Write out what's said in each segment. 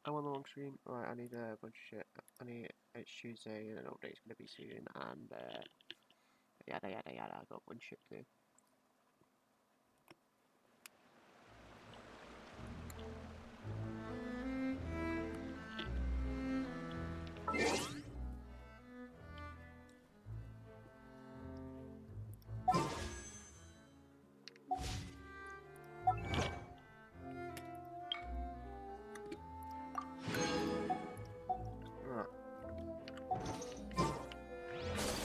I'm on the long screen. Alright, I need a bunch of shit. It's Tuesday and an update's gonna be soon, and yada yada yada. I got a bunch of shit to do. Alright,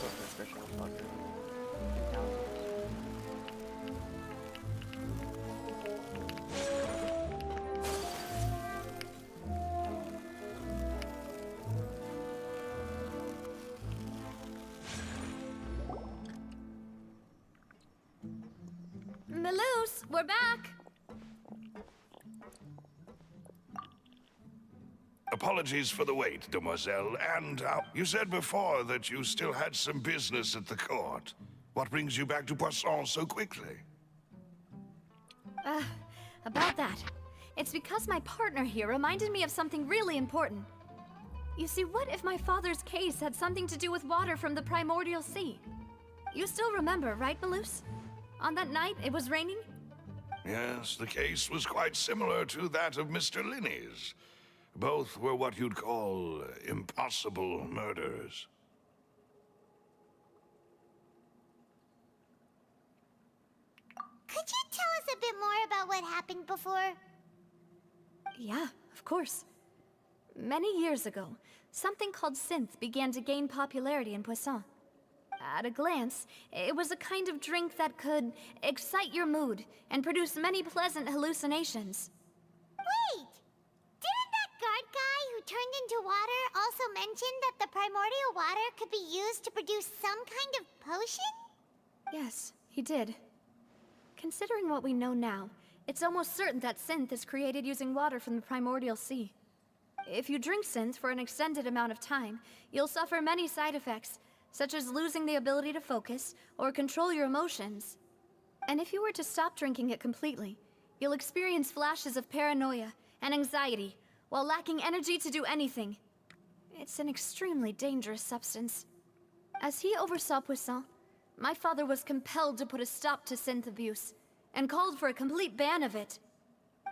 got the special fucking intelligence. Maloose, we're back! Apologies for the wait, demoiselle, and you said before that you still had some business at the court. What brings you back to Poisson so quickly? About that. It's because my partner here reminded me of something really important. You see, what if my father's case had something to do with water from the primordial sea? You still remember, right, Maloose? On that night, it was raining? Yes, the case was quite similar to that of Mr. Linney's. Both were what you'd call impossible murders. Could you tell us a bit more about what happened before? Yeah, of course. Many years ago, something called synth began to gain popularity in Poisson. At a glance, it was a kind of drink that could excite your mood and produce many pleasant hallucinations. Wait! Didn't that guard guy who turned into water also mention that the primordial water could be used to produce some kind of potion? Yes, he did. Considering what we know now, it's almost certain that synth is created using water from the primordial sea. If you drink synth for an extended amount of time, you'll suffer many side effects, such as losing the ability to focus or control your emotions. And if you were to stop drinking it completely, you'll experience flashes of paranoia and anxiety while lacking energy to do anything. It's an extremely dangerous substance. As he oversaw Poisson, my father was compelled to put a stop to synth abuse and called for a complete ban of it.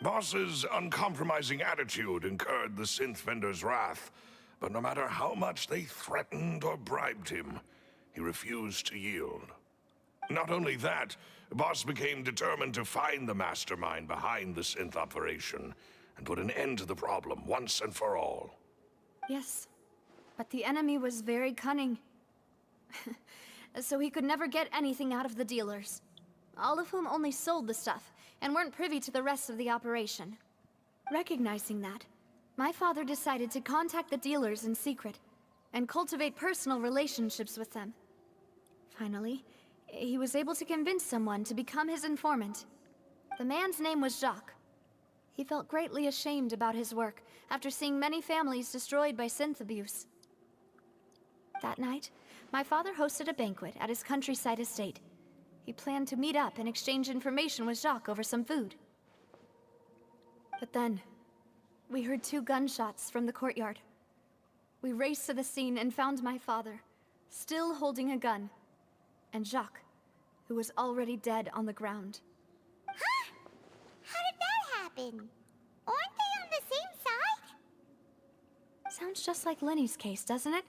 Boss's uncompromising attitude incurred the synth vendor's wrath, but no matter how much they threatened or bribed him, he refused to yield. Not only that, Boss became determined to find the mastermind behind the synth operation and put an end to the problem once and for all. Yes, but the enemy was very cunning. So he could never get anything out of the dealers, all of whom only sold the stuff and weren't privy to the rest of the operation. Recognizing that, my father decided to contact the dealers in secret and cultivate personal relationships with them. Finally, he was able to convince someone to become his informant. The man's name was Jacques. He felt greatly ashamed about his work after seeing many families destroyed by synth abuse. That night, my father hosted a banquet at his countryside estate. He planned to meet up and exchange information with Jacques over some food. But then, we heard 2 gunshots from the courtyard. We raced to the scene and found my father, still holding a gun, and Jacques, who was already dead on the ground. Huh? How did that happen? Aren't they on the same side? Sounds just like Lenny's case, doesn't it?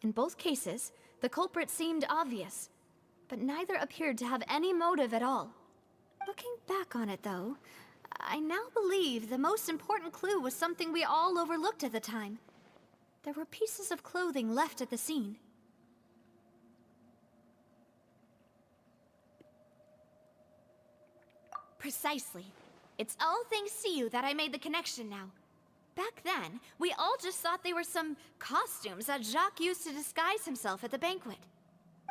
In both cases, the culprit seemed obvious, but neither appeared to have any motive at all. Looking back on it, though, I now believe the most important clue was something we all overlooked at the time. There were pieces of clothing left at the scene. Precisely. It's all thanks to you that I made the connection now. Back then, we all just thought they were some costumes that Jacques used to disguise himself at the banquet.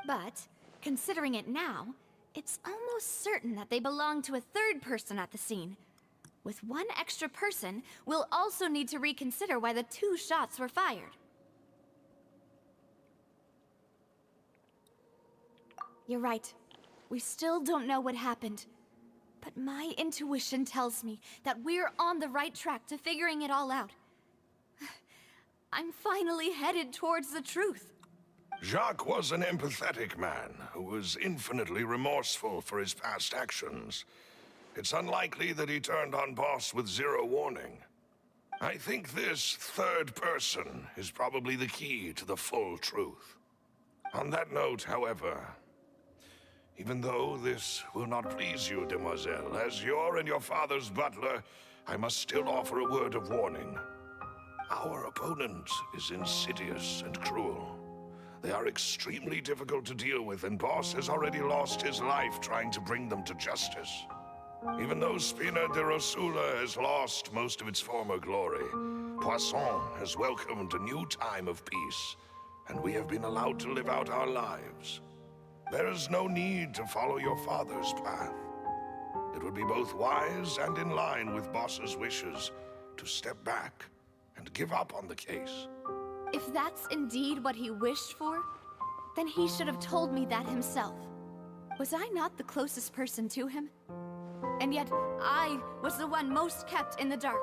But, considering it now, it's almost certain that they belong to a third person at the scene. With one extra person, we'll also need to reconsider why the 2 shots were fired. You're right. We still don't know what happened. But my intuition tells me that we're on the right track to figuring it all out. I'm finally headed towards the truth. Jacques was an empathetic man who was infinitely remorseful for his past actions. It's unlikely that he turned on Boss with zero warning. I think this third person is probably the key to the full truth. On that note, however, even though this will not please you, demoiselle, as your and your father's butler, I must still offer a word of warning. Our opponent is insidious and cruel. They are extremely difficult to deal with, and Boss has already lost his life trying to bring them to justice. Even though Spina de Rosula has lost most of its former glory, Poisson has welcomed a new time of peace, and we have been allowed to live out our lives. There is no need to follow your father's path. It would be both wise and in line with Boss's wishes to step back and give up on the case. If that's indeed what he wished for, then he should have told me that himself. Was I not the closest person to him? And yet, I was the one most kept in the dark.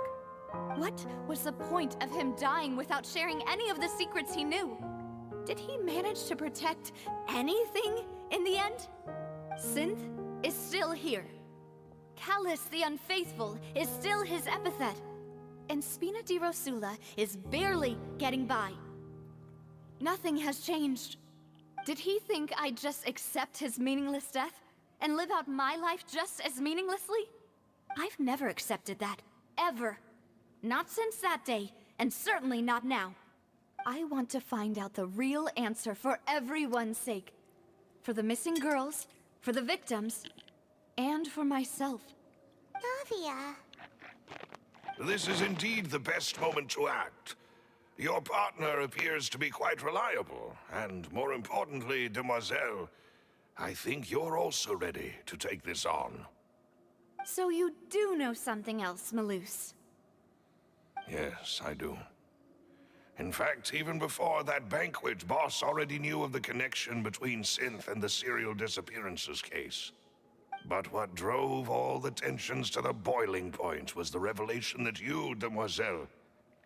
What was the point of him dying without sharing any of the secrets he knew? Did he manage to protect anything in the end? Synth is still here. Callus the Unfaithful is still his epithet. And Spina di Rosula is barely getting by. Nothing has changed. Did he think I'd just accept his meaningless death and live out my life just as meaninglessly? I've never accepted that, ever. Not since that day, and certainly not now. I want to find out the real answer for everyone's sake. For the missing girls, for the victims, and for myself. Navia. This is indeed the best moment to act. Your partner appears to be quite reliable, and more importantly, demoiselle, I think you're also ready to take this on. So you do know something else, Malus? Yes, I do. In fact, even before that banquet, Boss already knew of the connection between Synth and the serial disappearances case. But what drove all the tensions to the boiling point was the revelation that you, demoiselle,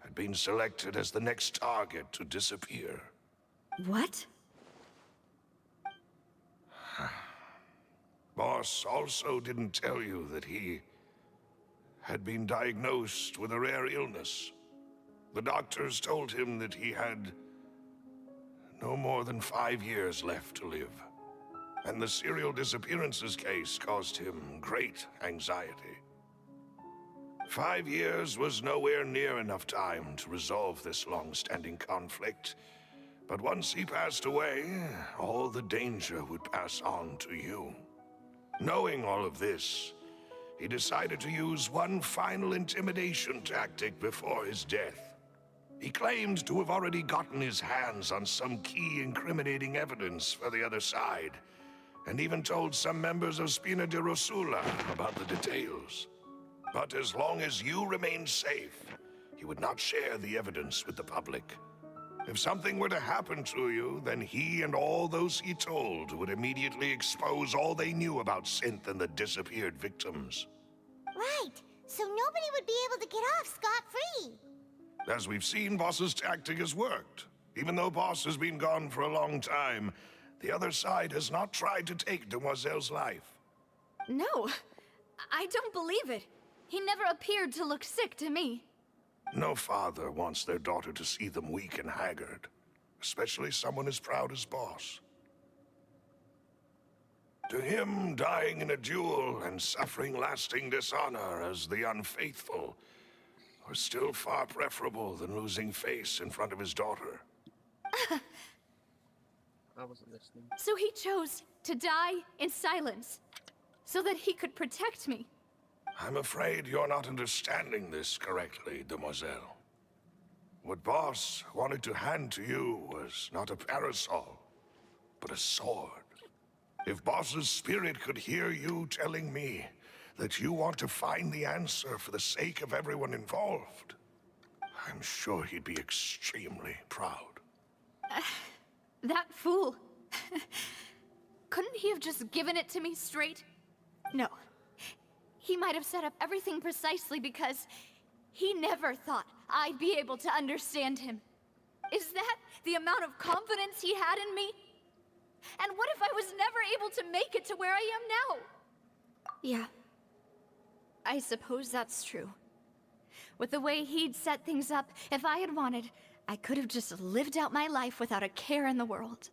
had been selected as the next target to disappear. What? Boss also didn't tell you that he had been diagnosed with a rare illness. The doctors told him that he had no more than 5 years left to live. And the serial disappearances case caused him great anxiety. 5 years was nowhere near enough time to resolve this long-standing conflict. But once he passed away, all the danger would pass on to you. Knowing all of this, he decided to use one final intimidation tactic before his death. He claimed to have already gotten his hands on some key incriminating evidence for the other side, and even told some members of Spina de Rosula about the details. But as long as you remained safe, he would not share the evidence with the public. If something were to happen to you, then he and all those he told would immediately expose all they knew about Synth and the disappeared victims. Right, so nobody would be able to get off scot-free. As we've seen, Boss's tactic has worked. Even though Boss has been gone for a long time, the other side has not tried to take Demoiselle's life. No, I don't believe it. He never appeared to look sick to me. No father wants their daughter to see them weak and haggard, especially someone as proud as Boss. To him, dying in a duel and suffering lasting dishonor as the unfaithful was still far preferable than losing face in front of his daughter. I wasn't listening. So he chose to die in silence, so that he could protect me. I'm afraid you're not understanding this correctly, demoiselle. What Boss wanted to hand to you was not a parasol, but a sword. If Boss's spirit could hear you telling me that you want to find the answer for the sake of everyone involved, I'm sure he'd be extremely proud. That fool. Couldn't he have just given it to me straight? No. He might have set up everything precisely because he never thought I'd be able to understand him. Is that the amount of confidence he had in me? And what if I was never able to make it to where I am now? Yeah. I suppose that's true. With the way he'd set things up, if I had wanted, I could have just lived out my life without a care in the world.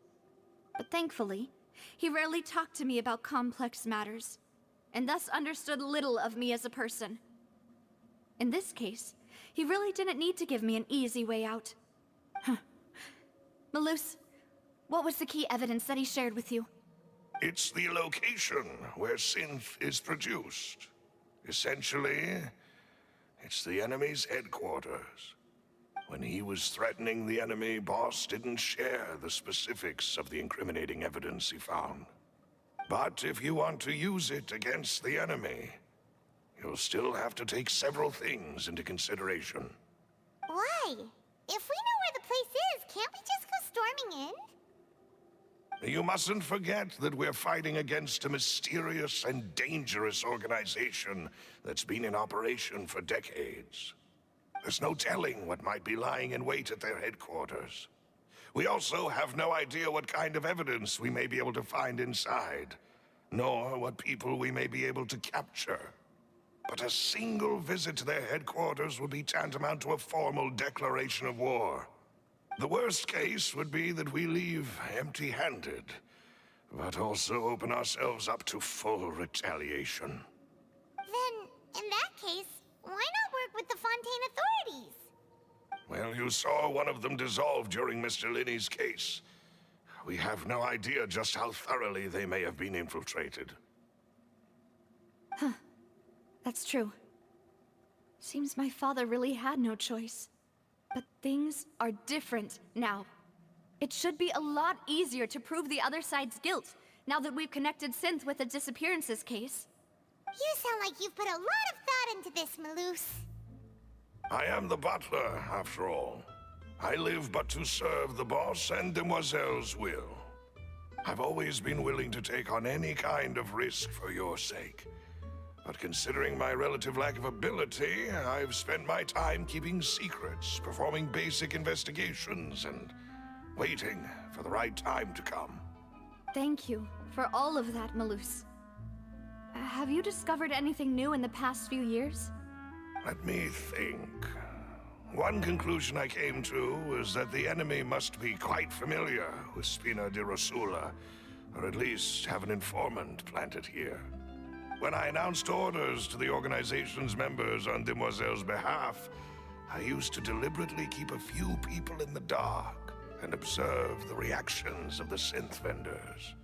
But thankfully, he rarely talked to me about complex matters, and thus understood little of me as a person. In this case, he really didn't need to give me an easy way out. Huh. Malus, what was the key evidence that he shared with you? It's the location where synth is produced. Essentially, it's the enemy's headquarters. When he was threatening the enemy, Boss didn't share the specifics of the incriminating evidence he found. But if you want to use it against the enemy, you'll still have to take several things into consideration. Why? If we know where the place is, can't we just go storming in? You mustn't forget that we're fighting against a mysterious and dangerous organization that's been in operation for decades. There's no telling what might be lying in wait at their headquarters. We also have no idea what kind of evidence we may be able to find inside, nor what people we may be able to capture. But a single visit to their headquarters would be tantamount to a formal declaration of war. The worst case would be that we leave empty-handed, but also open ourselves up to full retaliation. Then, in that case, why not work with the Fontaine authorities? Well, you saw one of them dissolve during Mr. Linney's case. We have no idea just how thoroughly they may have been infiltrated. Huh. That's true. Seems my father really had no choice. But things are different now. It should be a lot easier to prove the other side's guilt, now that we've connected Synth with the disappearances case. You sound like you've put a lot of thought into this, Malus. I am the butler, after all. I live but to serve the boss and Demoiselle's will. I've always been willing to take on any kind of risk for your sake. But considering my relative lack of ability, I've spent my time keeping secrets, performing basic investigations, and waiting for the right time to come. Thank you for all of that, Malus. Have you discovered anything new in the past few years? Let me think. One conclusion I came to was that the enemy must be quite familiar with Spina di Rosula, or at least have an informant planted here. When I announced orders to the organization's members on Demoiselle's behalf, I used to deliberately keep a few people in the dark and observe the reactions of the synth vendors.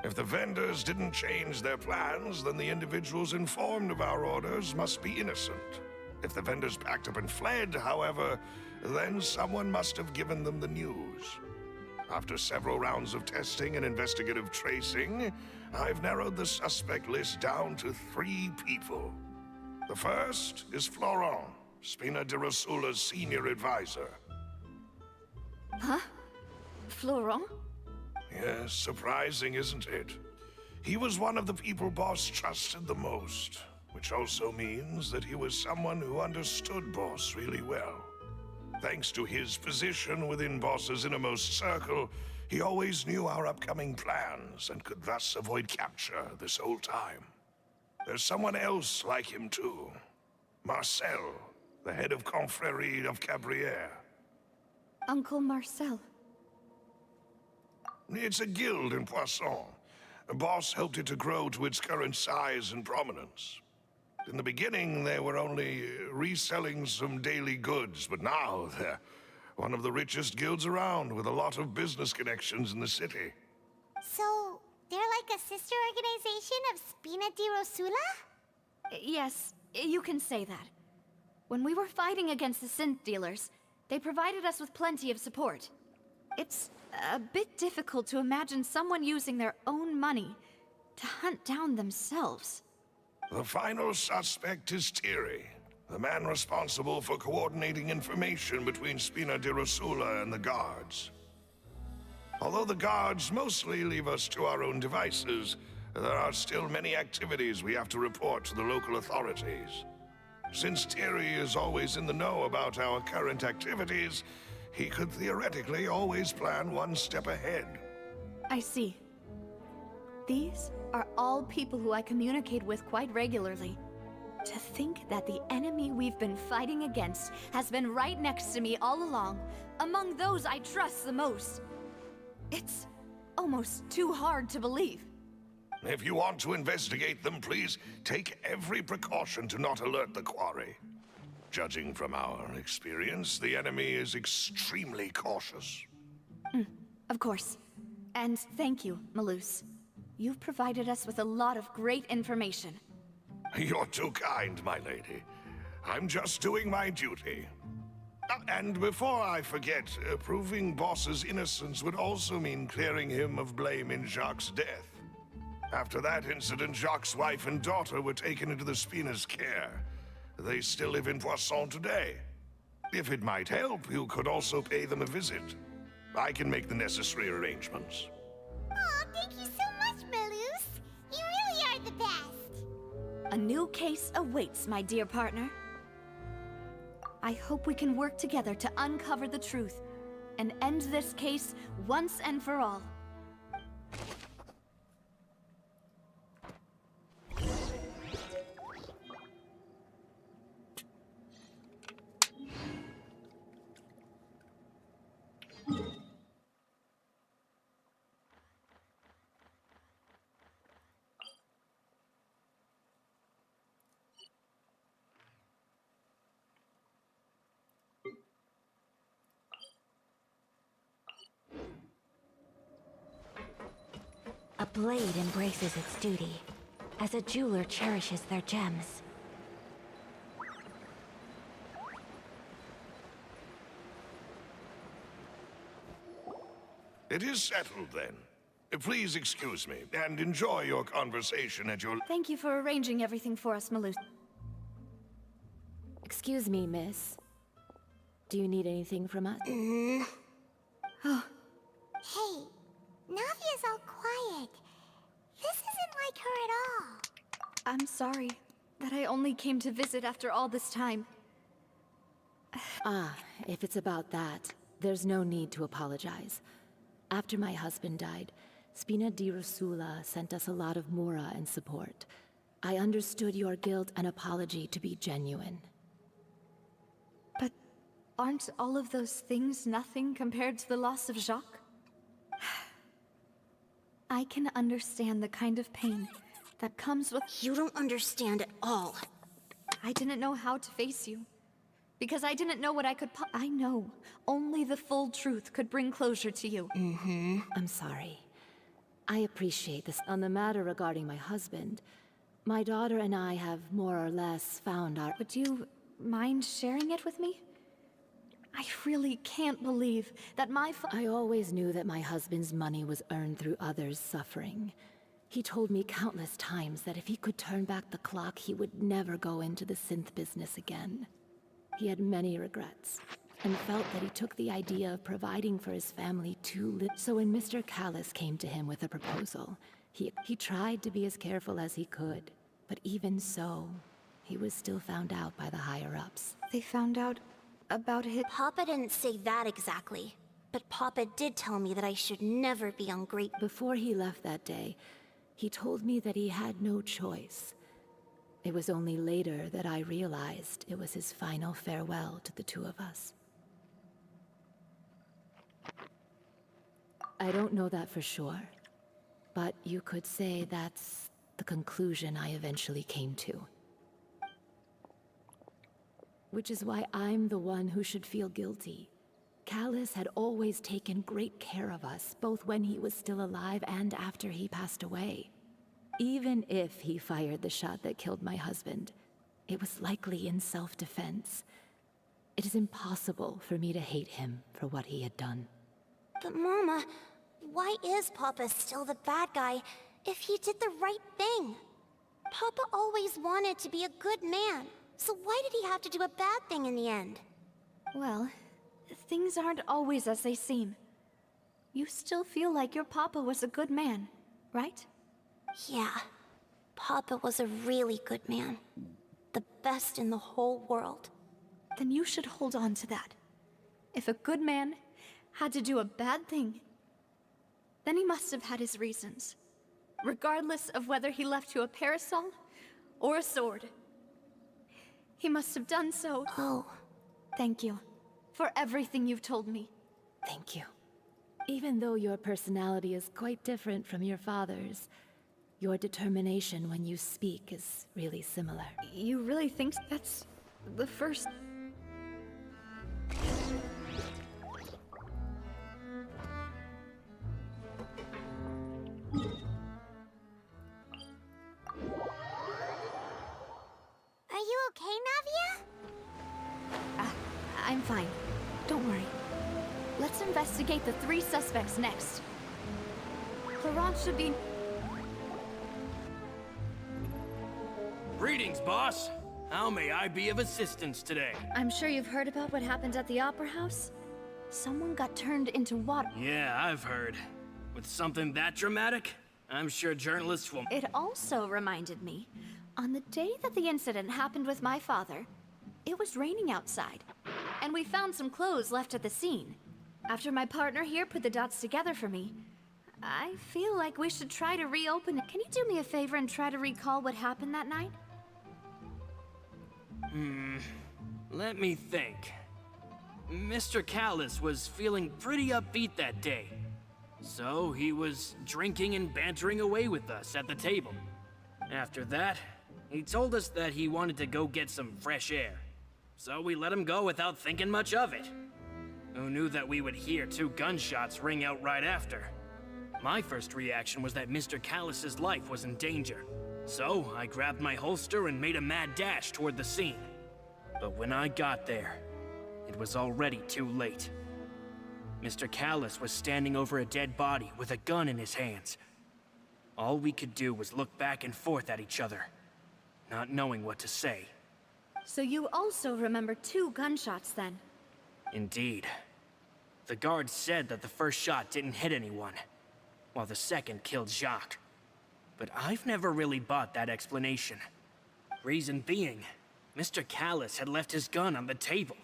If the vendors didn't change their plans, then the individuals informed of our orders must be innocent. If the vendors packed up and fled, however, then someone must have given them the news. After several rounds of testing and investigative tracing, I've narrowed the suspect list down to 3 people. The first is Florent, Spina di Rosula's senior advisor. Huh? Florent? Yes, surprising, isn't it? He was one of the people Boss trusted the most, which also means that he was someone who understood Boss really well. Thanks to his position within Boss's innermost circle, he always knew our upcoming plans and could thus avoid capture this whole time. There's someone else like him too. Marcel, the head of Confrérie of Cabrières. Uncle Marcel. It's a guild in Poisson. Boss helped it to grow to its current size and prominence. In the beginning, they were only reselling some daily goods, but now they're one of the richest guilds around with a lot of business connections in the city. So, they're like a sister organization of Spina di Rosula? Yes, you can say that. When we were fighting against the synth dealers, they provided us with plenty of support. It's a bit difficult to imagine someone using their own money to hunt down themselves. The final suspect is Thierry, the man responsible for coordinating information between Spina di Rosula and the guards. Although the guards mostly leave us to our own devices, there are still many activities we have to report to the local authorities. Since Thierry is always in the know about our current activities, he could theoretically always plan one step ahead. I see. These are all people who I communicate with quite regularly. To think that the enemy we've been fighting against has been right next to me all along, among those I trust the most. It's almost too hard to believe. If you want to investigate them, please take every precaution to not alert the quarry. Judging from our experience, the enemy is extremely cautious. Of course. And thank you, Malus. You've provided us with a lot of great information. You're too kind, my lady. I'm just doing my duty. And before I forget, proving Boss's innocence would also mean clearing him of blame in Jacques' death. After that incident, Jacques' wife and daughter were taken into the Spina's care. They still live in Poisson today. If it might help, you could also pay them a visit. I can make the necessary arrangements. Oh, thank you so much, Malus. You really are the best. A new case awaits, my dear partner. I hope we can work together to uncover the truth and end this case once and for all. A blade embraces its duty, as a jeweler cherishes their gems. It is settled, then. Please excuse me, and enjoy your conversation at your... Thank you for arranging everything for us, Malus. Excuse me, miss. Do you need anything from us? Hey, Navia's all quiet. This isn't like her at all. I'm sorry that I only came to visit after all this time. Ah, if it's about that, there's no need to apologize. After my husband died, Spina di Rosula sent us a lot of mora and support. I understood your guilt and apology to be genuine. But aren't all of those things nothing compared to the loss of Jacques? I can understand the kind of pain that comes with... You don't understand at all. I didn't know how to face you. Because I didn't know what I could I know. Only the full truth could bring closure to you. I'm sorry. I appreciate this. On the matter regarding my husband, my daughter and I have more or less found our... Would you mind sharing it with me? I really can't believe that I always knew that my husband's money was earned through others' suffering. He told me countless times that if he could turn back the clock, he would never go into the synth business again. He had many regrets, and felt that he took the idea of providing for his family too little. So when Mr. Callis came to him with a proposal, he tried to be as careful as he could. But even so, he was still found out by the higher-ups. They found out about it. Papa didn't say that exactly, but Papa did tell me that I should never be ungrateful. Before he left that day, he told me that he had no choice. It was only later that I realized it was his final farewell to the two of us. I don't know that for sure, but you could say that's the conclusion I eventually came to. Which is why I'm the one who should feel guilty. Callis had always taken great care of us, both when he was still alive and after he passed away. Even if he fired the shot that killed my husband, it was likely in self-defense. It is impossible for me to hate him for what he had done. But Mama, why is Papa still the bad guy if he did the right thing? Papa always wanted to be a good man, so why did he have to do a bad thing in the end? Well, things aren't always as they seem. You still feel like your papa was a good man, right? Yeah, Papa was a really good man. The best in the whole world. Then you should hold on to that. If a good man had to do a bad thing, then he must have had his reasons, regardless of whether he left you a parasol or a sword. He must have done so. Oh, Thank you for everything you've told me. Thank you. Even though your personality is quite different from your father's, your determination when you speak is really similar. You really think that's the first... Are you okay, Navia? I'm fine. Don't worry. Let's investigate the 3 suspects next. Florence should be... Greetings, boss. How may I be of assistance today? I'm sure you've heard about what happened at the Opera House. Someone got turned into water. Yeah, I've heard. With something that dramatic, I'm sure journalists will... It also reminded me, on the day that the incident happened with my father, it was raining outside, and we found some clothes left at the scene. After my partner here put the dots together for me, I feel like we should try to reopen it. Can you do me a favor and try to recall what happened that night? Let me think. Mr. Callus was feeling pretty upbeat that day. So he was drinking and bantering away with us at the table. After that, he told us that he wanted to go get some fresh air. So we let him go without thinking much of it. Who knew that we would hear 2 gunshots ring out right after? My first reaction was that Mr. Callus's life was in danger. So I grabbed my holster and made a mad dash toward the scene. But when I got there, it was already too late. Mr. Callus was standing over a dead body with a gun in his hands. All we could do was look back and forth at each other, not knowing what to say. So you also remember 2 gunshots then? Indeed. The guard said that the first shot didn't hit anyone, while the second killed Jacques. But I've never really bought that explanation. Reason being, Mr. Callus had left his gun on the table.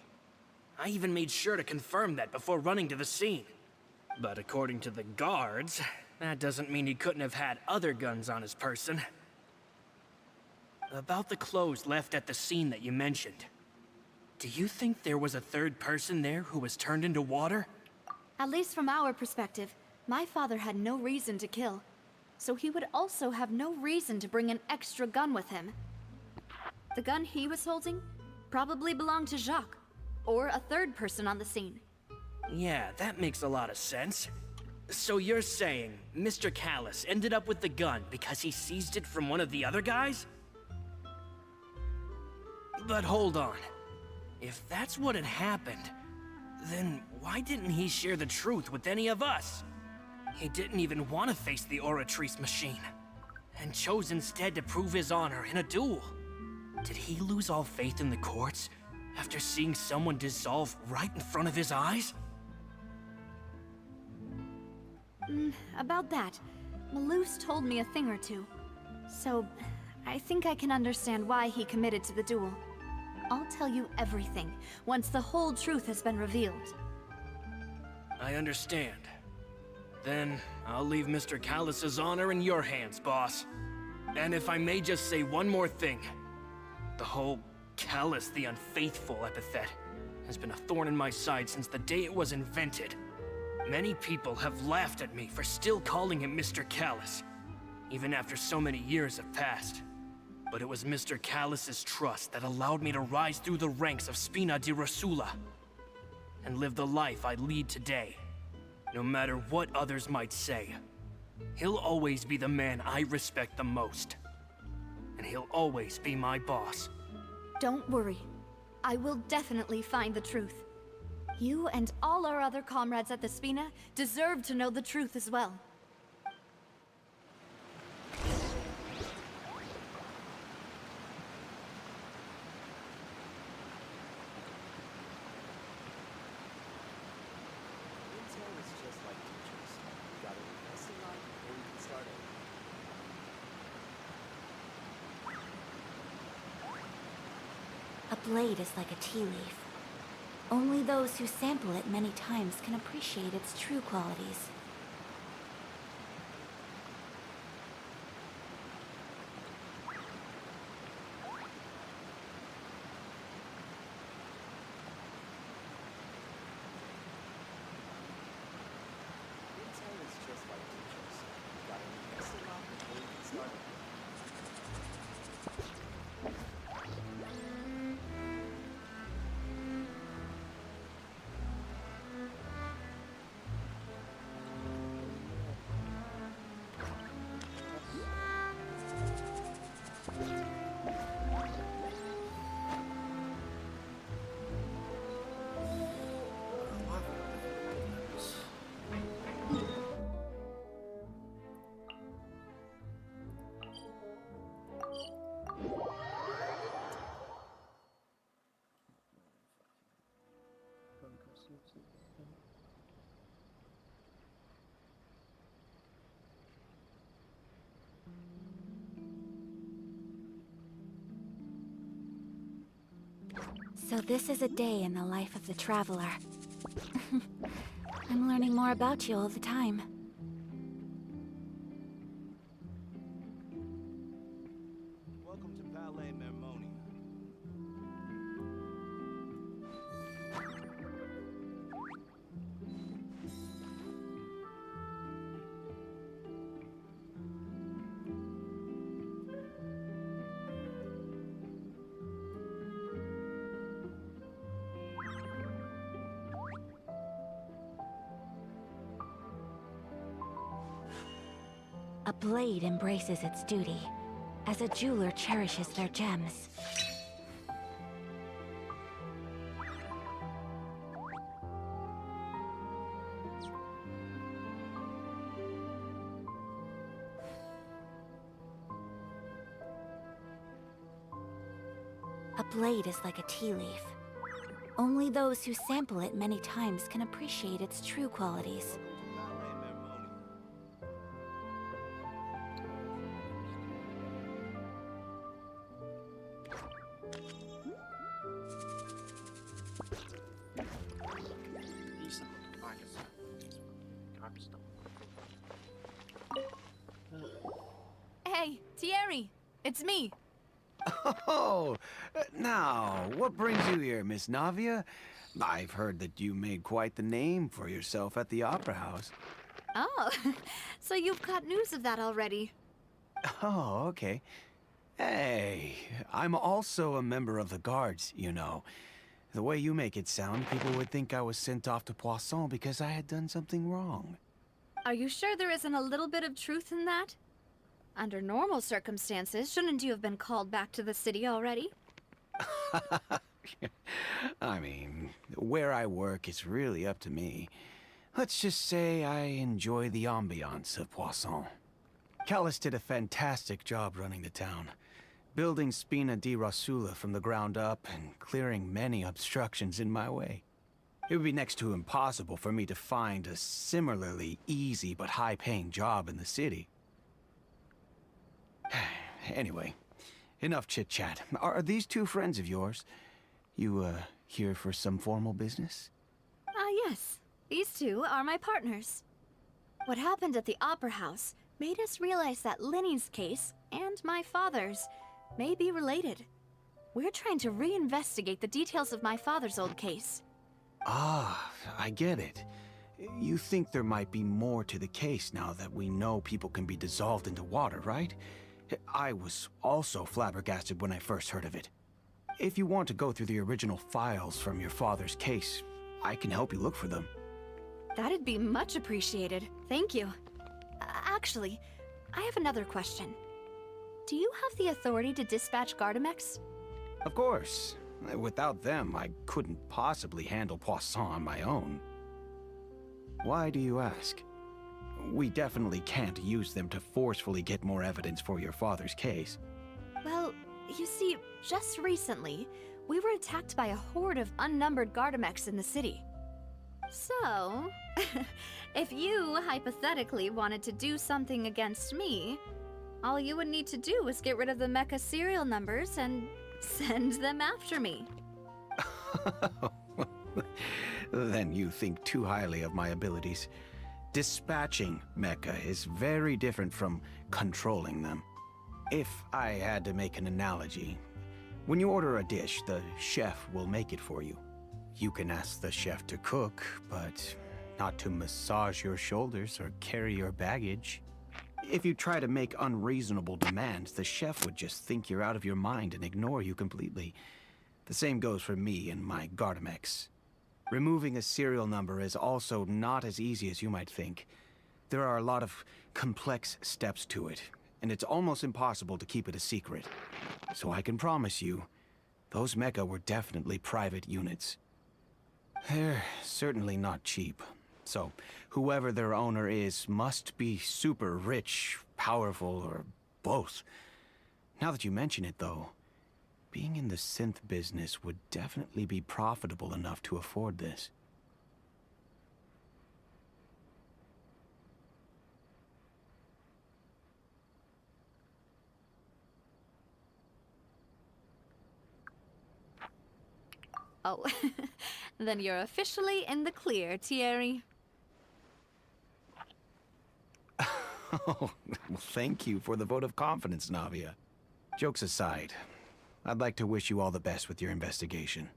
I even made sure to confirm that before running to the scene. But according to the guards, that doesn't mean he couldn't have had other guns on his person. About the clothes left at the scene that you mentioned, do you think there was a third person there who was turned into water? At least from our perspective, my father had no reason to kill. So he would also have no reason to bring an extra gun with him. The gun he was holding probably belonged to Jacques, or a third person on the scene. Yeah, that makes a lot of sense. So you're saying Mr. Callus ended up with the gun because he seized it from one of the other guys? But hold on. If that's what had happened, then why didn't he share the truth with any of us? He didn't even want to face the Oratrice machine, and chose instead to prove his honor in a duel. Did he lose all faith in the courts after seeing someone dissolve right in front of his eyes? About that, Malus told me a thing or two. So, I think I can understand why he committed to the duel. I'll tell you everything once the whole truth has been revealed. I understand. Then, I'll leave Mr. Callus's honor in your hands, boss. And if I may just say one more thing. The whole Callus the Unfaithful epithet has been a thorn in my side since the day it was invented. Many people have laughed at me for still calling him Mr. Callus, even after so many years have passed. But it was Mr. Callus's trust that allowed me to rise through the ranks of Spina di Rosula and live the life I lead today. No matter what others might say, he'll always be the man I respect the most. And he'll always be my boss. Don't worry. I will definitely find the truth. You and all our other comrades at the Spina deserve to know the truth as well. A blade is like a tea leaf. Only those who sample it many times can appreciate its true qualities. So this is a day in the life of the Traveler. I'm learning more about you all the time. Welcome to Palais Mermonia. A blade embraces its duty, as a jeweler cherishes their gems. A blade is like a tea leaf. Only those who sample it many times can appreciate its true qualities. Palais Mermonia. Decent. I guess. Grab stuff. Hey, Thierry! It's me! Oh, now, what brings you here, Miss Navia? I've heard that you made quite the name for yourself at the Opera House. Oh, so you've caught news of that already. Oh, okay. Hey, I'm also a member of the Guards, you know. The way you make it sound, people would think I was sent off to Poisson because I had done something wrong. Are you sure there isn't a little bit of truth in that? Under normal circumstances, shouldn't you have been called back to the city already? I mean, where I work is really up to me. Let's just say I enjoy the ambiance of Poisson. Callis did a fantastic job running the town, building Spina di Rosula from the ground up and clearing many obstructions in my way. It would be next to impossible for me to find a similarly easy but high-paying job in the city. Anyway, enough chit-chat. Are these two friends of yours? You, here for some formal business? Yes. These two are my partners. What happened at the Opera House made us realize that Linny's case and my father's may be related. We're trying to reinvestigate the details of my father's old case. Ah, I get it. You think there might be more to the case now that we know people can be dissolved into water, right? I was also flabbergasted when I first heard of it. If you want to go through the original files from your father's case, I can help you look for them. That'd be much appreciated. Thank you. Actually, I have another question. Do you have the authority to dispatch Gardamex? Of course. Without them, I couldn't possibly handle Poisson on my own. Why do you ask? We definitely can't use them to forcefully get more evidence for your father's case. Well, you see, just recently, we were attacked by a horde of unnumbered Gardamex in the city. So, if you hypothetically wanted to do something against me, all you would need to do is get rid of the mecha serial numbers and send them after me. Then you think too highly of my abilities. Dispatching mecha is very different from controlling them. If I had to make an analogy, when you order a dish, the chef will make it for you. You can ask the chef to cook, but not to massage your shoulders or carry your baggage. If you try to make unreasonable demands, the chef would just think you're out of your mind and ignore you completely. The same goes for me and my Gardamex. Removing a serial number is also not as easy as you might think. There are a lot of complex steps to it, and it's almost impossible to keep it a secret. So I can promise you, those mecha were definitely private units. They're certainly not cheap. So, whoever their owner is must be super rich, powerful, or both. Now that you mention it, though, being in the synth business would definitely be profitable enough to afford this. Oh, then you're officially in the clear, Thierry. Oh, well, thank you for the vote of confidence, Navia. Jokes aside, I'd like to wish you all the best with your investigation.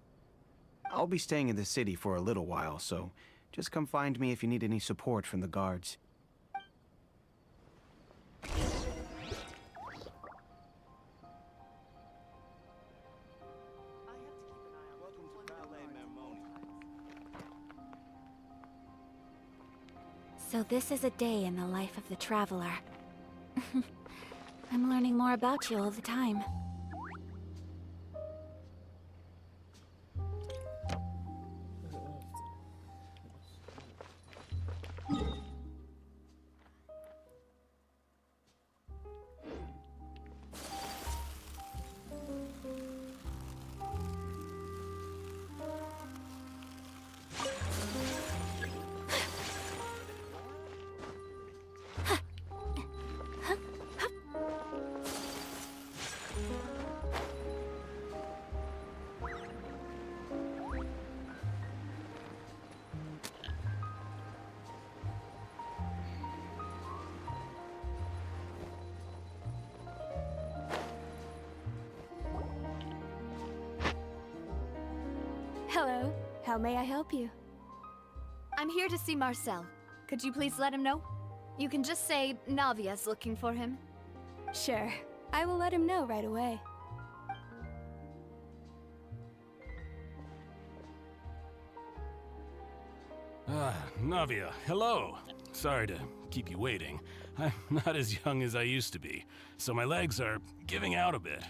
I'll be staying in the city for a little while, so just come find me if you need any support from the guards. Welcome to Palais Mermoni. So this is a day in the life of the traveler. I'm learning more about you all the time. Hello. How may I help you? I'm here to see Marcel. Could you please let him know? You can just say Navia's looking for him. Sure. I will let him know right away. Navia, hello. Sorry to keep you waiting. I'm not as young as I used to be, so my legs are giving out a bit.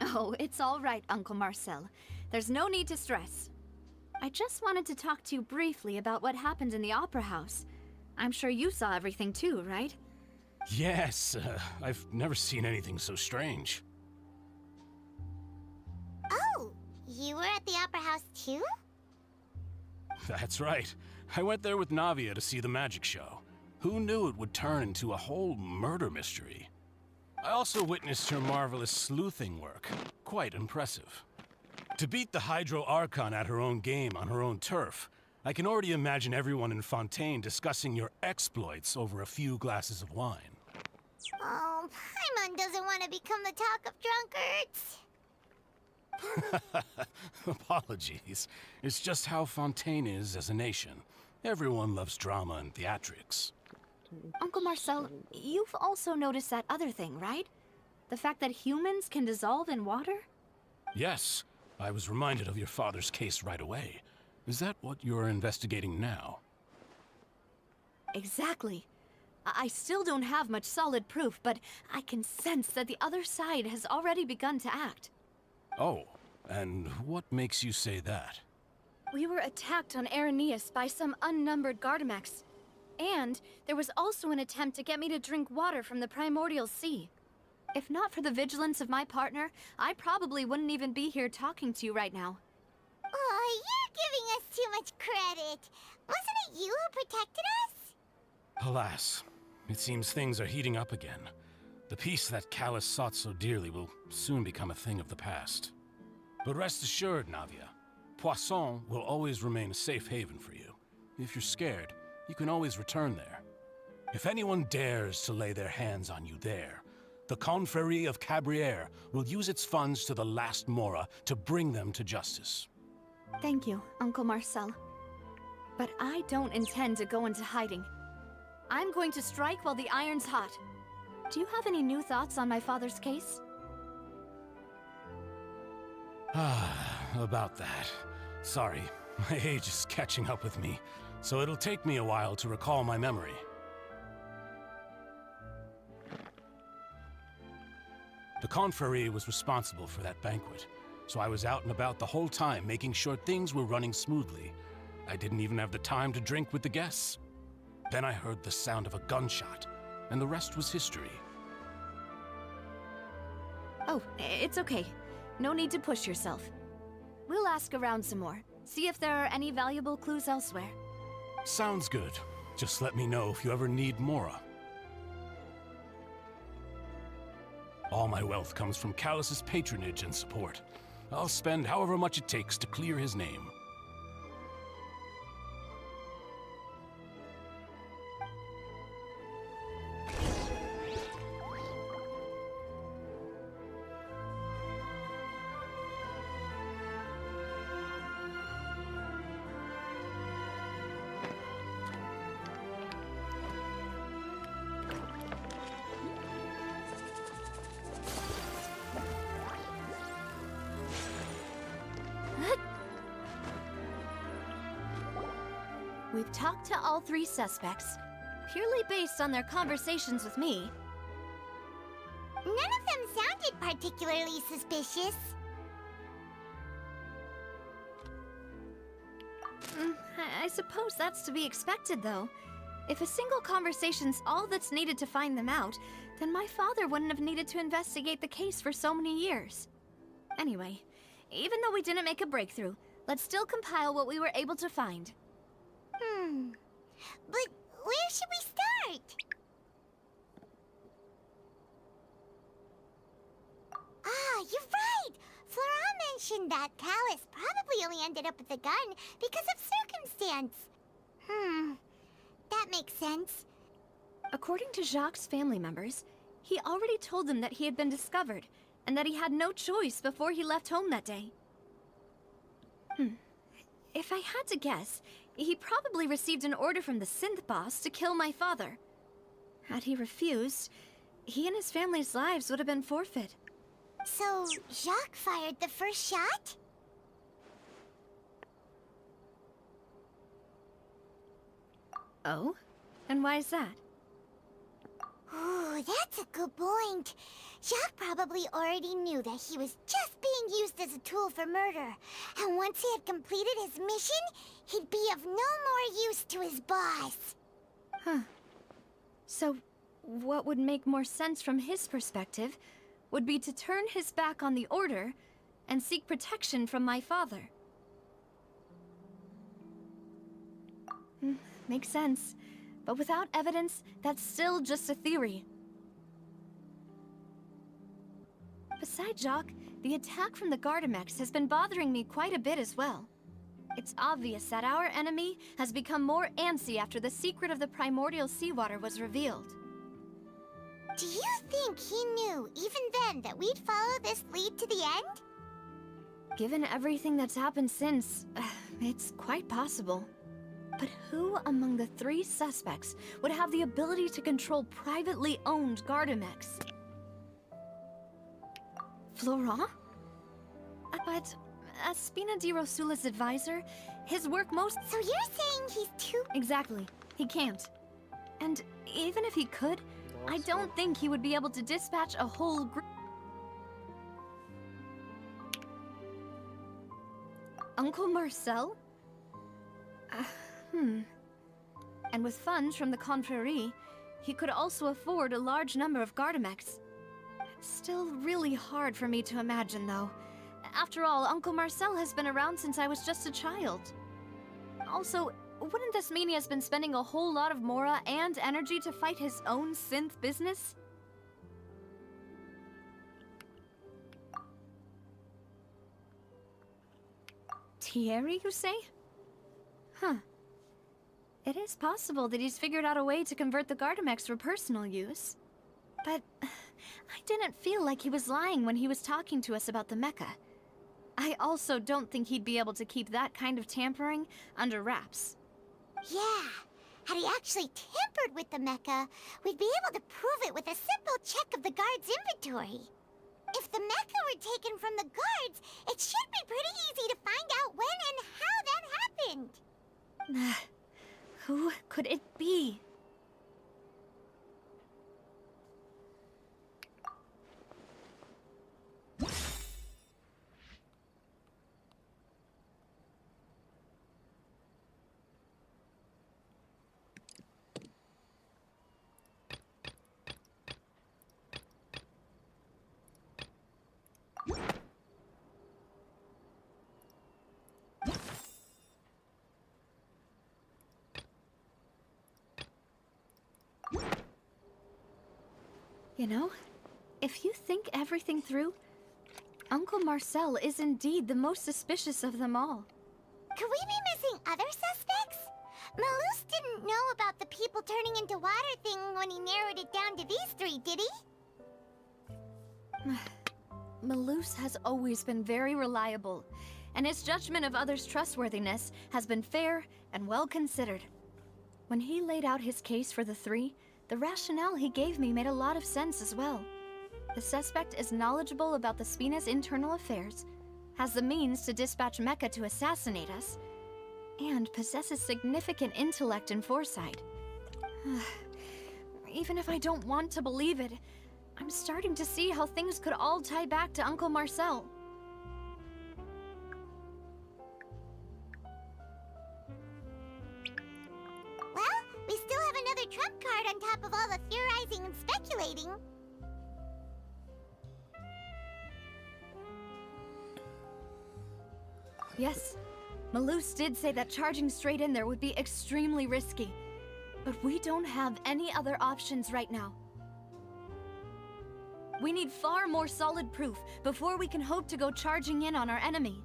Oh, it's all right, Uncle Marcel. There's no need to stress. I just wanted to talk to you briefly about what happened in the Opera House. I'm sure you saw everything too, right? Yes, I've never seen anything so strange. Oh, you were at the Opera House too? That's right. I went there with Navia to see the magic show. Who knew it would turn into a whole murder mystery? I also witnessed her marvelous sleuthing work. Quite impressive. To beat the Hydro Archon at her own game on her own turf, I can already imagine everyone in Fontaine discussing your exploits over a few glasses of wine. Oh, Paimon doesn't want to become the talk of drunkards. Apologies. It's just how Fontaine is as a nation. Everyone loves drama and theatrics. Uncle Marcel, you've also noticed that other thing, right? The fact that humans can dissolve in water? Yes, I was reminded of your father's case right away. Is that what you're investigating now? Exactly. I still don't have much solid proof, but I can sense that the other side has already begun to act. Oh, and what makes you say that? We were attacked on Araneus by some unnumbered Gardamex. And there was also an attempt to get me to drink water from the primordial sea. If not for the vigilance of my partner, I probably wouldn't even be here talking to you right now. Oh, you're giving us too much credit. Wasn't it you who protected us? Alas, it seems things are heating up again. The peace that Callus sought so dearly will soon become a thing of the past. But rest assured, Navia, Poisson will always remain a safe haven for you. If you're scared, you can always return there. If anyone dares to lay their hands on you there, the Confrérie of Cabrières will use its funds to the last Mora to bring them to justice. Thank you, Uncle Marcel. But I don't intend to go into hiding. I'm going to strike while the iron's hot. Do you have any new thoughts on my father's case? About that. Sorry, my age is catching up with me, so it'll take me a while to recall my memory. The Confrérie was responsible for that banquet, so I was out and about the whole time making sure things were running smoothly. I didn't even have the time to drink with the guests. Then I heard the sound of a gunshot, and the rest was history. Oh, it's okay. No need to push yourself. We'll ask around some more, see if there are any valuable clues elsewhere. Sounds good. Just let me know if you ever need Mora. All my wealth comes from Callus's patronage and support. I'll spend however much it takes to clear his name. We've talked to all three suspects, purely based on their conversations with me. None of them sounded particularly suspicious. I suppose that's to be expected, though. If a single conversation's all that's needed to find them out, then my father wouldn't have needed to investigate the case for so many years. Anyway, even though we didn't make a breakthrough, let's still compile what we were able to find. But where should we start? Ah, you're right! Flora mentioned that Callus probably only ended up with the gun because of circumstance. That makes sense. According to Jacques' family members, he already told them that he had been discovered, and that he had no choice before he left home that day. If I had to guess, he probably received an order from the synth boss to kill my father. Had he refused, he and his family's lives would have been forfeit. So, Jacques fired the first shot? Oh? And why is that? Ooh, that's a good point. Jacques probably already knew that he was just being used as a tool for murder. And once he had completed his mission, he'd be of no more use to his boss. So, what would make more sense from his perspective would be to turn his back on the Order and seek protection from my father. Makes sense. But without evidence, that's still just a theory. Besides Jacques, the attack from the Gardamex has been bothering me quite a bit as well. It's obvious that our enemy has become more antsy after the secret of the primordial seawater was revealed. Do you think he knew, even then, that we'd follow this lead to the end? Given everything that's happened since, it's quite possible. But who among the three suspects would have the ability to control privately owned Gardamex? Florent? But as Spina di Rosula's advisor, his work most— So you're saying he's too— Exactly. He can't. And even if he could, I don't think he would be able to dispatch a whole group. Uncle Marcel? And with funds from the Confrérie, he could also afford a large number of Gardamex. Still really hard for me to imagine, though. After all, Uncle Marcel has been around since I was just a child. Also, wouldn't this mean he has been spending a whole lot of Mora and energy to fight his own synth business? Pierre, you say? Huh. It is possible that he's figured out a way to convert the Gardamex for personal use. But I didn't feel like he was lying when he was talking to us about the mecha. I also don't think he'd be able to keep that kind of tampering under wraps. Yeah, had he actually tampered with the mecha, we'd be able to prove it with a simple check of the guard's inventory. If the mecha were taken from the guards, it should be pretty easy to find out when and how that happened. Who could it be? You know, if you think everything through, Uncle Marcel is indeed the most suspicious of them all. Could we be missing other suspects? Malus didn't know about the people turning into water thing when he narrowed it down to these three, did he? Malus has always been very reliable, and his judgment of others' trustworthiness has been fair and well considered. When he laid out his case for the three, the rationale he gave me made a lot of sense as well. The suspect is knowledgeable about the Spina's internal affairs, has the means to dispatch Mecha to assassinate us, and possesses significant intellect and foresight. Even if I don't want to believe it, I'm starting to see how things could all tie back to Uncle Marcel. Well, we still have another trump card on top of all the theorizing and speculating. Yes, Malus did say that charging straight in there would be extremely risky. But we don't have any other options right now. We need far more solid proof before we can hope to go charging in on our enemy.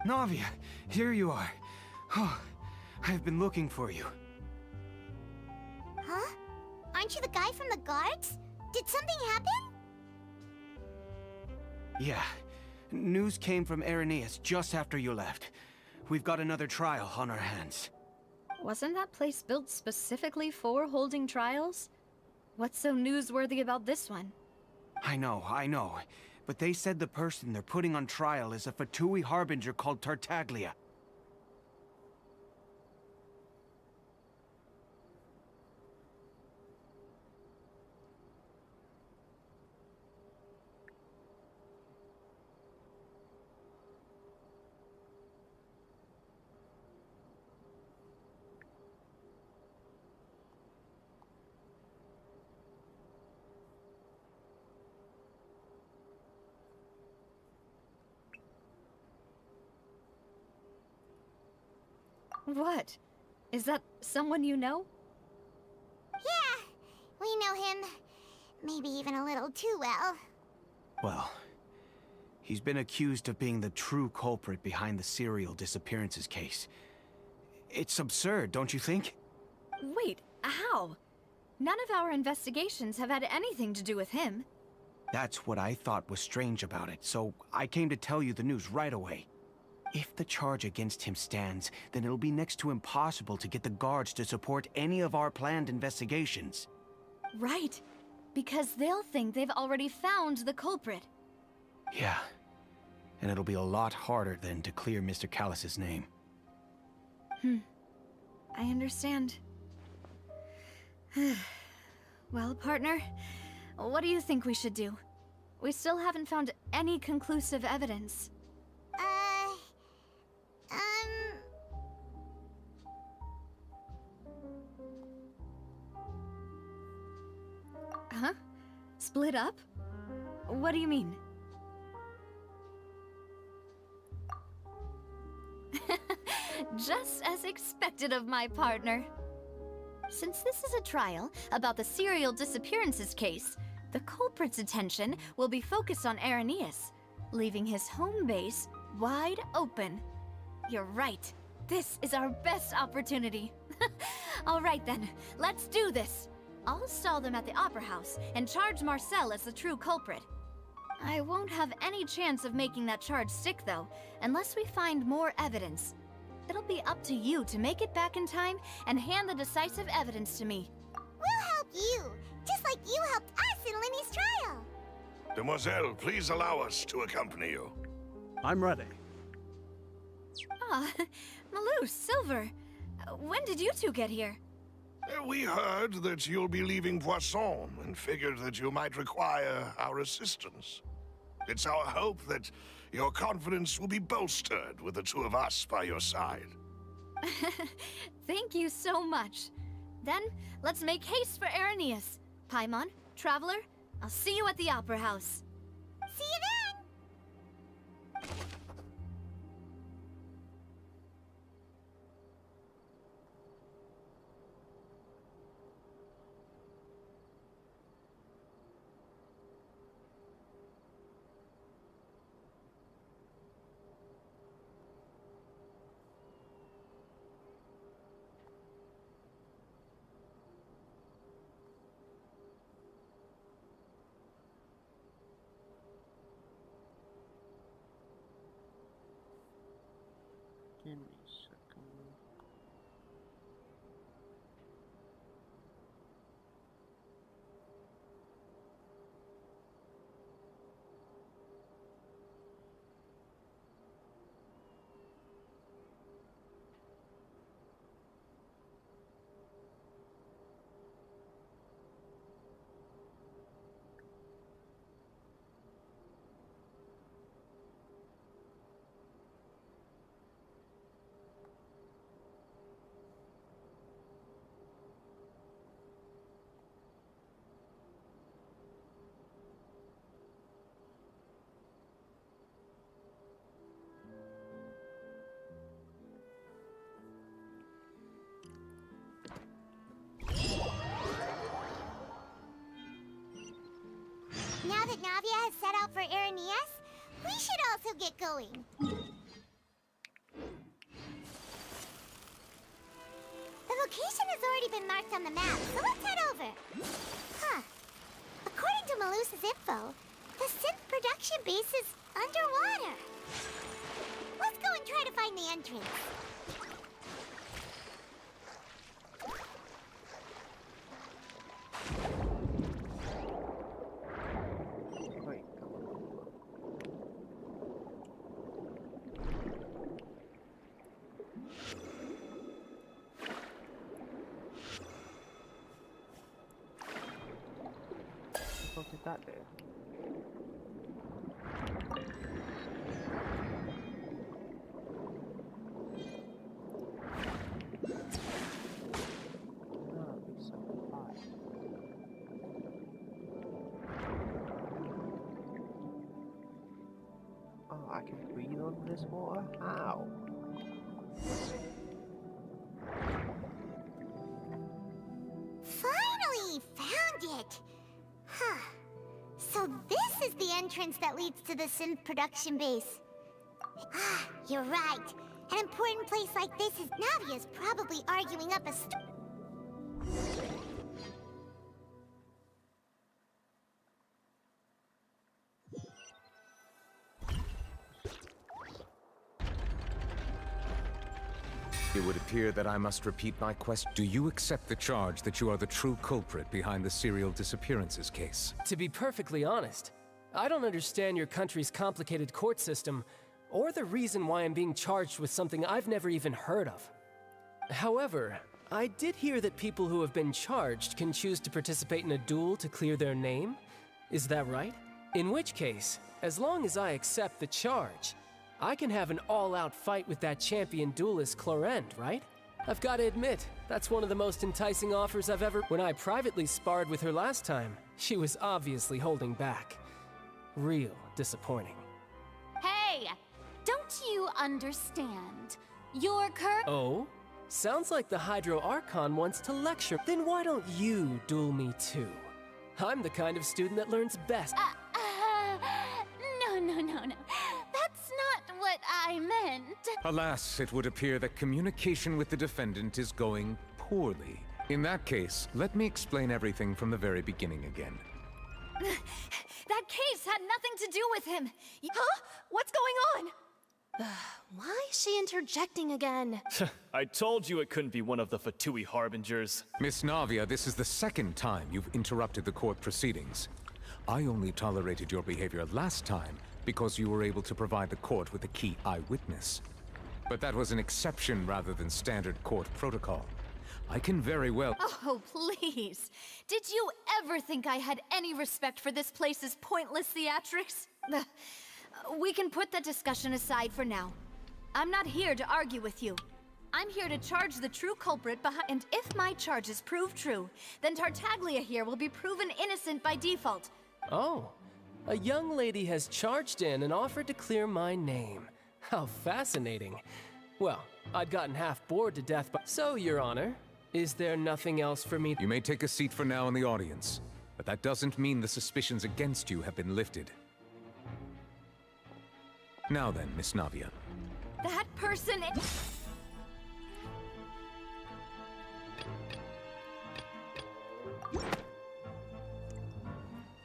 Navia, here you are. Oh, I've been looking for you. Huh? Aren't you the guy from the guards? Did something happen? Yeah. News came from Irenaeus just after you left. We've got another trial on our hands. Wasn't that place built specifically for holding trials? What's so newsworthy about this one? I know. But they said the person they're putting on trial is a Fatui harbinger called Tartaglia. What? Is that someone you know? Yeah, we know him. Maybe even a little too well. Well, he's been accused of being the true culprit behind the serial disappearances case. It's absurd, don't you think? Wait, how? None of our investigations have had anything to do with him. That's what I thought was strange about it, so I came to tell you the news right away. If the charge against him stands, then it'll be next to impossible to get the guards to support any of our planned investigations. Right, because they'll think they've already found the culprit. Yeah, and it'll be a lot harder then to clear Mr. Callus's name. I understand. Well, partner, what do you think we should do? We still haven't found any conclusive evidence. Huh? Split up? What do you mean? Just as expected of my partner. Since this is a trial about the serial disappearances case, the culprit's attention will be focused on Irenaeus, leaving his home base wide open. You're right. This is our best opportunity. All right then, let's do this. I'll stall them at the Opera House and charge Marcel as the true culprit. I won't have any chance of making that charge stick though, unless we find more evidence. It'll be up to you to make it back in time and hand the decisive evidence to me. We'll help you, just like you helped us in Lenny's trial. Demoiselle, please allow us to accompany you. I'm ready. Ah, Malou, Silver. When did you two get here? We heard that you'll be leaving Poisson and figured that you might require our assistance. It's our hope that your confidence will be bolstered with the two of us by your side. Thank you so much. Then, let's make haste for Irenaeus. Paimon, Traveler, I'll see you at the Opera House. See you then! Give me a second. Now that Navia has set out for Irenaeus, we should also get going. The location has already been marked on the map, so let's head over. Huh. According to Malusa's info, the synth production base is underwater. Let's go and try to find the entrance. Wait, come on. What did that do? No, it's so high. Oh, I can breathe on this water? How? Finally found it! Huh. So this is the entrance that leads to the synth production base. Ah, you're right. An important place like this is Navia's probably arguing up a It would appear that I must repeat my question. Do you accept the charge that you are the true culprit behind the serial disappearances case? To be perfectly honest, I don't understand your country's complicated court system, or the reason why I'm being charged with something I've never even heard of. However, I did hear that people who have been charged can choose to participate in a duel to clear their name. Is that right? In which case, as long as I accept the charge, I can have an all-out fight with that champion duelist Clorend, right? I've got to admit, that's one of the most enticing offers I've ever... When I privately sparred with her last time, she was obviously holding back. Real disappointing. Hey! Don't you understand? Your Oh? Sounds like the Hydro Archon wants to lecture. Then why don't you duel me too? I'm the kind of student that learns best. No. That's not what I... I meant... Alas, it would appear that communication with the defendant is going poorly. In that case, let me explain everything from the very beginning again. That case had nothing to do with him. Huh? What's going on? Why is she interjecting again? I told you it couldn't be one of the Fatui Harbingers. Miss Navia, this is the second time you've interrupted the court proceedings. I only tolerated your behavior last time because you were able to provide the court with a key eyewitness. But that was an exception rather than standard court protocol. I can very well— Oh, please. Did you ever think I had any respect for this place's pointless theatrics? We can put that discussion aside for now. I'm not here to argue with you. I'm here to charge the true culprit behind— And if my charges prove true, then Tartaglia here will be proven innocent by default. Oh, a young lady has charged in and offered to clear my name. How fascinating. Well, I'd gotten half bored to death, but— So, Your Honor, is there nothing else for me— You may take a seat for now in the audience, but that doesn't mean the suspicions against you have been lifted. Now then, Miss Navia. That person—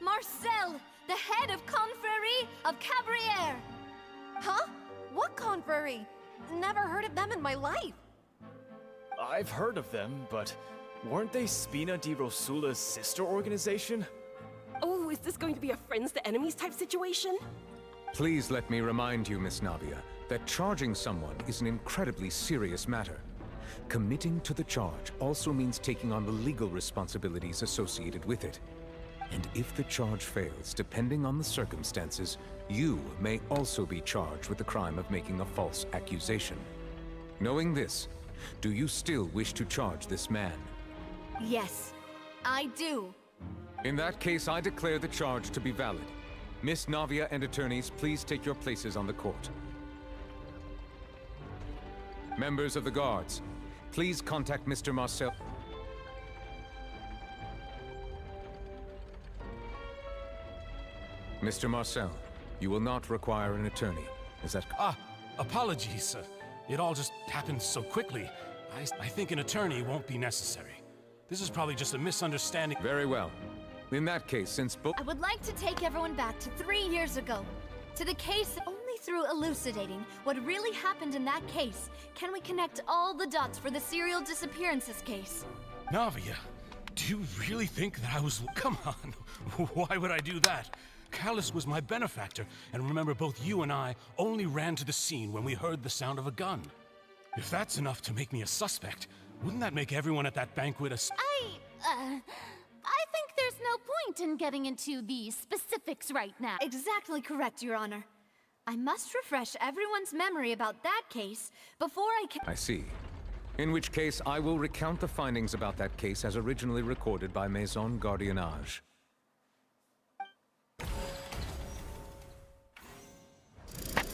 Marcel, the head of Confrérie of Cabrières! Huh? What confrérie? Never heard of them in my life. I've heard of them, but weren't they Spina di Rosula's sister organization? Oh, is this going to be a friends to enemies type situation? Please let me remind you, Miss Navia, that charging someone is an incredibly serious matter. Committing to the charge also means taking on the legal responsibilities associated with it. And if the charge fails, depending on the circumstances, you may also be charged with the crime of making a false accusation. Knowing this, do you still wish to charge this man? Yes, I do. In that case, I declare the charge to be valid. Miss Navia and attorneys, please take your places on the court. Members of the guards, please contact Mr. Marcel. Mr. Marcel, you will not require an attorney. Is that— Apologies. It all just happened so quickly. I think an attorney won't be necessary. This is probably just a misunderstanding. Very well. In that case, since both— I would like to take everyone back to 3 years ago. To the case— Only through elucidating what really happened in that case can we connect all the dots for the serial disappearances case. Navia, do you really think that I was— Come on, why would I do that? Callus was my benefactor, and remember, both you and I only ran to the scene when we heard the sound of a gun. If that's enough to make me a suspect, wouldn't that make everyone at that banquet a— I think there's no point in getting into the specifics right now. Exactly correct, Your Honor. I must refresh everyone's memory about that case before I can— I see. In which case, I will recount the findings about that case as originally recorded by Maison Gardiennage.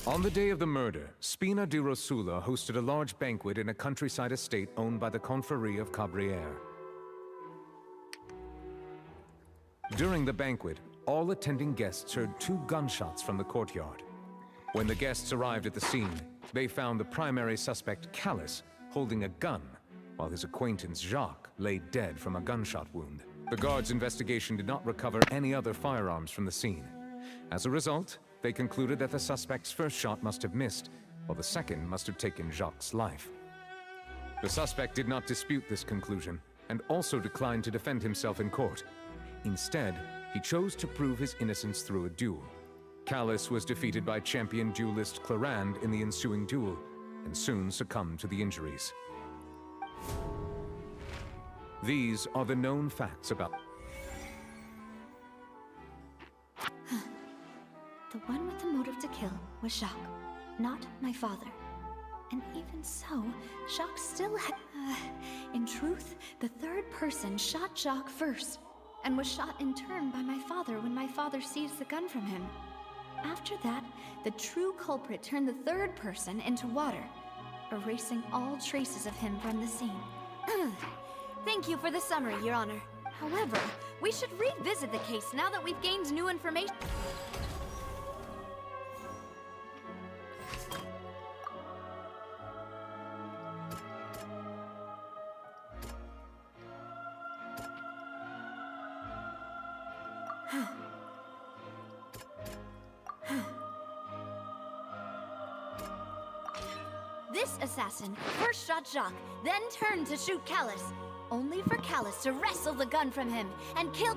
On the day of the murder, Spina di Rosula hosted a large banquet in a countryside estate owned by the Confrérie of Cabrières. During the banquet, all attending guests heard 2 gunshots from the courtyard. When the guests arrived at the scene, they found the primary suspect, Callus, holding a gun, while his acquaintance, Jacques, lay dead from a gunshot wound. The guards' investigation did not recover any other firearms from the scene. As a result, they concluded that the suspect's first shot must have missed, while the second must have taken Jacques' life. The suspect did not dispute this conclusion, and also declined to defend himself in court. Instead, he chose to prove his innocence through a duel. Callus was defeated by champion duelist Clarand in the ensuing duel, and soon succumbed to the injuries. These are the known facts about— The one with the motive to kill was Jacques, not my father. And even so, Jacques still had— in truth, the third person shot Jacques first, and was shot in turn by my father when my father seized the gun from him. After that, the true culprit turned the third person into water, erasing all traces of him from the scene. Thank you for the summary, Your Honor. However, we should revisit the case now that we've gained new information. assassin first shot Jacques, then turned to shoot Callus, only for Callus to wrestle the gun from him and kill...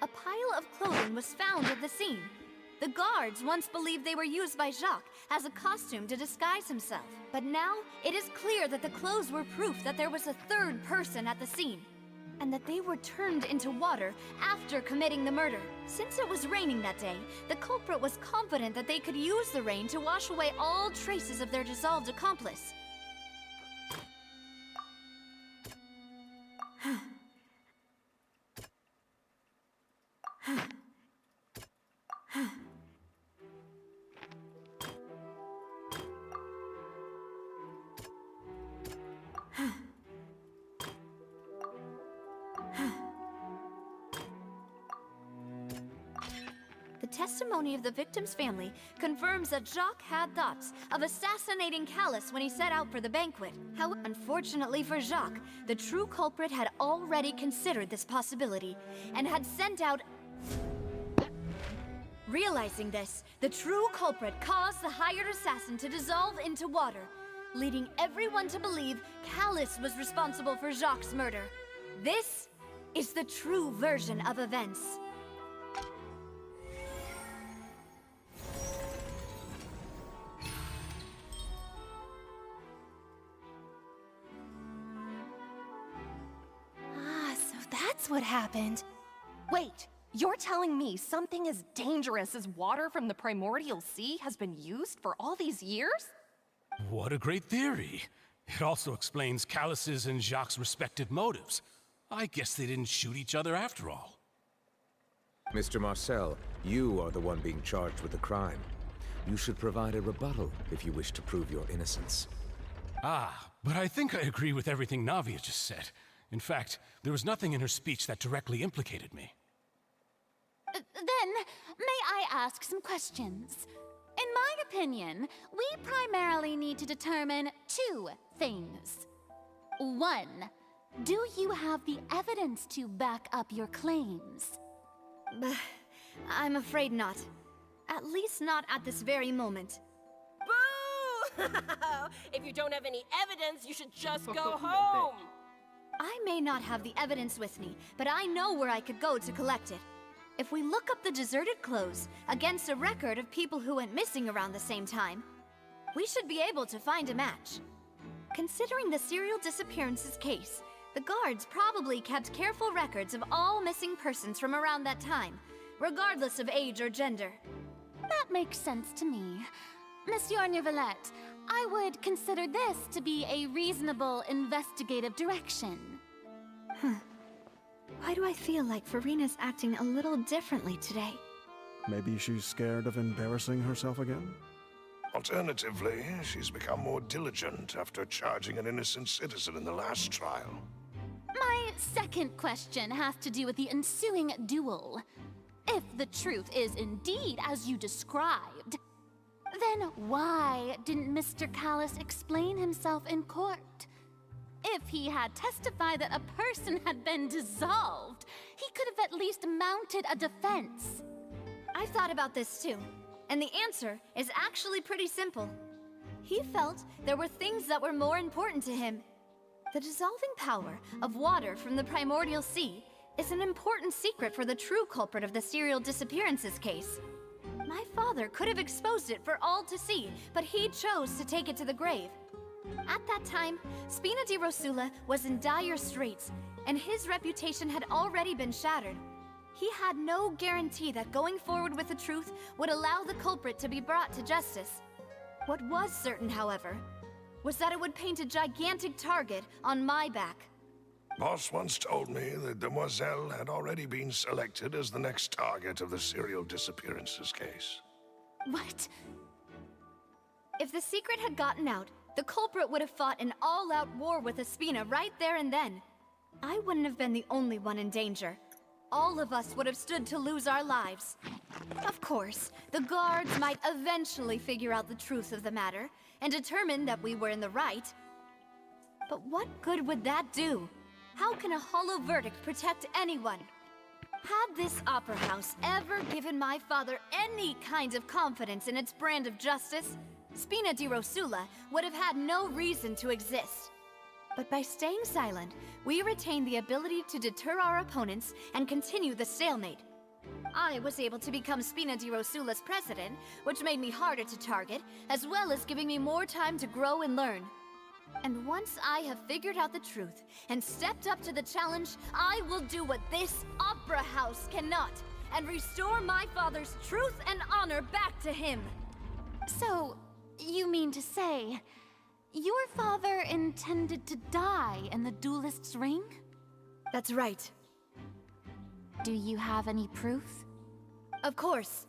A pile of clothing was found at the scene. The guards once believed they were used by Jacques as a costume to disguise himself. But now, it is clear that the clothes were proof that there was a third person at the scene, and that they were turned into water after committing the murder. Since it was raining that day, the culprit was confident that they could use the rain to wash away all traces of their dissolved accomplice. The testimony of the victim's family confirms that Jacques had thoughts of assassinating Callus when he set out for the banquet. However, unfortunately for Jacques, the true culprit had already considered this possibility and had sent out... Realizing this, the true culprit caused the hired assassin to dissolve into water, leading everyone to believe Callus was responsible for Jacques' murder. This is the true version of events. So that's what happened. Wait, you're telling me something as dangerous as water from the primordial sea has been used for all these years? What a great theory. It also explains Callus's and Jacques' respective motives. I guess they didn't shoot each other after all. Mr. Marcel, you are the one being charged with the crime. You should provide a rebuttal if you wish to prove your innocence. Ah, but I think I agree with everything Navia just said. In fact, there was nothing in her speech that directly implicated me. Then, may I ask some questions? In my opinion, we primarily need to determine two things. One, do you have the evidence to back up your claims? I'm afraid not. At least not at this very moment. Boo! If you don't have any evidence, you should just go home! I may not have the evidence with me, but I know where I could go to collect it. If we look up the deserted clothes against a record of people who went missing around the same time, we should be able to find a match. Considering the serial disappearances case, the guards probably kept careful records of all missing persons from around that time, regardless of age or gender. That makes sense to me. Monsieur Neuvillette, I would consider this to be a reasonable investigative direction. Why do I feel like Farina's acting a little differently today? Maybe she's scared of embarrassing herself again? Alternatively, she's become more diligent after charging an innocent citizen in the last trial. My second question has to do with the ensuing duel. If the truth is indeed as you described, then why didn't Mr. Callus explain himself in court? If he had testified that a person had been dissolved, he could have at least mounted a defense. I've thought about this too, and the answer is actually pretty simple. He felt there were things that were more important to him. The dissolving power of water from the primordial sea is an important secret for the true culprit of the serial disappearances case. My father could have exposed it for all to see, but he chose to take it to the grave. At that time, Spina di Rosula was in dire straits, and his reputation had already been shattered. He had no guarantee that going forward with the truth would allow the culprit to be brought to justice. What was certain, however, was that it would paint a gigantic target on my back. Boss once told me that Demoiselle had already been selected as the next target of the serial disappearances case. What? If the secret had gotten out, the culprit would have fought an all-out war with Espina right there and then. I wouldn't have been the only one in danger. All of us would have stood to lose our lives. Of course, the guards might eventually figure out the truth of the matter and determine that we were in the right. But what good would that do? How can a hollow verdict protect anyone? Had this opera house ever given my father any kind of confidence in its brand of justice, Spina di Rosula would have had no reason to exist. But by staying silent, we retain the ability to deter our opponents and continue the stalemate. I was able to become Spina di Rosula's president, which made me harder to target, as well as giving me more time to grow and learn. And once I have figured out the truth and stepped up to the challenge, I will do what this opera house cannot, and restore my father's truth and honor back to him. So, you mean to say, your father intended to die in the duelist's ring? That's right. Do you have any proof? Of course.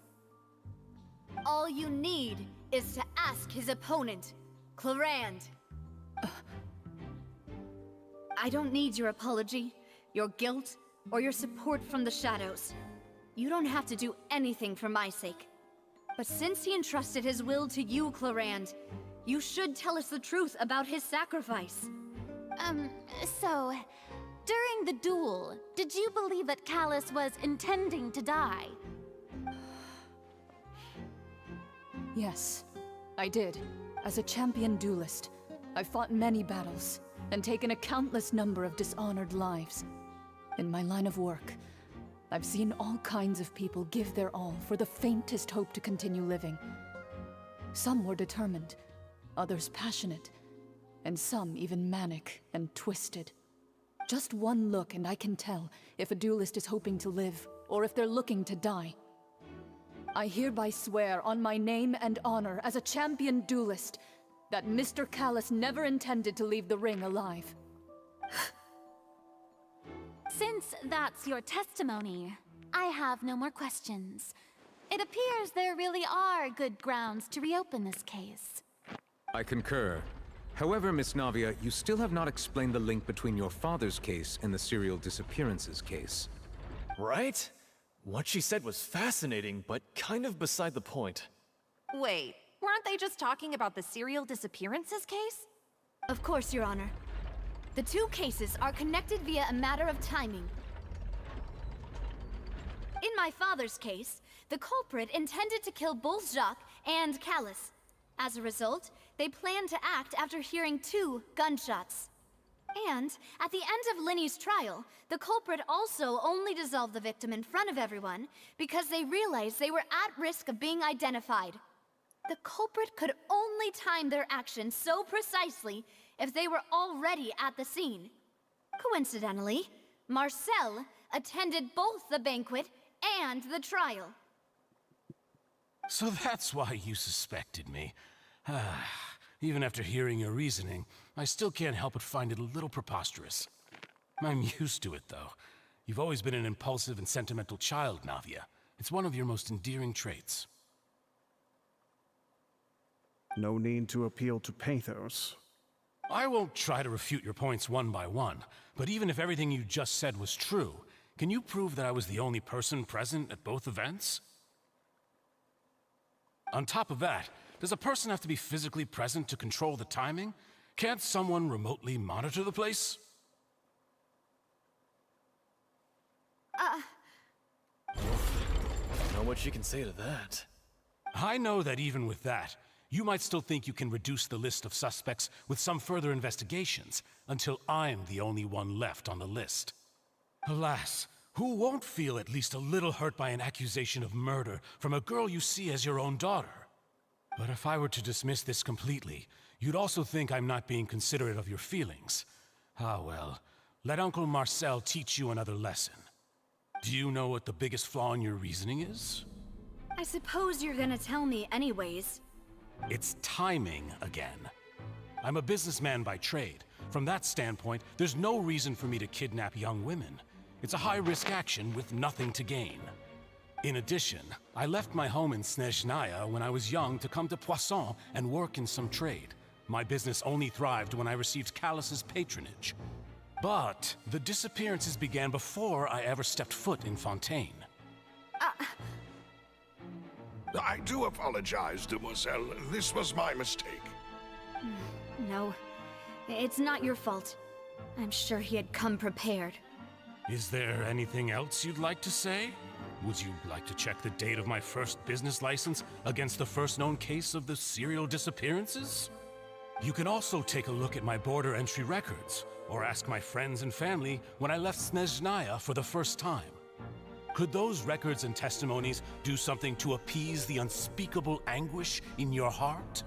All you need is to ask his opponent, Clarand. I don't need your apology, your guilt, or your support from the shadows. You don't have to do anything for my sake. But since he entrusted his will to you, Clarand, you should tell us the truth about his sacrifice. So, during the duel, did you believe that Callus was intending to die? Yes, I did. As a champion duelist, I've fought many battles and taken a countless number of dishonored lives. In my line of work, I've seen all kinds of people give their all for the faintest hope to continue living. Some were determined, others passionate, and some even manic and twisted. Just one look and I can tell if a duelist is hoping to live or if they're looking to die. I hereby swear on my name and honor as a champion duelist that Mr. Callus never intended to leave the ring alive. Since that's your testimony, I have no more questions. It appears there really are good grounds to reopen this case. I concur. However, Miss Navia, you still have not explained the link between your father's case and the serial disappearances case. Right? What she said was fascinating, but kind of beside the point. Wait, weren't they just talking about the serial disappearances case? Of course, Your Honor. The two cases are connected via a matter of timing. In my father's case, the culprit intended to kill both Jacques and Callus. As a result, they planned to act after hearing 2 gunshots. And at the end of Linny's trial, the culprit also only dissolved the victim in front of everyone because they realized they were at risk of being identified. The culprit could only time their actions so precisely if they were already at the scene. Coincidentally, Marcel attended both the banquet and the trial. So that's why you suspected me. Even after hearing your reasoning, I still can't help but find it a little preposterous. I'm used to it, though. You've always been an impulsive and sentimental child, Navia. It's one of your most endearing traits. No need to appeal to pathos. I won't try to refute your points one by one, but even if everything you just said was true, can you prove that I was the only person present at both events? On top of that, does a person have to be physically present to control the timing? Can't someone remotely monitor the place? Don't know what she can say to that. I know that even with that, you might still think you can reduce the list of suspects with some further investigations, until I'm the only one left on the list. Alas, who won't feel at least a little hurt by an accusation of murder from a girl you see as your own daughter? But if I were to dismiss this completely, you'd also think I'm not being considerate of your feelings. Ah well, let Uncle Marcel teach you another lesson. Do you know what the biggest flaw in your reasoning is? I suppose you're gonna tell me anyways. It's timing again. I'm a businessman by trade. From that standpoint, there's no reason for me to kidnap young women. It's a high-risk action with nothing to gain. In addition, I left my home in Snezhnaya when I was young to come to Poisson and work in some trade. My business only thrived when I received Callus's patronage. But the disappearances began before I ever stepped foot in Fontaine. I do apologize, Demoiselle. This was my mistake. No, it's not your fault. I'm sure he had come prepared. Is there anything else you'd like to say? Would you like to check the date of my first business license against the first known case of the serial disappearances? You can also take a look at my border entry records, or ask my friends and family when I left Snezhnaya for the first time. Could those records and testimonies do something to appease the unspeakable anguish in your heart?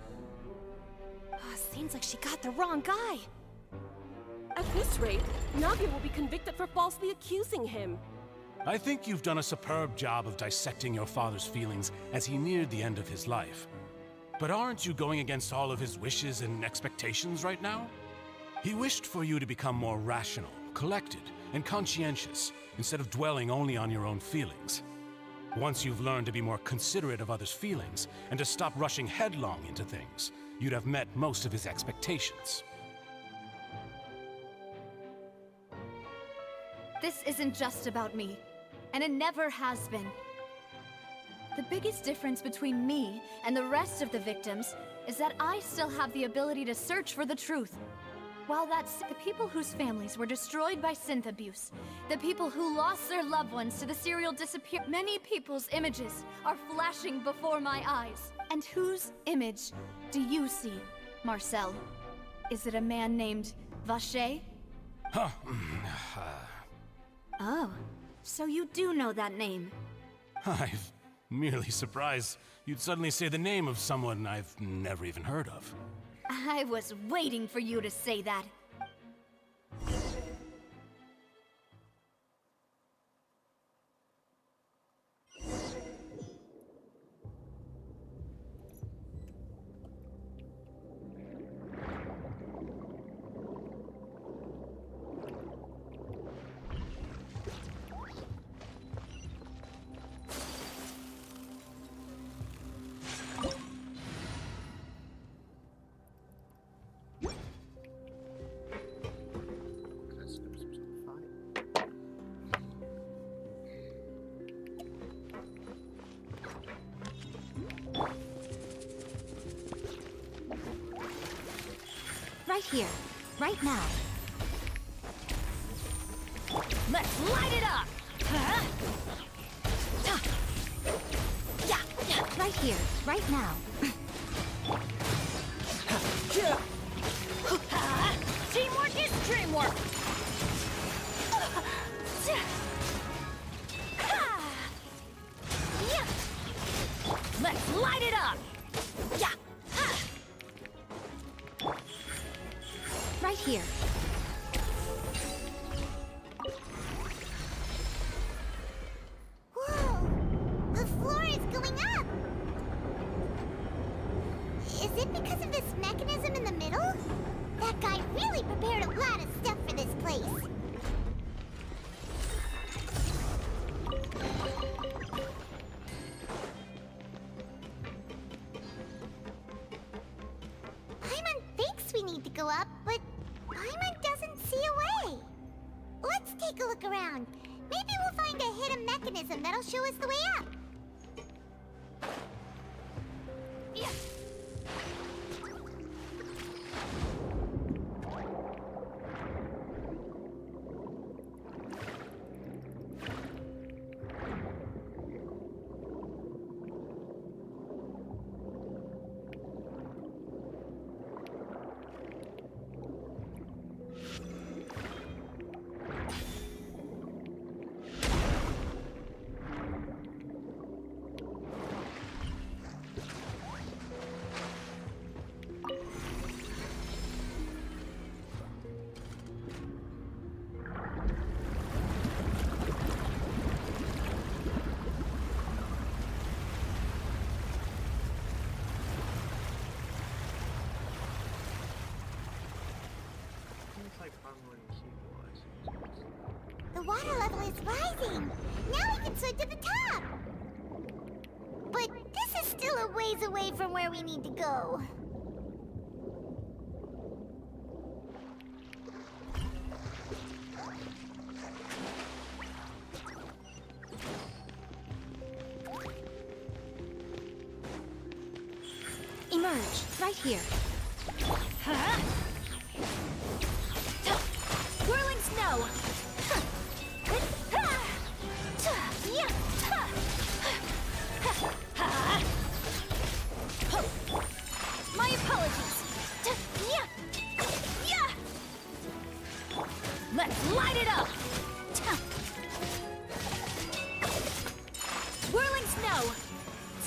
Seems like she got the wrong guy. At this rate, Navia will be convicted for falsely accusing him. I think you've done a superb job of dissecting your father's feelings as he neared the end of his life. But aren't you going against all of his wishes and expectations right now? He wished for you to become more rational, collected, and conscientious, instead of dwelling only on your own feelings. Once you've learned to be more considerate of others' feelings, and to stop rushing headlong into things, you'd have met most of his expectations. This isn't just about me, and it never has been. The biggest difference between me and the rest of the victims is that I still have the ability to search for the truth. While that's the people whose families were destroyed by synth abuse, the people who lost their loved ones to the serial disappearance, many people's images are flashing before my eyes. And whose image do you see, Marcel? Is it a man named Vacher? Huh. Oh, so you do know that name. I'm merely surprised you'd suddenly say the name of someone I've never even heard of. I was waiting for you to say that. Right here. Right now. Let's light it up! Yeah, right here. Right now. Teamwork is dreamwork! Let's light it up! Yeah. Right here. Whoa! The floor is going up! Is it because of this mechanism in the middle? That guy really prepared a lot of stuff for this place. Paimon thinks we need to go up, but Paimon doesn't see a way. Let's take a look around. Maybe we'll find a hidden mechanism that'll show us the way up. Yeah. The water level is rising. Now we can swim to the top. But this is still a ways away from where we need to go. Emerge, right here. Whirling snow!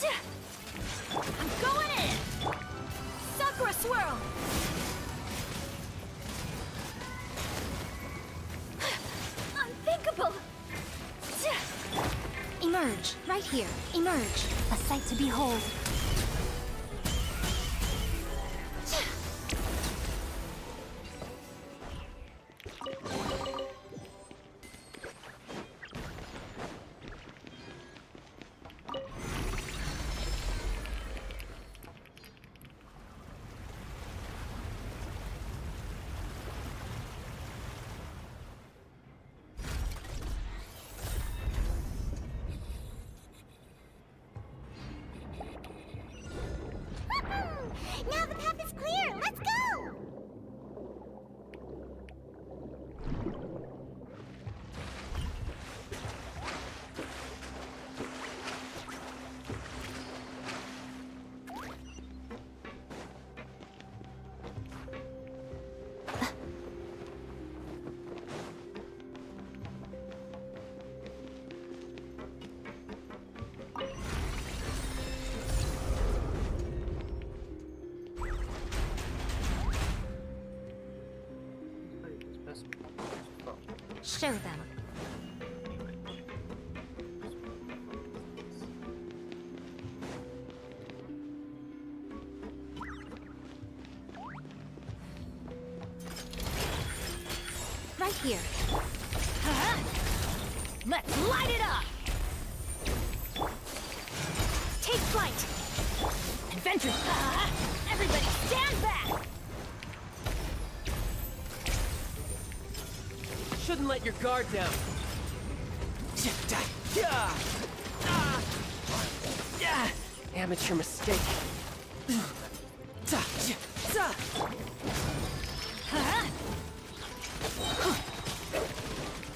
I'm going in! Sakura Swirl! Unthinkable! Emerge, right here. Emerge. A sight to behold. Now the path is clear! Let's go! Show them. Right here. Let's light it up! Take flight! Adventure! Everybody stand back! Shouldn't let your guard down. Amateur mistake.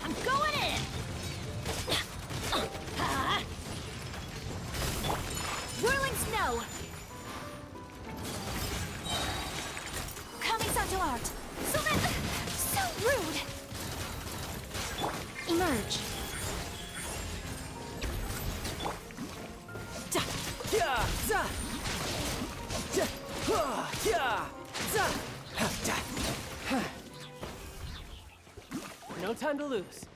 I'm going in! Whirling snow! Kamisato art! So rude! Emerge. No time to lose.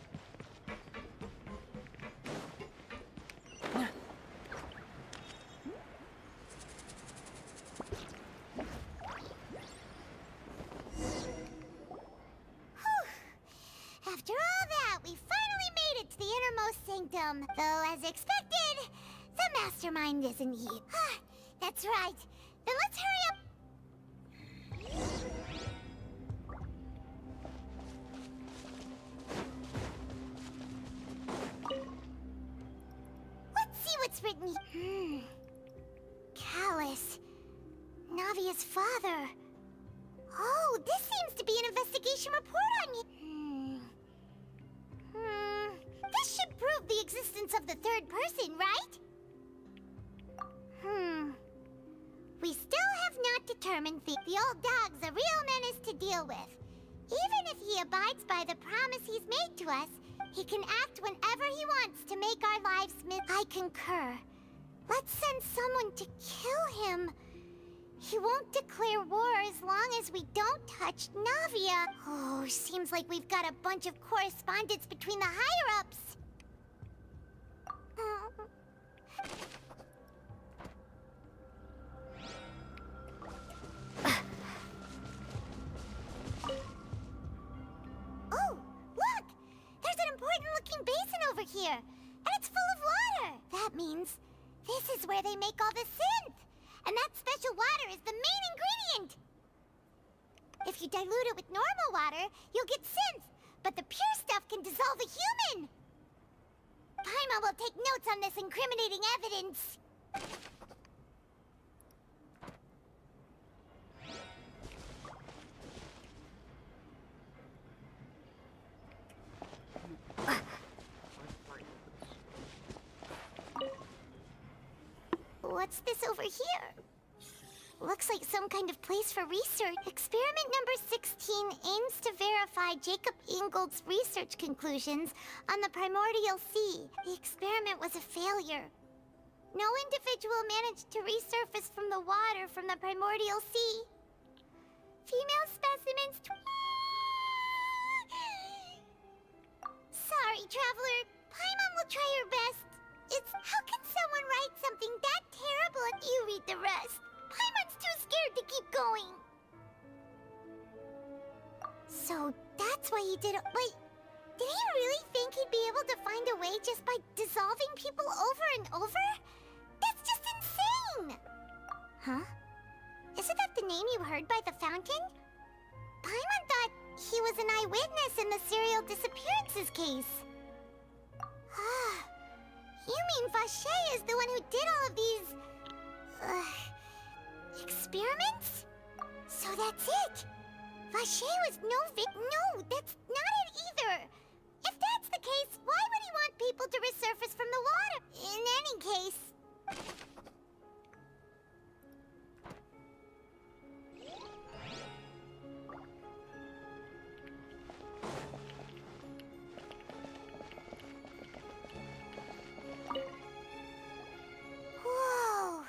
After all that, we finally made it to the innermost sanctum. Though, as expected, the mastermind isn't here. That's right. Then let's hurry up. Let's see what's written here. Callus. Navia's father. Oh, this seems to be an investigation report on you. This should prove the existence of the third person, right? We still have not determined the old dog's a real menace to deal with. Even if he abides by the promise he's made to us, he can act whenever he wants to make our lives I concur. Let's send someone to kill him. He won't declare war as long as we don't touch Navia. Oh, seems like we've got a bunch of correspondence between the higher-ups. Oh, look! There's an important-looking basin over here, and it's full of water. That means this is where they make all the synth. And that special water is the main ingredient! If you dilute it with normal water, you'll get synth, but the pure stuff can dissolve a human! Paimon will take notes on this incriminating evidence. What's this over here? Looks like some kind of place for research. Experiment number 16 aims to verify Jacob Ingold's research conclusions on the primordial sea. The experiment was a failure. no individual managed to resurface from the water from the primordial sea. Female specimens. Sorry, traveler. Paimon will try her best. It's how can someone write something that terrible and you read the rest? Paimon's too scared to keep going. So that's why he did it. Wait, did he really think he'd be able to find a way just by dissolving people over and over? That's just insane! Huh? Isn't that the name you heard by the fountain? Paimon thought he was an eyewitness in the serial disappearances case. You mean Vache is the one who did all of these... experiments? So that's it! Vache was no, that's not it either! If that's the case, why would he want people to resurface from the water? In any case... Whoa!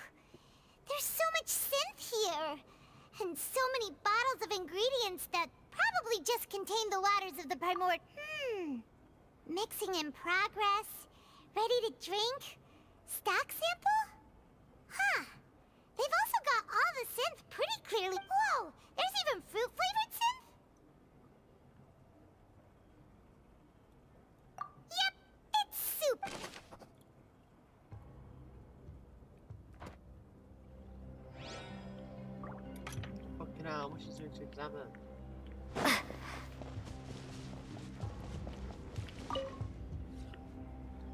There's so much synth here! And so many bottles of ingredients that probably just contain the waters of the primord. Mixing in progress. Ready to drink? Stock sample? Huh. They've also got all the synth pretty clearly. Whoa! There's even fruit-flavored synth? Yep, it's soup. Fucking hell, what she's doing to examine?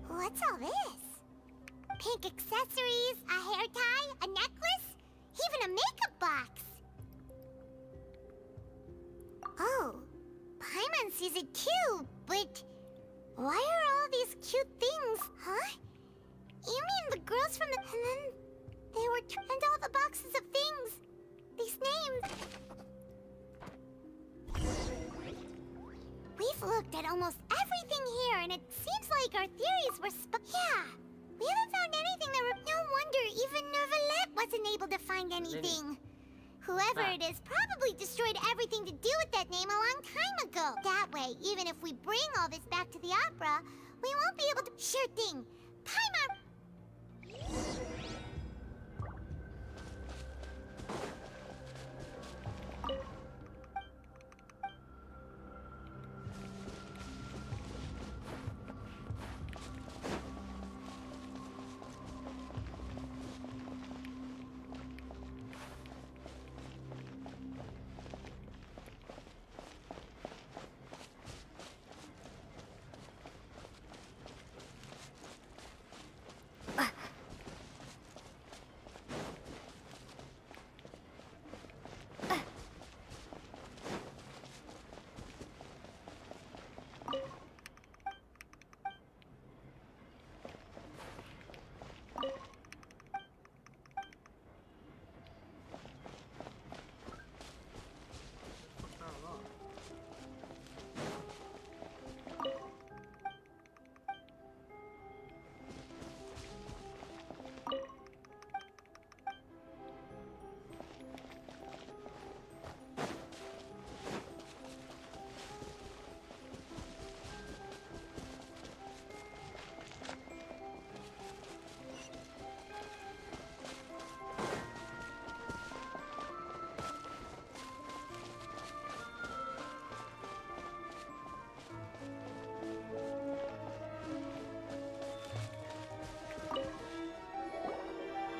What's all this? Pink accessories, a hair tie, a necklace, even a makeup box. Oh, Paimon sees it too, but why are all these cute things, huh? You mean the girls from the... And then they were... And all the boxes of things. These names. We've looked at almost everything here, and it seems like our theories were yeah. We haven't found anything that were... No wonder even Neuvillette wasn't able to find anything. Whoever it is probably destroyed everything to do with that name a long time ago. That way, even if we bring all this back to the opera, we won't be able to... Sure thing. Paimon...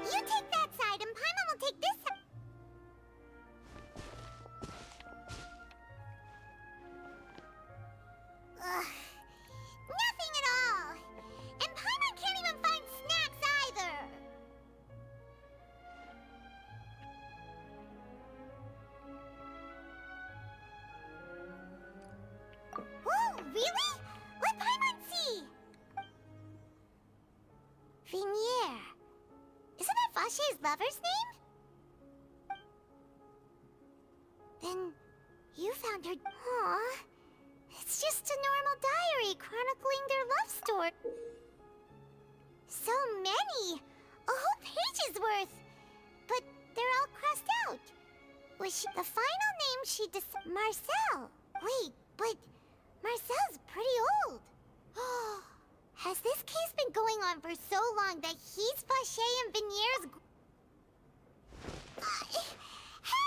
You take that side, and Paimon will take this side. Ugh. Nothing at all. And Paimon can't even find snacks either. Whoa, really? Let Paimon see. Vinier. Isn't that Vache's lover's name? Then you found her... Aw. It's just a normal diary chronicling their love story. So many! was she... The final name she Marcel. Wait, but Marcel's pretty old. Has this case been going on for so long that he's Vacher and Vinier's... Hey!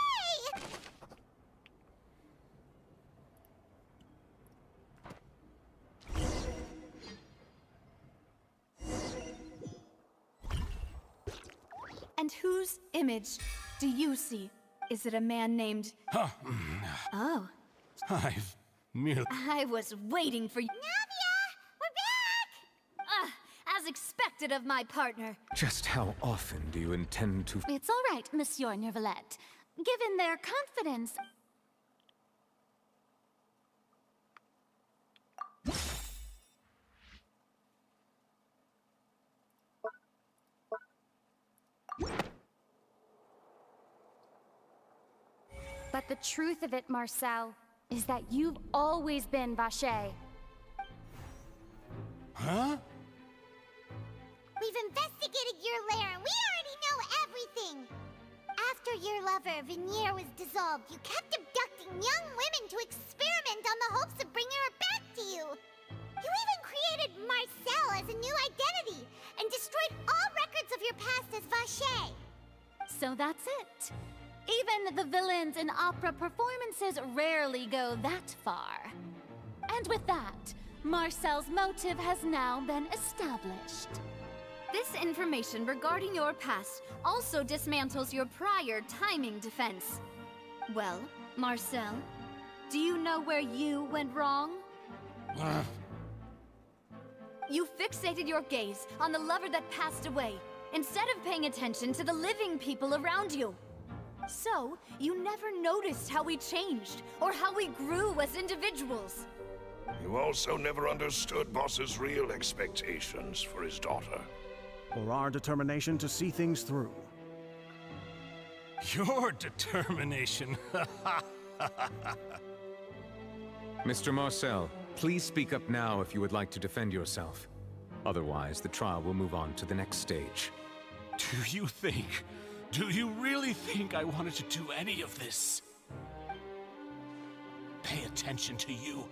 And whose image do you see? Is it a man named... Oh. I've merely... I was waiting for you. Navia! We're back! As expected of my partner. Just how often do you intend to... It's all right, Monsieur Nervalette. Given their confidence... But the truth of it, Marcel, is that you've always been Vacher. Huh? We've investigated your lair and we already know everything! After your lover, Vinier, was dissolved, you kept abducting young women to experiment on the hopes of bringing her back to you! You even created Marcel as a new identity and destroyed all records of your past as Vacher! So that's it. Even the villains in opera performances rarely go that far. And with that, Marcel's motive has now been established. This information regarding your past also dismantles your prior timing defense. Well, Marcel, do you know where you went wrong? You fixated your gaze on the lover that passed away, instead of paying attention to the living people around you. So, you never noticed how we changed, or how we grew as individuals. You also never understood Boss's real expectations for his daughter. Or our determination to see things through. Your determination. Mr. Marcel, please speak up now if you would like to defend yourself. Otherwise, the trial will move on to the next stage. Do you really think I wanted to do any of this? Pay attention to you?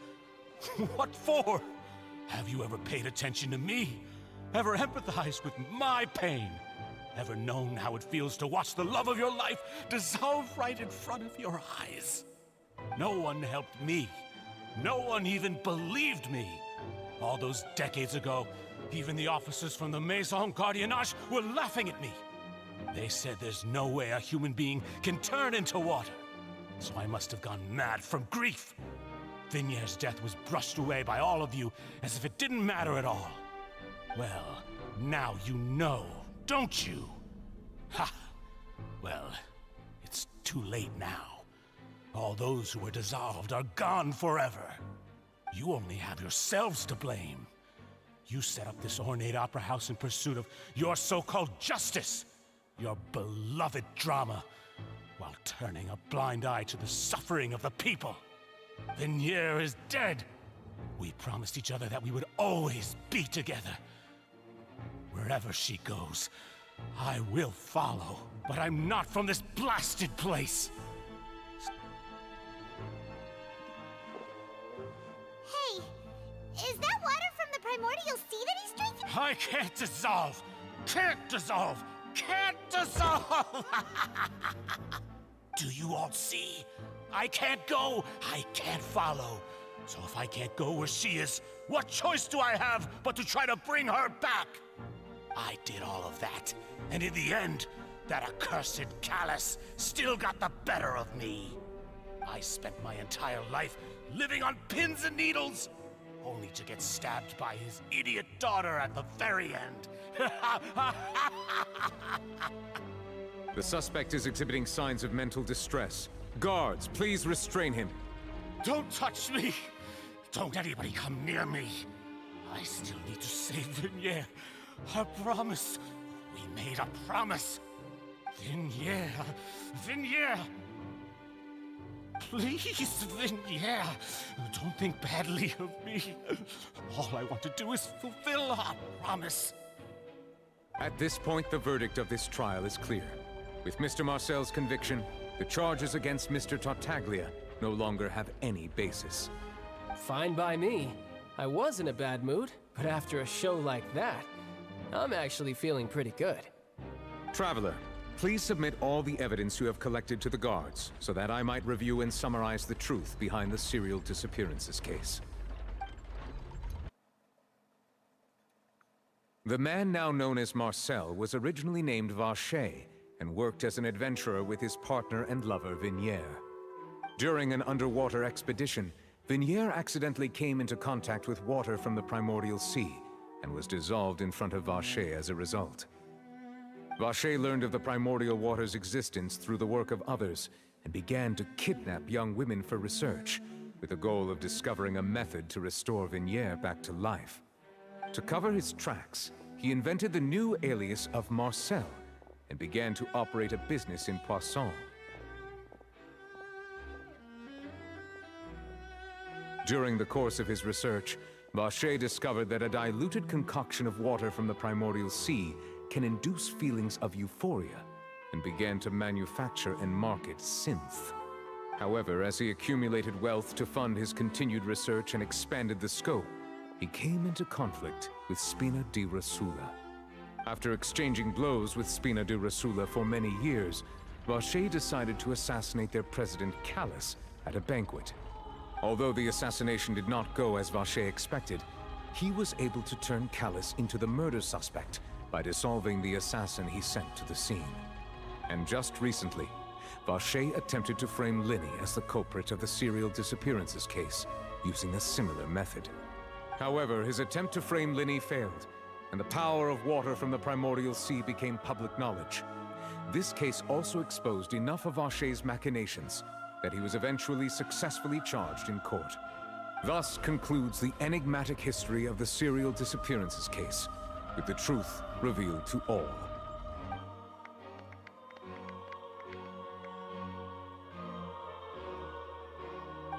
What for? Have you ever paid attention to me? Ever empathized with my pain? Ever known how it feels to watch the love of your life dissolve right in front of your eyes? No one helped me. No one even believed me. All those decades ago, even the officers from the Maison Gardiennage were laughing at me. They said there's no way a human being can turn into water. So I must have gone mad from grief. Vinier's death was brushed away by all of you as if it didn't matter at all. Well, now you know, don't you? Ha! Well, it's too late now. All those who were dissolved are gone forever. You only have yourselves to blame. You set up this ornate opera house in pursuit of your so-called justice, your beloved drama, while turning a blind eye to the suffering of the people. Vinier is dead. We promised each other that we would always be together. Wherever she goes, I will follow. But I'm not from this blasted place. Hey, is that water from the primordial sea that he's drinking? I can't dissolve! Can't dissolve! Can't dissolve! Do you all see? I can't go, I can't follow. So if I can't go where she is, what choice do I have but to try to bring her back? I did all of that, and in the end, that accursed Callus still got the better of me. I spent my entire life living on pins and needles, only to get stabbed by his idiot daughter at the very end. The suspect is exhibiting signs of mental distress. Guards, please restrain him. Don't touch me! Don't anybody come near me! I still need to save Vinier. I promised. We made a promise. Vinier. Vinier! Please, Vinier. Don't think badly of me. All I want to do is fulfill our promise. At this point, the verdict of this trial is clear. With Mr. Marcel's conviction, The charges against Mr. Tartaglia no longer have any basis. Fine by me. I was in a bad mood, but after a show like that, I'm actually feeling pretty good. Traveler, please submit all the evidence you have collected to the guards, so that I might review and summarize the truth behind the serial disappearances case. The man now known as Marcel was originally named Vacher and worked as an adventurer with his partner and lover Vignier. During an underwater expedition, Vignier accidentally came into contact with water from the primordial sea and was dissolved in front of Vacher as a result. Vacher learned of the primordial water's existence through the work of others and began to kidnap young women for research, with the goal of discovering a method to restore Vignier back to life. To cover his tracks, he invented the new alias of Marcel and began to operate a business in Poisson. During the course of his research, Vacher discovered that a diluted concoction of water from the primordial sea can induce feelings of euphoria, and began to manufacture and market synth. However, as he accumulated wealth to fund his continued research and expanded the scope, he came into conflict with Spina di Rosula. After exchanging blows with Spina di Rosula for many years, Vacher decided to assassinate their president Callus at a banquet. Although the assassination did not go as Vacher expected, he was able to turn Callus into the murder suspect by dissolving the assassin he sent to the scene. And just recently, Vacher attempted to frame Linny as the culprit of the serial disappearances case, using a similar method. However, his attempt to frame Linny failed, and the power of water from the primordial sea became public knowledge. This case also exposed enough of Vacher's machinations that he was eventually successfully charged in court. Thus concludes the enigmatic history of the serial disappearances case, with the truth revealed to all.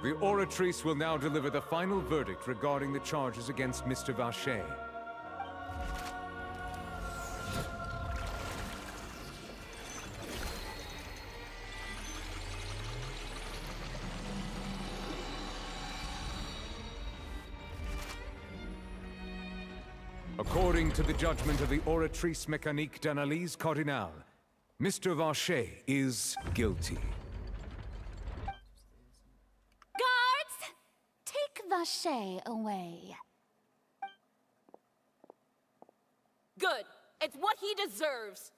The Oratrice will now deliver the final verdict regarding the charges against Mr. Vacher. According to the judgment of the Oratrice Mécanique d'Analyse Cardinale, Mr. Vacher is guilty. Guards! Take Vacher away. Good. It's what he deserves.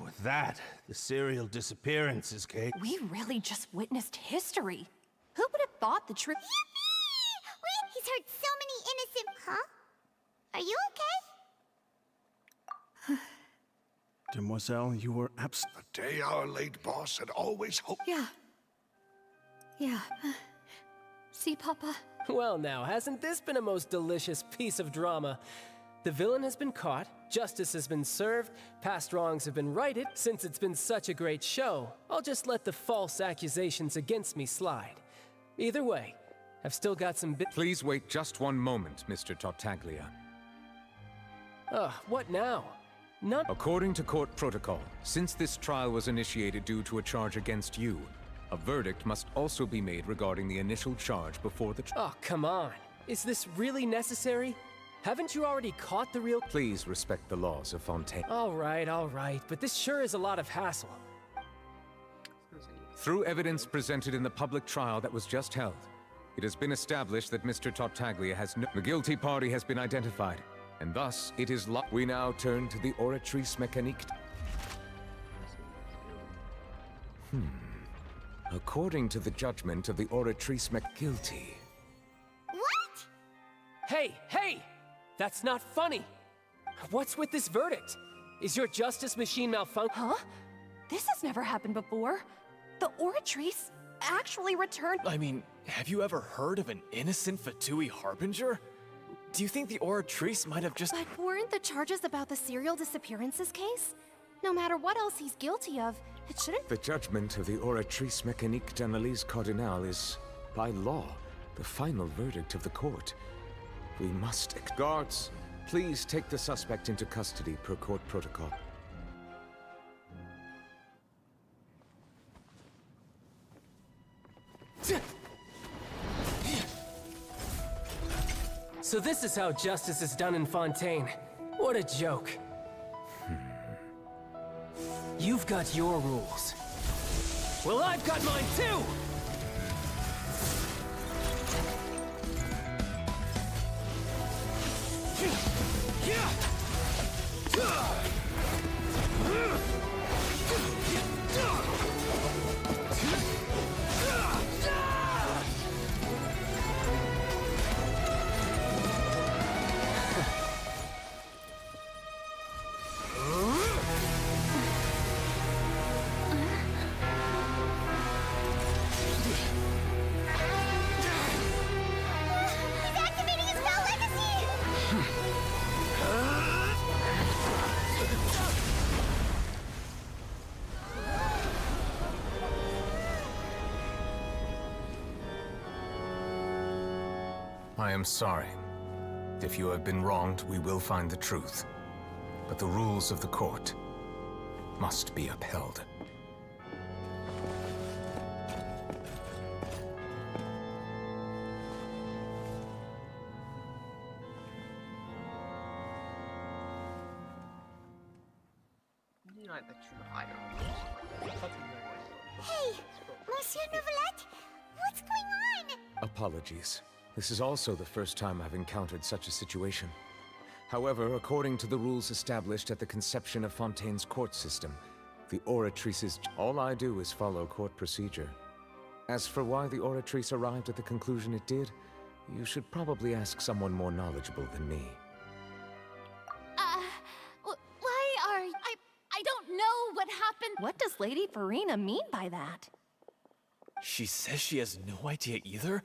With that, the serial disappearances case. We really just witnessed history. Who would have thought the truth? Yippee! Wait, he's hurt so many innocent... Huh? Are you okay? Demoiselle, you were absent. A day our late boss had always hoped. Yeah. See, Papa? Well now, hasn't this been a most delicious piece of drama? The villain has been caught, justice has been served, past wrongs have been righted. Since it's been such a great show, I'll just let the false accusations against me slide. Either way, I've still got some Please wait just one moment, Mr. Tartaglia. What now? According to court protocol, since this trial was initiated due to a charge against you, a verdict must also be made regarding the initial charge before the Oh, come on. Is this really necessary? Haven't you already caught the real— Please respect the laws of Fontaine. All right, but this sure is a lot of hassle. Through evidence presented in the public trial that was just held, it has been established that Mr. Tartaglia has the guilty party has been identified, and thus it is we now turn to the Oratrice Mécanique. According to the judgment of the Oratrice guilty. What? Hey! That's not funny! What's with this verdict? Is your justice machine malfunction? Huh? This has never happened before. The Oratrice actually returned— I mean, have you ever heard of an innocent Fatui Harbinger? Do you think the Oratrice might have just— But weren't the charges about the serial disappearances case? No matter what else he's guilty of, it shouldn't— The judgment of the Oratrice Mécanique d'Analyse Cardinale is, by law, the final verdict of the court. We must— Guards, please take the suspect into custody per court protocol. So this is how justice is done in Fontaine. What a joke. You've got your rules. Well, I've got mine too! He's activating his spell legacy! I am sorry. If you have been wronged, we will find the truth. But the rules of the court must be upheld. You like the true iron. Hey, Monsieur Novelette, what's going on? Apologies. This is also the first time I've encountered such a situation. However, according to the rules established at the conception of Fontaine's court system, the Oratrice's... All I do is follow court procedure. As for why the Oratrice arrived at the conclusion it did, you should probably ask someone more knowledgeable than me. Why are... I don't know what happened. What does Lady Farina mean by that? She says she has no idea either,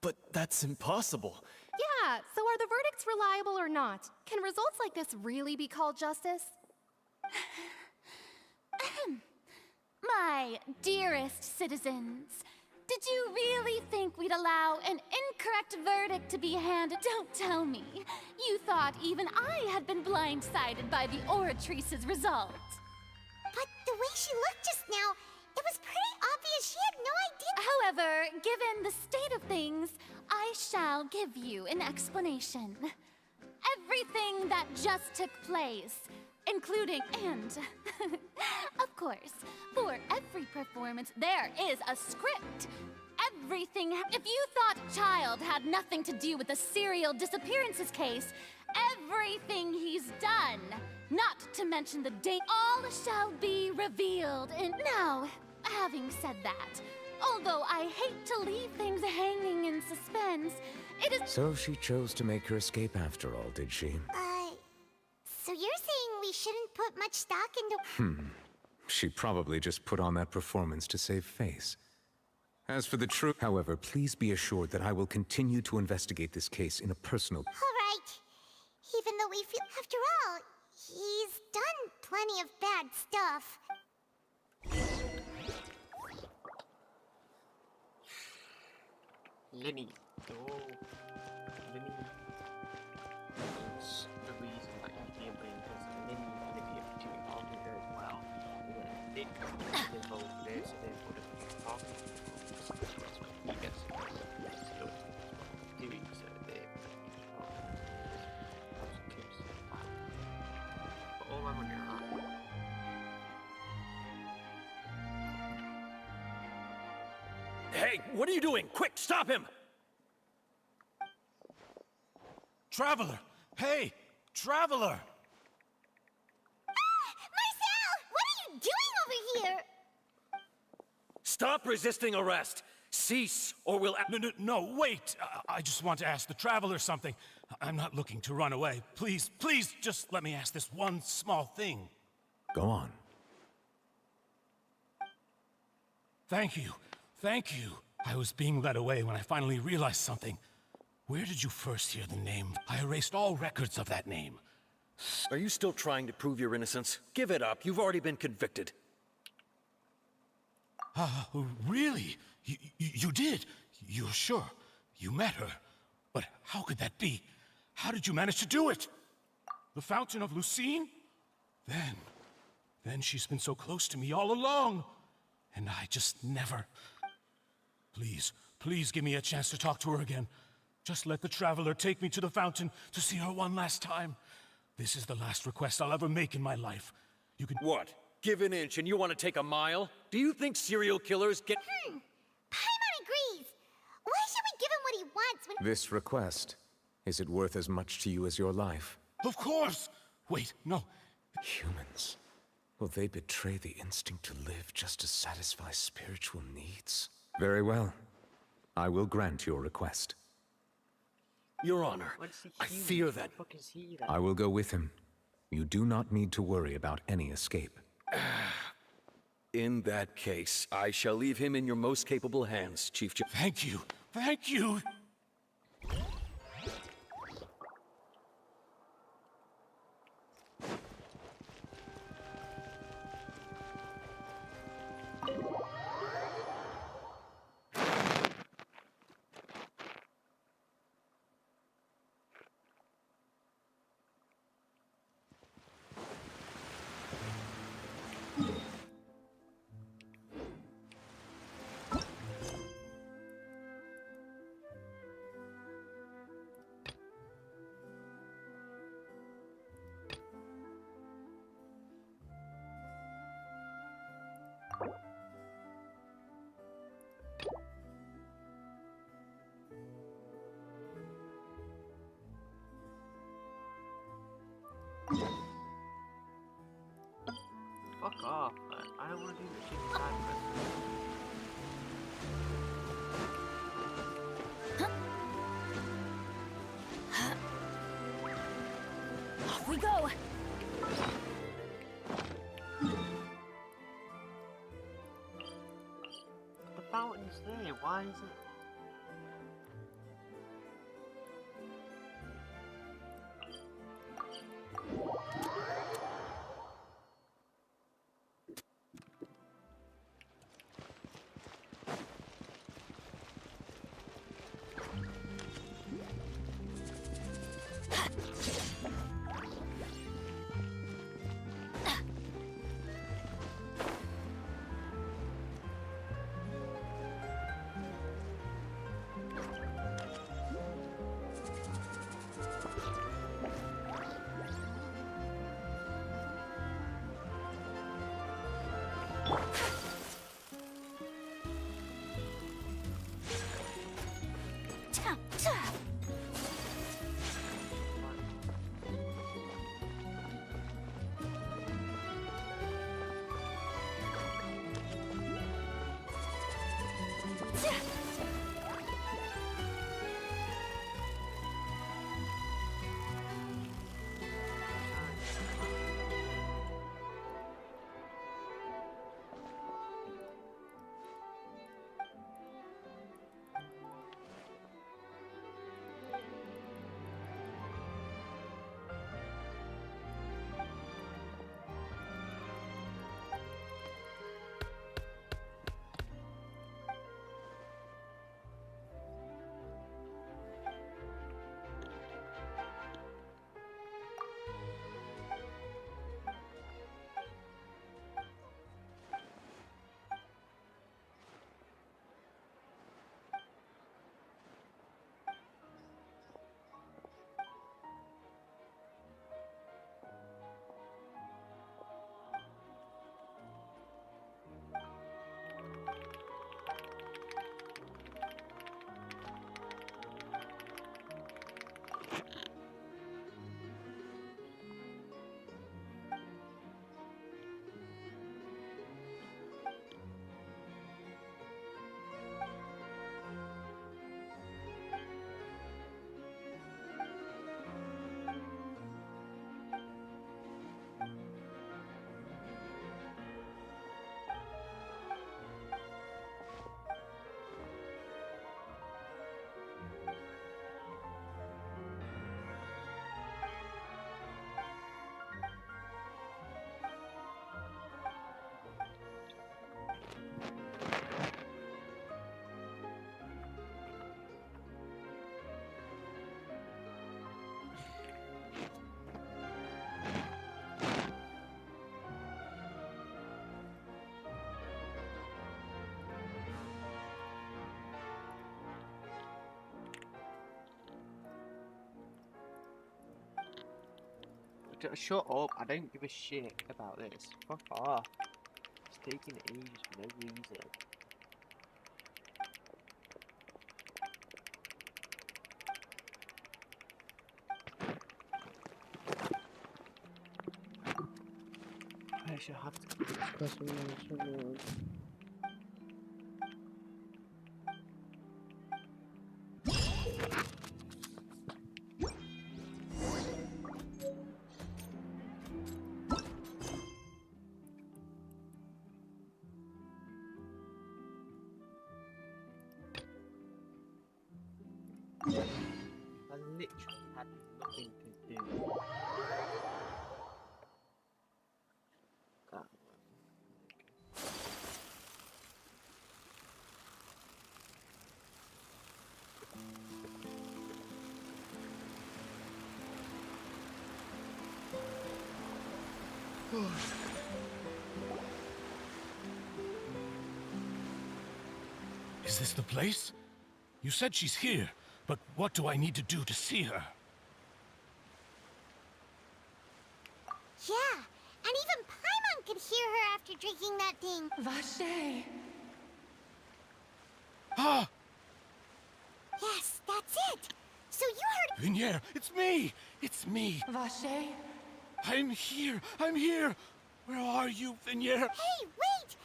but that's impossible. Yeah, so are the verdicts reliable or not? Can results like this really be called justice? My dearest citizens, did you really think we'd allow an incorrect verdict to be handed? Don't tell me. You thought even I had been blindsided by the Oratrice's result. But the way she looked just now, it was pretty obvious she had no idea. However, given the state of things, I shall give you an explanation. Everything that just took place, including and... of course, for every performance, there is a script. Everything... If you thought Child had nothing to do with the serial disappearances case, everything he's done, not to mention the date, all shall be revealed in... Now, having said that, although I hate to leave things hanging in suspense, it is... So she chose to make her escape after all, did she? So you're saying we shouldn't put much stock into... She probably just put on that performance to save face. As for the truth, however, please be assured that I will continue to investigate this case in a personal... All right. Even though we feel... After all, he's done plenty of bad stuff. Lenny. Oh, Lenny. It's the reason that he came in because Lenny and Olivia were doing all very well. And they got involved there, so therefore the talking. He gets doing so there. But all I'm wondering Hey, what are you doing? Quick, stop him! Traveler! Hey, Traveler! Marcel! What are you doing over here? Stop resisting arrest! Cease, or we'll... No, wait! I just want to ask the Traveler something. I'm not looking to run away. Please, please, just let me ask this one small thing. Go on. Thank you. Thank you. I was being led away when I finally realized something. Where did you first hear the name? I erased all records of that name. Are you still trying to prove your innocence? Give it up. You've already been convicted. Really? You did? You're sure? You met her? But how could that be? How did you manage to do it? The Fountain of Lucine? Then she's been so close to me all along. And I just never... Please, please give me a chance to talk to her again. Just let the Traveler take me to the fountain to see her one last time. This is the last request I'll ever make in my life. You can... What? Give an inch and you want to take a mile? Do you think serial killers get... Paimon agrees! Why should we give him what he wants when— This request, is it worth as much to you as your life? Of course! Wait, no. Humans. Will they betray the instinct to live just to satisfy spiritual needs? Very well. I will grant your request. Your Honor, I fear that... I will go with him. You do not need to worry about any escape. In that case, I shall leave him in your most capable hands, Chief Thank you. Thank you. Fuck off, man. I don't want to do this shit side Off we go! The fountain's there, why is it? Shut up, I don't give a shit about this. Fuck off. It's taking ages for no reason. I actually have to discuss with I literally had nothing to do. Is this the place? You said she's here, but what do I need to do to see her? Yeah, and even Paimon could hear her after drinking that thing. Vache. Ah! Yes, that's it. So you heard— Vinier, it's me! It's me! Vache? I'm here! I'm here! Where are you, Vinier? Hey, wait!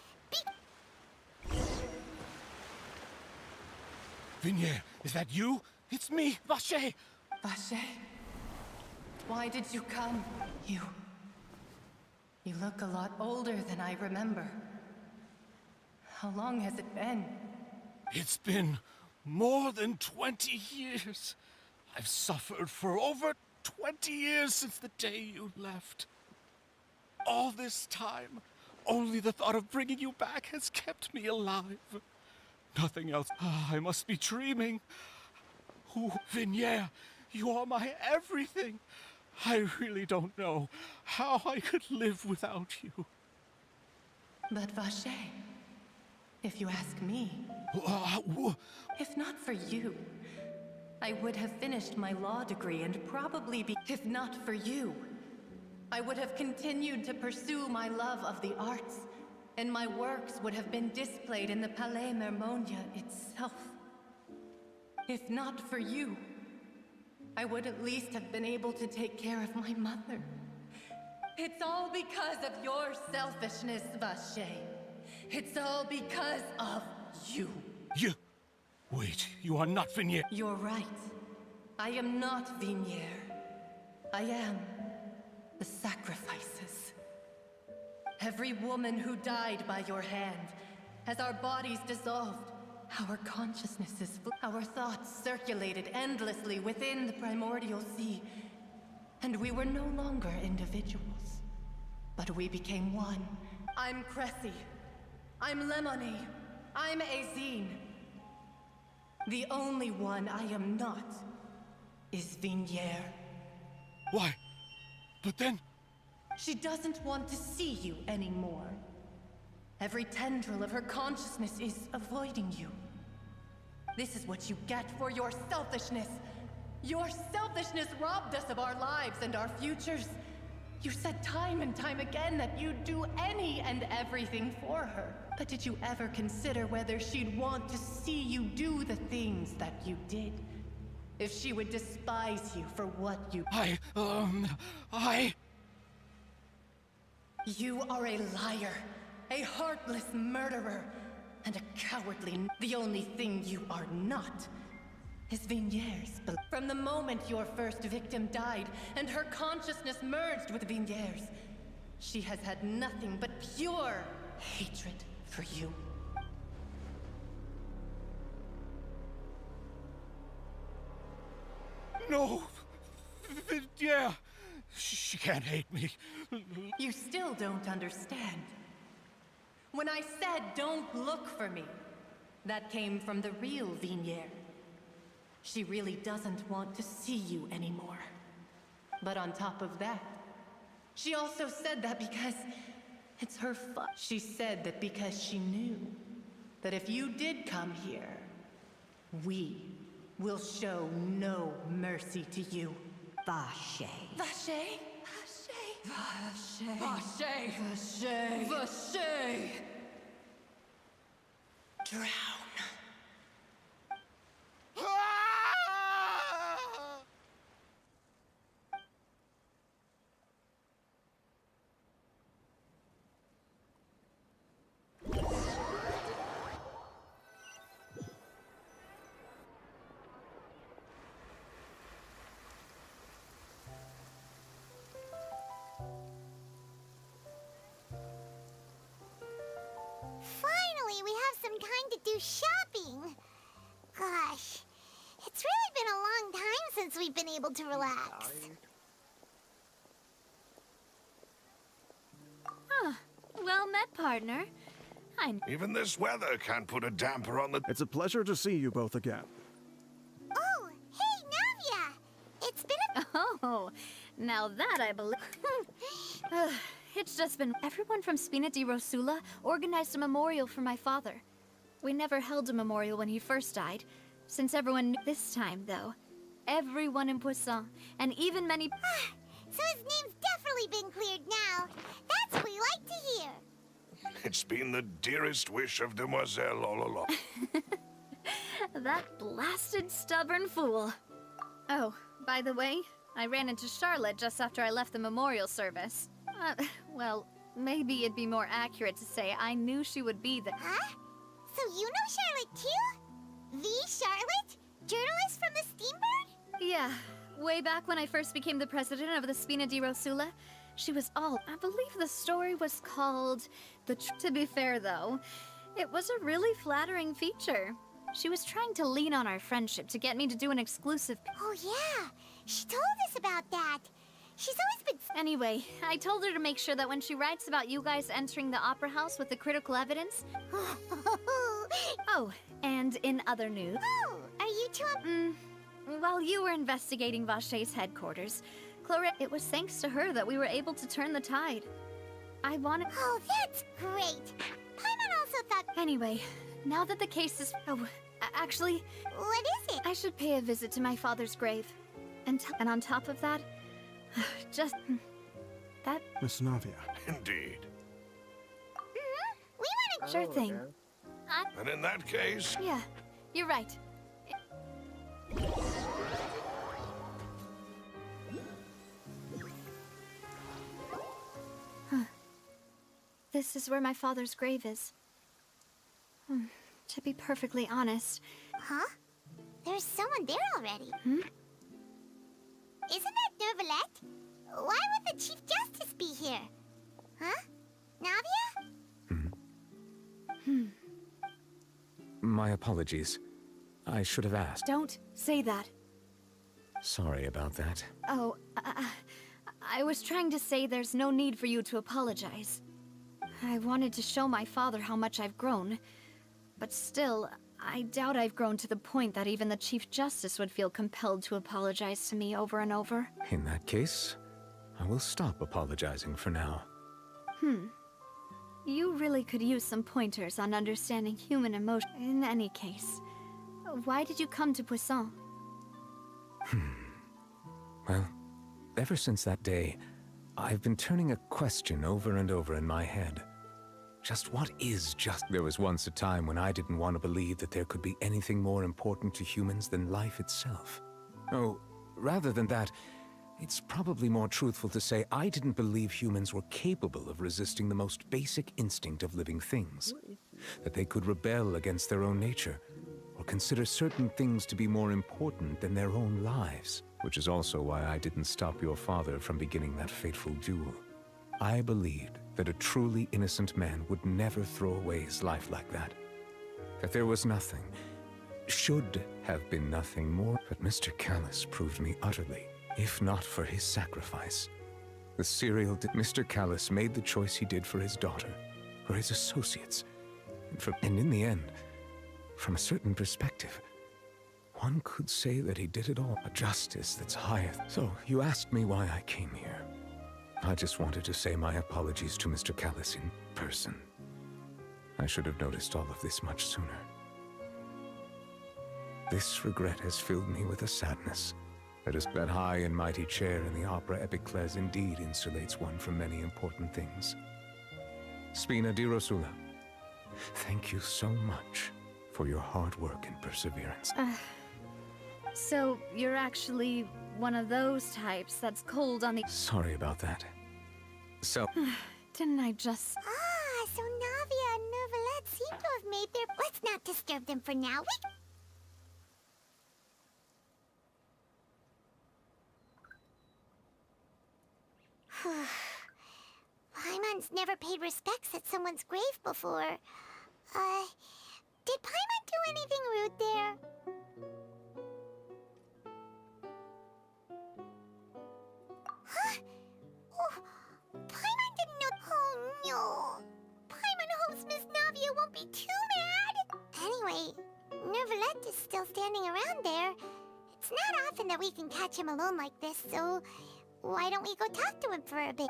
Vinier, is that you? It's me, Vache! Vache? Why did you come? You look a lot older than I remember. How long has it been? It's been more than 20 years. I've suffered for over 20 years since the day you left. All this time, only the thought of bringing you back has kept me alive. Nothing else. I must be dreaming. Oh, Vinier, you are my everything. I really don't know how I could live without you. But Vache, if you ask me, if not for you, I would have finished my law degree and probably be— If not for you, I would have continued to pursue my love of the arts, and my works would have been displayed in the Palais Mermonia itself. If not for you, I would at least have been able to take care of my mother. It's all because of your selfishness, Vache. It's all because of you. You... Wait, you are not Vinier. You're right. I am not Vinier. I am the sacrifices. Every woman who died by your hand, as our bodies dissolved, our consciousnesses, our thoughts circulated endlessly within the primordial sea, and we were no longer individuals, but we became one. I'm Cressy. I'm Lemony. I'm Azine. The only one I am not is Vinier. Why? But then... She doesn't want to see you anymore. Every tendril of her consciousness is avoiding you. This is what you get for your selfishness. Your selfishness robbed us of our lives and our futures. You said time and time again that you'd do any and everything for her. But did you ever consider whether she'd want to see you do the things that you did? If she would despise you for what you— You are a liar, a heartless murderer, and a cowardly— The only thing you are not is Vinier's. From the moment your first victim died and her consciousness merged with Vinier's, she has had nothing but pure hatred for you. No! Vinier! She can't hate me. You still don't understand. When I said don't look for me, that came from the real Vinier. She really doesn't want to see you anymore. But on top of that, she also said that because it's her fault. She said that because she knew that if you did come here, we will show no mercy to you. Vache. Vache? Vache? Vache! Vache! Vache! Drown. Finally, we have some time to do shopping. Gosh, it's really been a long time since we've been able to relax. Ah, well met, partner. Even this weather can't put a damper on the... It's a pleasure to see you both again. Oh, hey, Navia! It's been a... Oh, now that I believe... It's just been... Everyone from Spina di Rosula organized a memorial for my father. We never held a memorial when he first died, since everyone knew... This time, though, everyone in Poisson, and even many... So his name's definitely been cleared now. That's what we like to hear. It's been the dearest wish of Demoiselle all along. That blasted stubborn fool. Oh, by the way, I ran into Charlotte just after I left the memorial service. Well, maybe it'd be more accurate to say I knew she would be there. Huh? So you know Charlotte too? The Charlotte? Journalist from the Steambird? Yeah, way back when I first became the president of the Spina di Rosula, she was all... I believe the story was called To be fair, though, it was a really flattering feature. She was trying to lean on our friendship to get me to do an exclusive... Oh yeah, she told us about that. She's always been... Anyway, I told her to make sure that when she writes about you guys entering the Opera House with the critical evidence... Oh, and in other news... Oh, are you two... While you were investigating Vache's headquarters, Claret, it was thanks to her that we were able to turn the tide. I wanted... Oh, that's great! Paimon also thought... Anyway, now that the case is... Oh, actually... What is it? I should pay a visit to my father's grave. And on top of that... Just... That... Miss Navia. Indeed. We want to... Sure thing. And in that case... Yeah, you're right. This is where my father's grave is. To be perfectly honest... Huh? There's someone there already. Isn't that Nervalette? Why would the Chief Justice be here? Huh? Navia? My apologies. I should have asked. Don't say that. Sorry about that. Oh, I was trying to say there's no need for you to apologize. I wanted to show my father how much I've grown. But still, I doubt I've grown to the point that even the Chief Justice would feel compelled to apologize to me over and over. In that case, I will stop apologizing for now. You really could use some pointers on understanding human emotion. In any case, why did you come to Poisson? Well, ever since that day, I've been turning a question over and over in my head. Just what is just? There was once a time when I didn't want to believe that there could be anything more important to humans than life itself. Oh, rather than that, it's probably more truthful to say I didn't believe humans were capable of resisting the most basic instinct of living things. That they could rebel against their own nature, or consider certain things to be more important than their own lives. Which is also why I didn't stop your father from beginning that fateful duel. I believed that a truly innocent man would never throw away his life like that. That there was nothing, should have been nothing more, but Mr. Callis proved me utterly, if not for his sacrifice. The serial Mr. Callis made the choice he did for his daughter, for his associates, and in the end, from a certain perspective, one could say that he did it all, a justice that's higher. So, you asked me why I came here. I just wanted to say my apologies to Mr. Callis in person. I should have noticed all of this much sooner. This regret has filled me with a sadness That high and mighty chair in the opera Epicles indeed insulates one from many important things. Spina di Rosula, thank you so much for your hard work and perseverance. So, you're actually one of those types that's cold on the— Sorry about that. So... Didn't I just— Ah, so Navia and Neuvillette seem to have made their... Let's not disturb them for now. Paimon's never paid respects at someone's grave before. Did Paimon do anything rude there? Huh? Oh, Paimon didn't know. Oh no. Paimon hopes Miss Navia won't be too mad. Anyway, Neuvillette is still standing around there. It's not often that we can catch him alone like this, so why don't we go talk to him for a bit?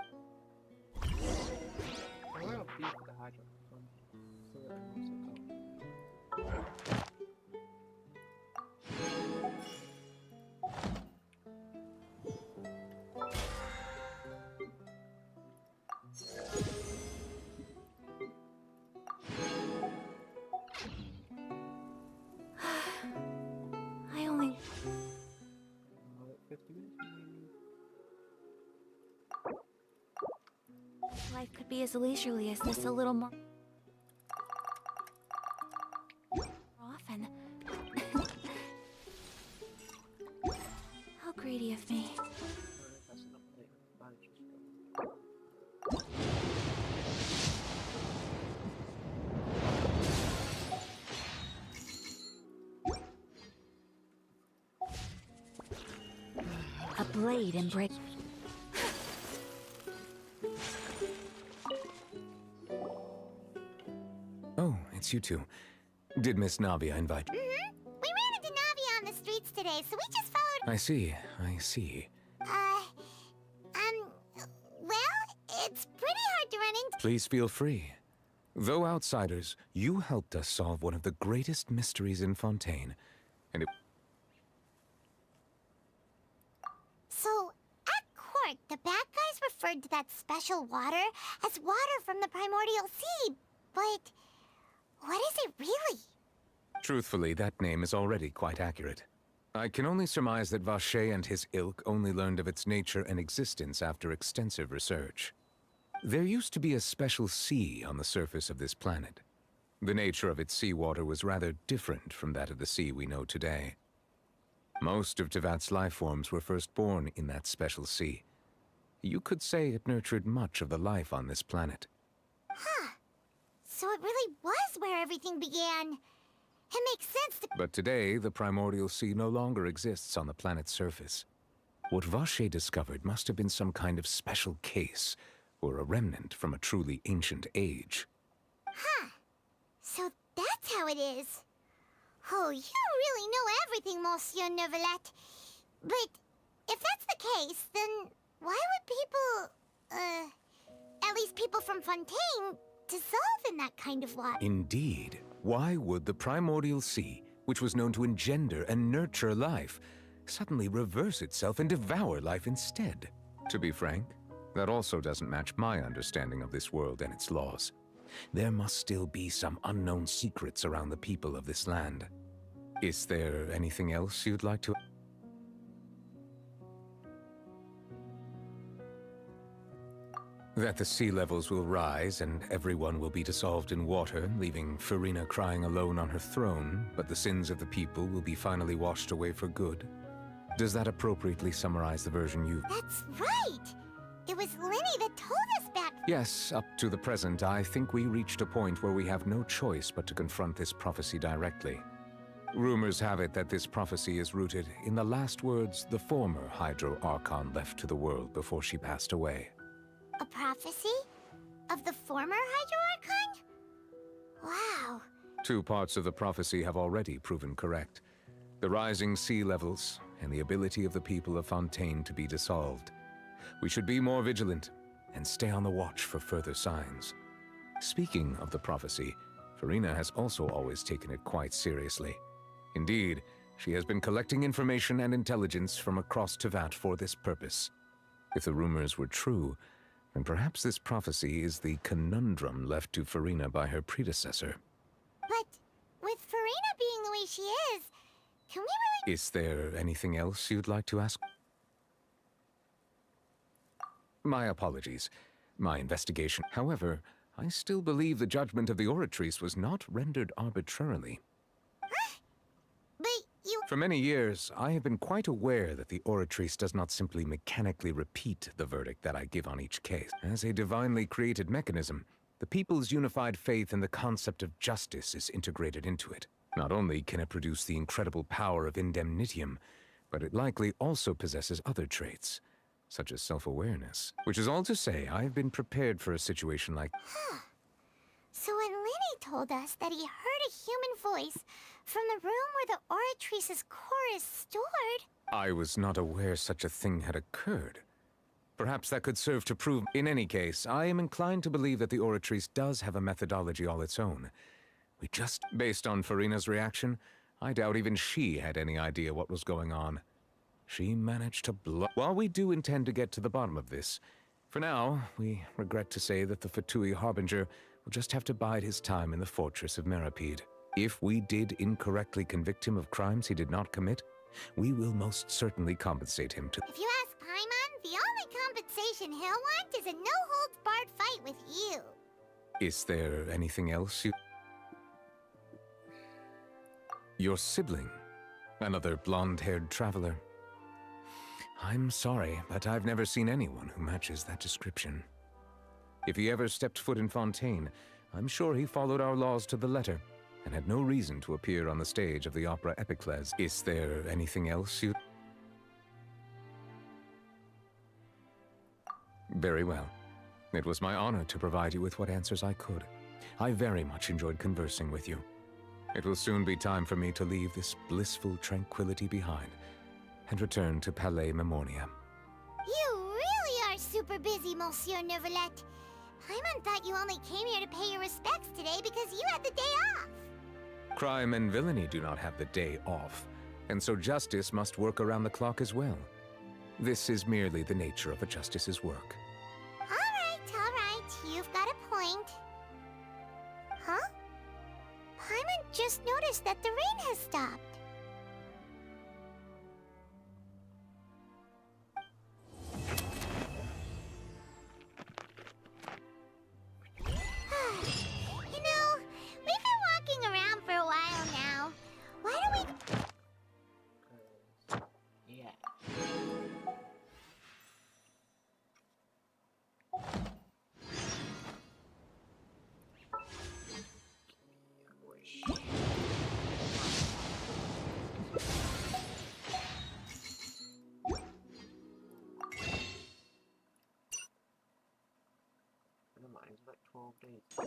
I only... Life could be as leisurely as this, a little more often. How greedy of me. A blade and break. Oh, it's you two. Did Miss Navia invite you? We ran into Navia on the streets today, so we just followed... I see, I see. Well, it's pretty hard to run into... Please feel free. Though outsiders, you helped us solve one of the greatest mysteries in Fontaine, and it... So, at court, the bad guys referred to that special water as water from the primordial sea, but what is it really? Truthfully, that name is already quite accurate. I can only surmise that Vacher and his ilk only learned of its nature and existence after extensive research. There used to be a special sea on the surface of this planet. The nature of its seawater was rather different from that of the sea we know today. Most of Tevat's life forms were first born in that special sea. You could say it nurtured much of the life on this planet. Huh. So it really was where everything began. It makes sense to... But today, the primordial sea no longer exists on the planet's surface. What Vacher discovered must have been some kind of special case, or a remnant from a truly ancient age. Huh. So that's how it is. Oh, you really know everything, Monsieur Neuvillette. But if that's the case, then why would people, at least people from Fontaine, dissolve in that kind of water? Indeed. Why would the primordial sea, which was known to engender and nurture life, suddenly reverse itself and devour life instead? To be frank, that also doesn't match my understanding of this world and its laws. There must still be some unknown secrets around the people of this land. Is there anything else you'd like to... That the sea levels will rise and everyone will be dissolved in water, leaving Farina crying alone on her throne, but the sins of the people will be finally washed away for good. Does that appropriately summarize the version you... That's right! It was Linny that told us back... Yes, up to the present, I think we reached a point where we have no choice but to confront this prophecy directly. Rumors have it that this prophecy is rooted in the last words the former Hydro Archon left to the world before she passed away. A prophecy? Of the former Hydro Archon? Wow. Two parts of the prophecy have already proven correct. The rising sea levels and the ability of the people of Fontaine to be dissolved. We should be more vigilant and stay on the watch for further signs. Speaking of the prophecy, Farina has also always taken it quite seriously. Indeed, She has been collecting information and intelligence from across Tevat for this purpose. If the rumors were true, then perhaps this prophecy is the conundrum left to Farina by her predecessor. But with Farina being the way she is, can we really... Is there anything else you'd like to ask? My apologies. My investigation. However, I still believe the judgment of the Oratrice was not rendered arbitrarily. But you... For many years, I have been quite aware that the Oratrice does not simply mechanically repeat the verdict that I give on each case. As a divinely created mechanism, the people's unified faith in the concept of justice is integrated into it. Not only can it produce the incredible power of indemnitium, but it likely also possesses other traits, such as self-awareness. Which is all to say, I've been prepared for a situation like... Huh. So when Lenny told us that he heard a human voice from the room where the Oratrice's core is stored... I was not aware such a thing had occurred. Perhaps that could serve to prove... In any case, I am inclined to believe that the Oratrice does have a methodology all its own. We just... Based on Farina's reaction, I doubt even she had any idea what was going on. She managed to blow... While we do intend to get to the bottom of this, for now, we regret to say that the Fatui Harbinger will just have to bide his time in the fortress of Meripede. If we did incorrectly convict him of crimes he did not commit, we will most certainly compensate him to... If you ask Paimon, the only compensation he'll want is a no-holds-barred fight with you. Is there anything else you... Your sibling, another blonde-haired traveler. I'm sorry, but I've never seen anyone who matches that description. If he ever stepped foot in Fontaine, I'm sure he followed our laws to the letter, and had no reason to appear on the stage of the opera Epiclese. Is there anything else you... Very well. It was my honor to provide you with what answers I could. I very much enjoyed conversing with you. It will soon be time for me to leave this blissful tranquility behind and return to Palais Memoria. You really are super busy, Monsieur Neuvillette. Paimon thought you only came here to pay your respects today because you had the day off. Crime and villainy do not have the day off, and so justice must work around the clock as well. This is merely the nature of a justice's work. All right, you've got a point. Huh? Paimon just noticed that the rain has stopped. You know, we've been walking around for a while now. Why don't we... Yeah. Never mind, it's like 12 days now.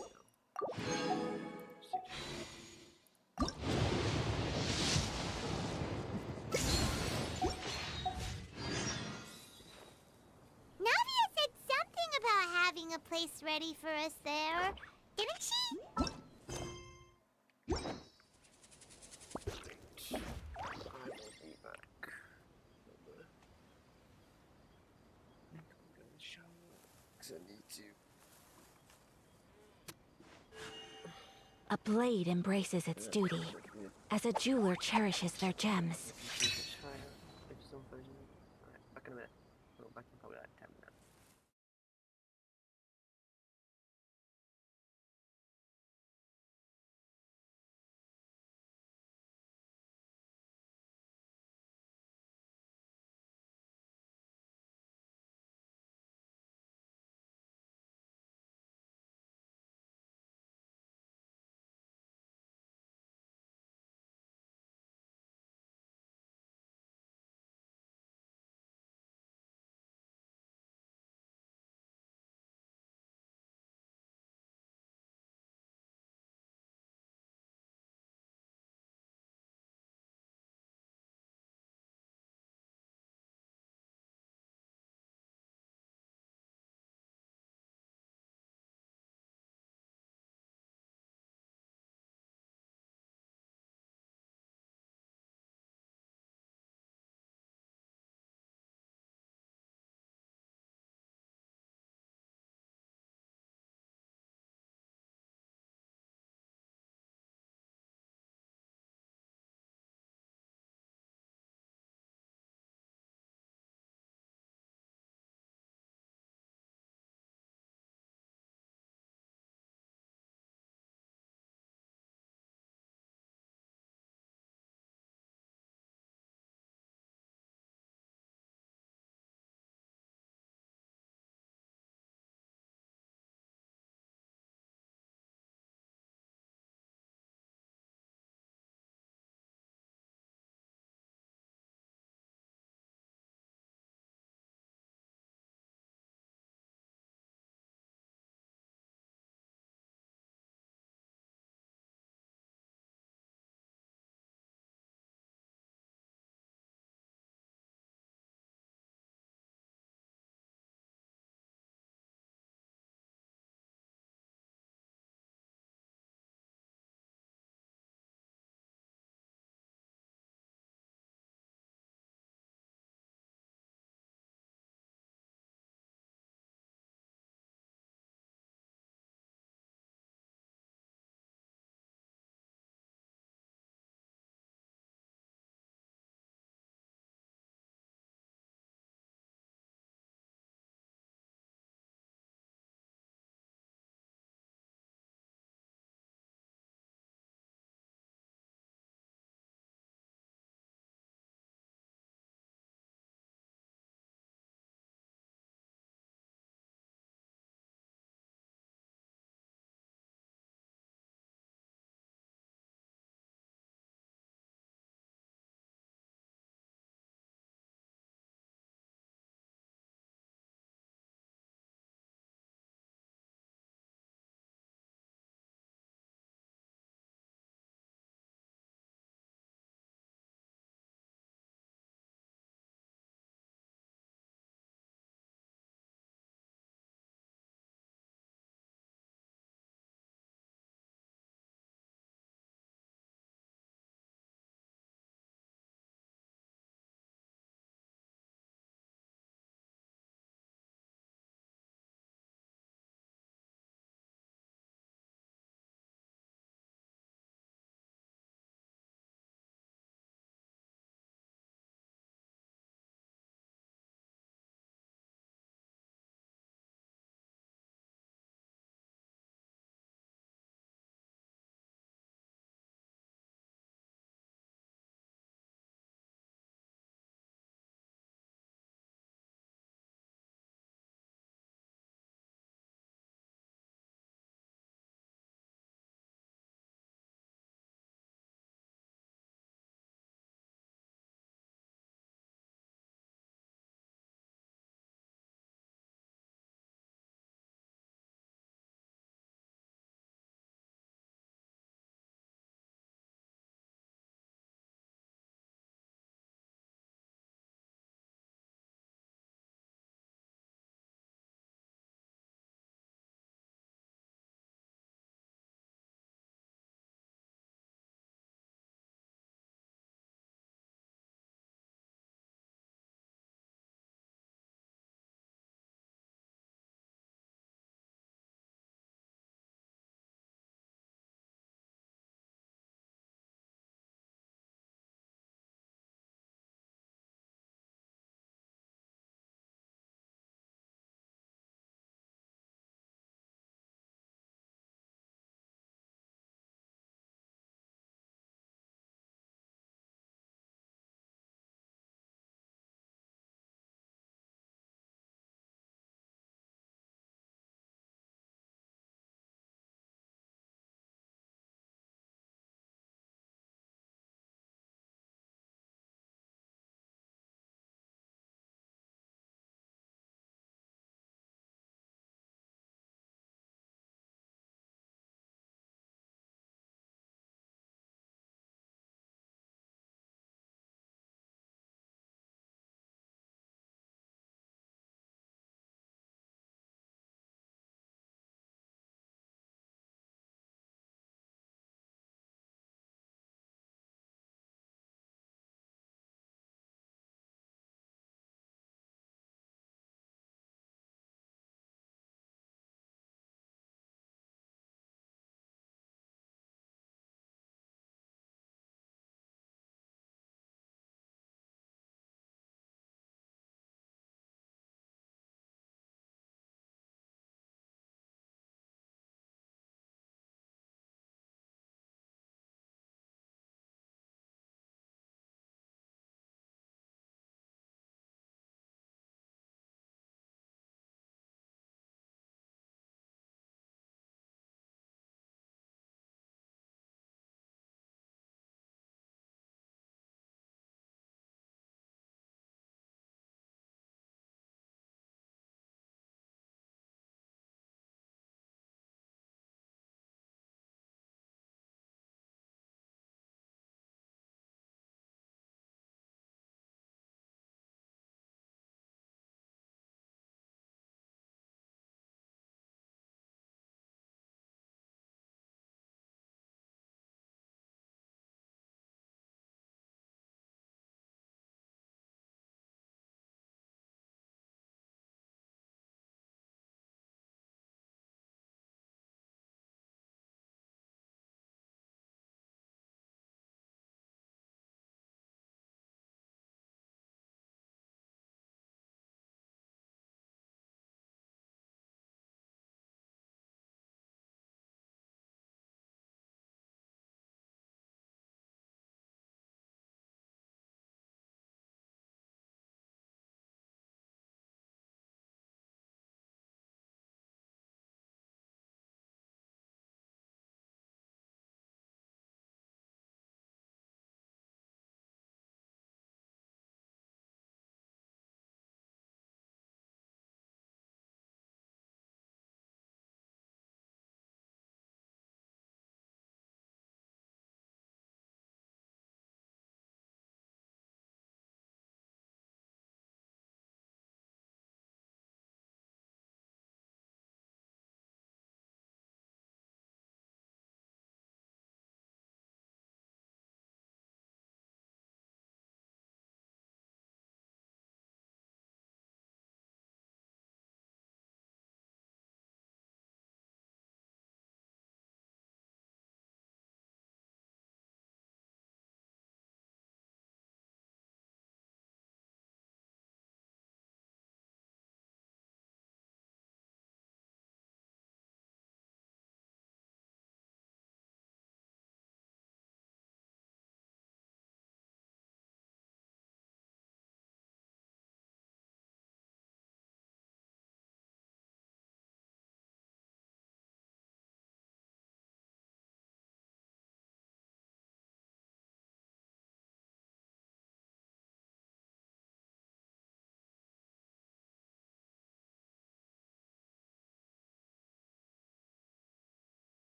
Navia said something about having a place ready for us there, didn't she? I will be back. I think I'm gonna shower, 'cause I need to. A blade embraces its duty, as a jeweler cherishes their gems. Back in a minute. Well, back in probably like 10 minutes.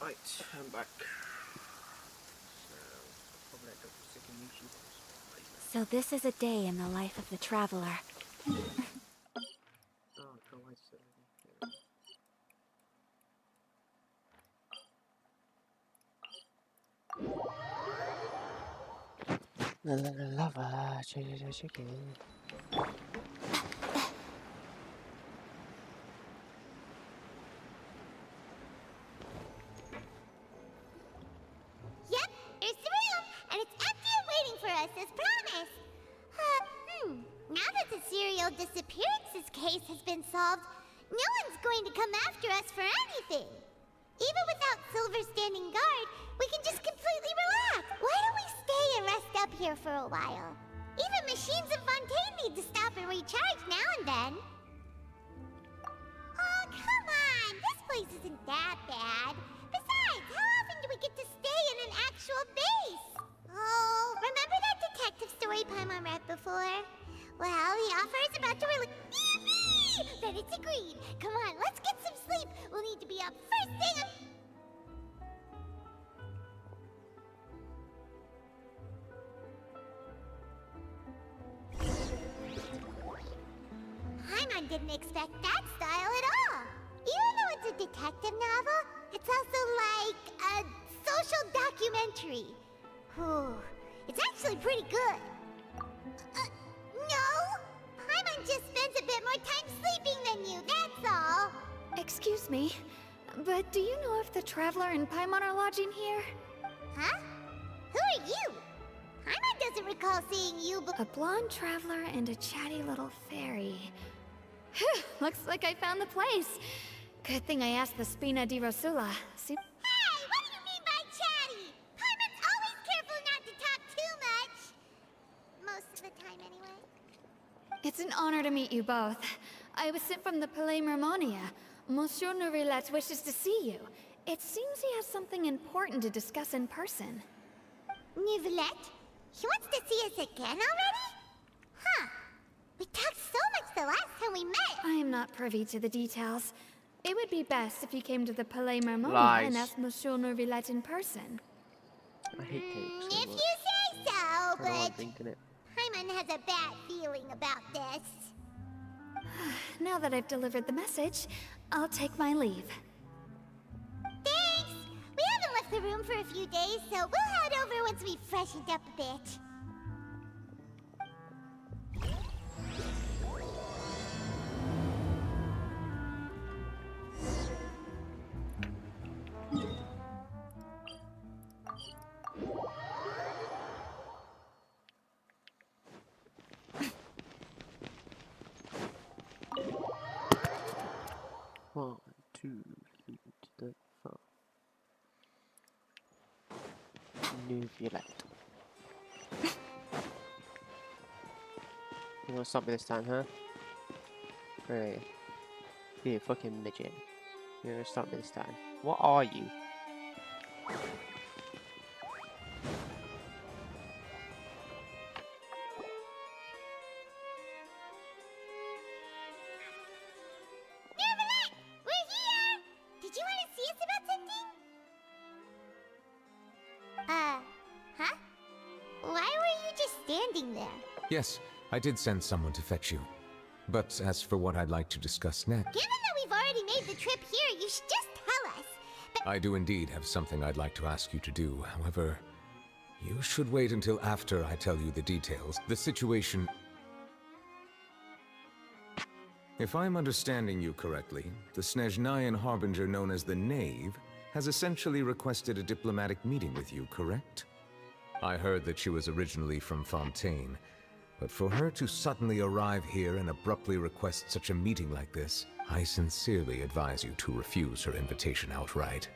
Right, I'm back. So, probably end up sticking YouTube. So this is a day in the life of the traveler. Oh, go away, silly. Lava, chicken. Yep, here's the room, and it's empty and waiting for us as promised. Now that the serial disappearances case has been solved, no one's going to come after us for anything. Even without Silver standing guard, we can just completely relax. Why don't we stay and rest up here for a while? Even machines in Fontaine need to stop and recharge now and then. Oh, come on! This place isn't that bad. Besides, how often do we get to stay in an actual base? Oh, remember that detective story Paimon read before? Well, the offer is about to release. Then it's agreed. Come on, let's get some sleep. We'll need to be up first thing. Paimon didn't expect that style at all. Even though it's a detective novel, it's also like a social documentary. Whew, it's actually pretty good. No! Paimon just spends a bit more time sleeping than you, that's all. Excuse me, but do you know if the Traveler and Paimon are lodging here? Huh? Who are you? Paimon doesn't recall seeing you A blonde traveler and a chatty little fairy. Phew, looks like I found the place. Good thing I asked the Spina di Rosula. See? Hey, what do you mean by chatty? Paimon's always careful not to talk too much. Most of the time, anyway. It's an honor to meet you both. I was sent from the Palais Mermonia. Monsieur Nourilette wishes to see you. It seems he has something important to discuss in person. Nourilette? He wants to see us again already? Huh. We talked so much the last time we met. I am not privy to the details. It would be best if you came to the Palais Mermonia Lies. and asked Monsieur Nourilette in person. I hate cake so If much. you say so, I don't like but thinking it. Paimon has a bad feeling about this. Now that I've delivered the message, I'll take my leave. Thanks! We haven't left the room for a few days, so we'll head over once we've freshened up a bit. One, two, three, four. Nourilette. You wanna stop me this time, huh? Hey. You fucking midget. You're gonna stop me this time. What are you? Nourilette! We're here! Did you want to see us about something? Huh? Why were you just standing there? Yes, I did send someone to fetch you. But as for what I'd like to discuss next, Given that we've already made the trip here, you should just tell us. I do indeed have something I'd like to ask you to do. However, you should wait until after I tell you the details. The situation... If I'm understanding you correctly, the Snezhnayan Harbinger known as the Knave has essentially requested a diplomatic meeting with you, correct? I heard that she was originally from Fontaine, but for her to suddenly arrive here and abruptly request such a meeting like this, I sincerely advise you to refuse her invitation outright.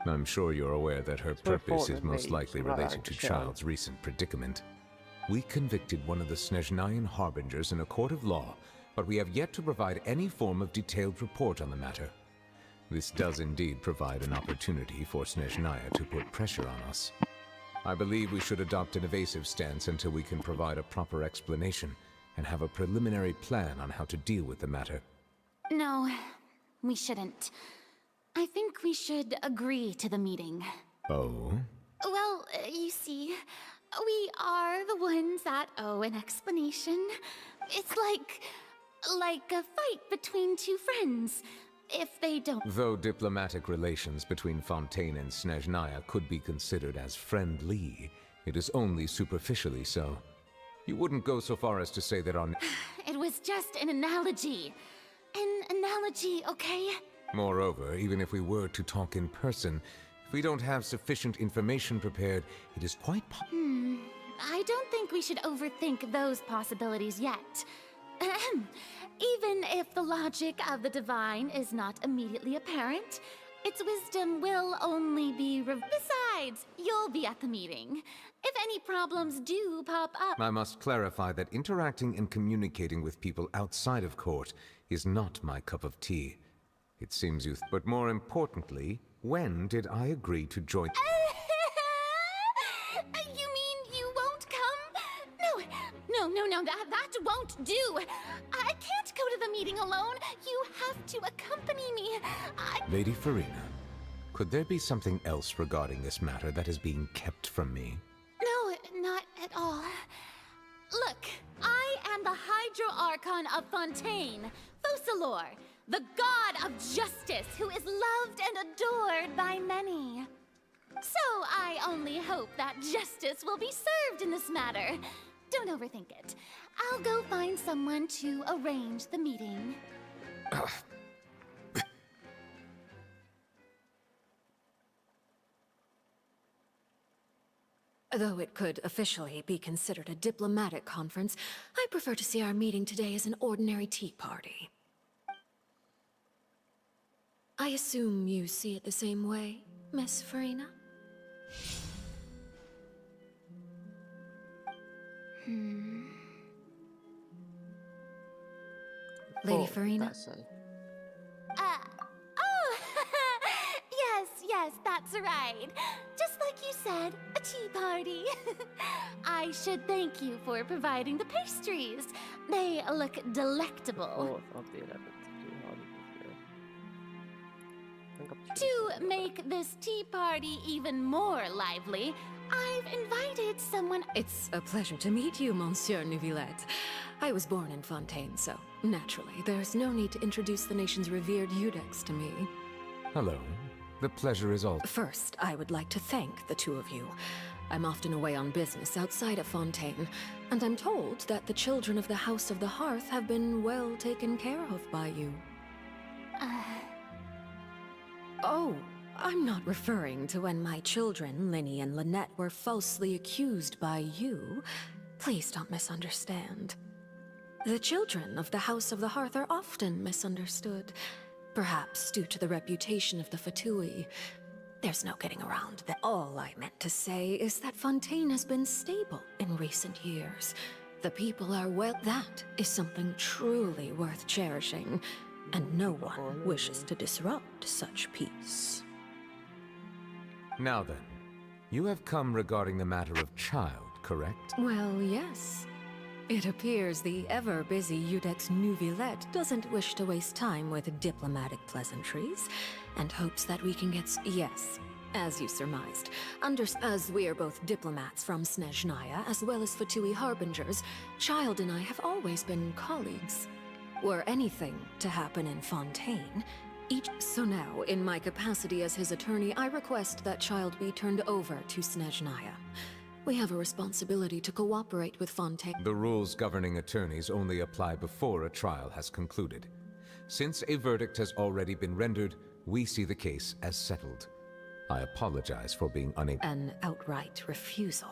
I'm sure you're aware that her purpose is most likely related to Child's recent predicament. We convicted one of the Snezhnayan Harbingers in a court of law, but we have yet to provide any form of detailed report on the matter. This does indeed provide an opportunity for Snezhnaya to put pressure on us. I believe we should adopt an evasive stance until we can provide a proper explanation and have a preliminary plan on how to deal with the matter. No, we shouldn't. I think we should agree to the meeting. Oh? Well, you see, we are the ones that owe an explanation. It's like a fight between two friends. If they don't... Though diplomatic relations between Fontaine and Snezhnaya could be considered as friendly, it is only superficially so. You wouldn't go so far as to say that on... It was just an analogy. An analogy, okay? Moreover, even if we were to talk in person, if we don't have sufficient information prepared, it is quite I don't think we should overthink those possibilities yet. Ahem. Even if the logic of the divine is not immediately apparent, its wisdom will only be Besides, you'll be at the meeting. If any problems do pop up... I must clarify that interacting and communicating with people outside of court is not my cup of tea. It seems you... But more importantly, when did I agree to join... You mean you won't come? No, that won't do. I can't go to the meeting alone. You have to accompany me. Lady Farina, could there be something else regarding this matter that is being kept from me? No, not at all. Look, I am the Hydro-Archon of Fontaine, Focalor, the god of justice who is loved and adored by many. So I only hope that justice will be served in this matter. Don't overthink it. I'll go find someone to arrange the meeting. Though it could officially be considered a diplomatic conference, I prefer to see our meeting today as an ordinary tea party. I assume you see it the same way, Miss Farina? Lady Farina? Yes, that's right. Just like you said, a tea party. I should thank you for providing the pastries. They look delectable. To make this tea party even more lively, I've invited someone... It's a pleasure to meet you, Monsieur Neuvillette. I was born in Fontaine, so naturally, there's no need to introduce the nation's revered Eudex to me. Hello. The pleasure is all... First, I would like to thank the two of you. I'm often away on business outside of Fontaine, and I'm told that the children of the House of the Hearth have been well taken care of by you. Oh, I'm not referring to when my children, Linny and Lynette, were falsely accused by you. Please don't misunderstand. The children of the House of the Hearth are often misunderstood. Perhaps due to the reputation of the Fatui. There's no getting around that. All I meant to say is that Fontaine has been stable in recent years. The people are well. That is something truly worth cherishing, and no one wishes to disrupt such peace. Now then, you have come regarding the matter of child, correct? Well, yes. It appears the ever-busy Eudex Neuvillette doesn't wish to waste time with diplomatic pleasantries, and hopes that we can get... Yes, as you surmised. As we are both diplomats from Snezhnaya, as well as Fatui Harbingers, Child and I have always been colleagues. Were anything to happen in Fontaine, So now, in my capacity as his attorney, I request that Child be turned over to Snezhnaya. We have a responsibility to cooperate with Fontaine. The rules governing attorneys only apply before a trial has concluded. Since a verdict has already been rendered, we see the case as settled. I apologize for being unable... An outright refusal.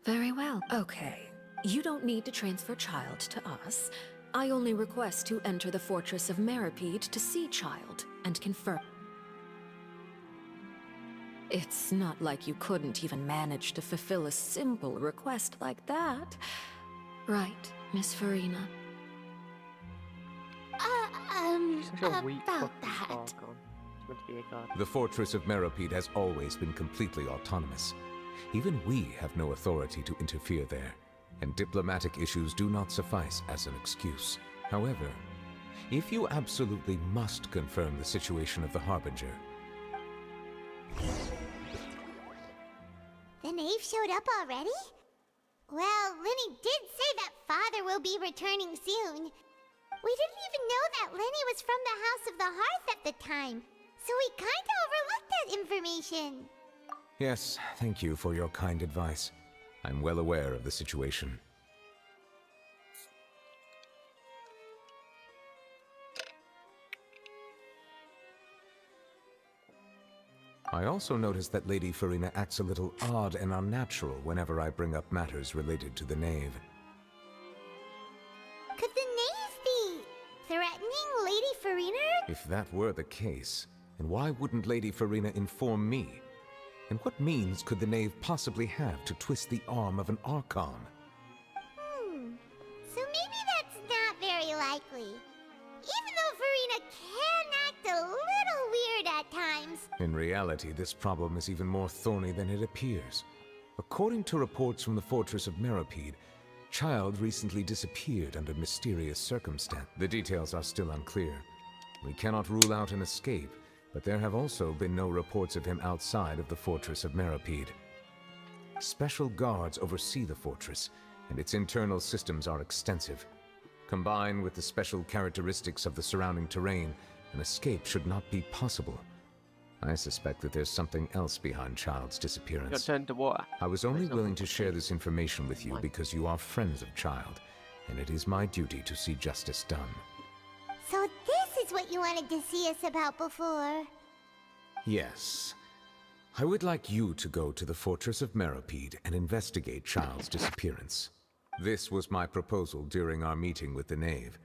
Very well. Okay. You don't need to transfer Child to us. I only request to enter the fortress of Meripede to see Child and confirm. It's not like you couldn't even manage to fulfill a simple request like that. Right, Miss Farina? About that. The fortress of Meripede has always been completely autonomous. Even we have no authority to interfere there, and diplomatic issues do not suffice as an excuse. However, if you absolutely must confirm the situation of the Harbinger, The knave showed up already? Well, Lenny did say that Father will be returning soon. We didn't even know that Lenny was from the House of the Hearth at the time, so we kinda overlooked that information. yes, thank you for your kind advice. I'm well aware of the situation. I also noticed that Lady Farina acts a little odd and unnatural whenever I bring up matters related to the Knave. Could the knave be threatening Lady Farina? If that were the case, then why wouldn't Lady Farina inform me? And what means could the Knave possibly have to twist the arm of an Archon? So maybe that's not very likely. Even though Farina can act a little weird at times. In reality, this problem is even more thorny than it appears. According to reports from the Fortress of Meropide, Child recently disappeared under mysterious circumstance. The details are still unclear. We cannot rule out an escape, but there have also been no reports of him outside of the Fortress of Meropide. Special guards oversee the fortress, and its internal systems are extensive. Combined with the special characteristics of the surrounding terrain, an escape should not be possible. I suspect that there's something else behind Child's disappearance. Your turn to water. I was only willing to share this information with you because you are friends of Child, and it is my duty to see justice done. So this is what you wanted to see us about before. Yes. I would like you to go to the Fortress of Meropide and investigate Child's disappearance. This was my proposal during our meeting with the Knave.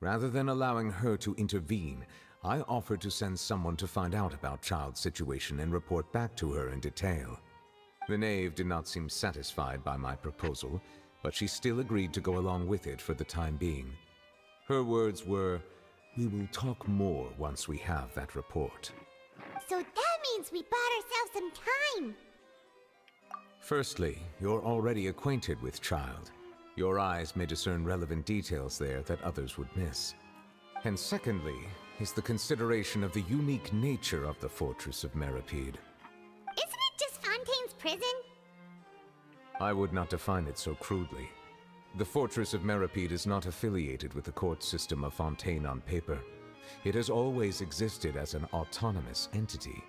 Rather than allowing her to intervene, I offered to send someone to find out about Child's situation and report back to her in detail. The Knave did not seem satisfied by my proposal, but she still agreed to go along with it for the time being. Her words were, "We will talk more once we have that report." So that means we bought ourselves some time. Firstly, you're already acquainted with Child. Your eyes may discern relevant details there that others would miss. And secondly, is the consideration of the unique nature of the Fortress of Meropide. Isn't it just Fontaine's prison? I would not define it so crudely. The Fortress of Meropide is not affiliated with the court system of Fontaine on paper. It has always existed as an autonomous entity.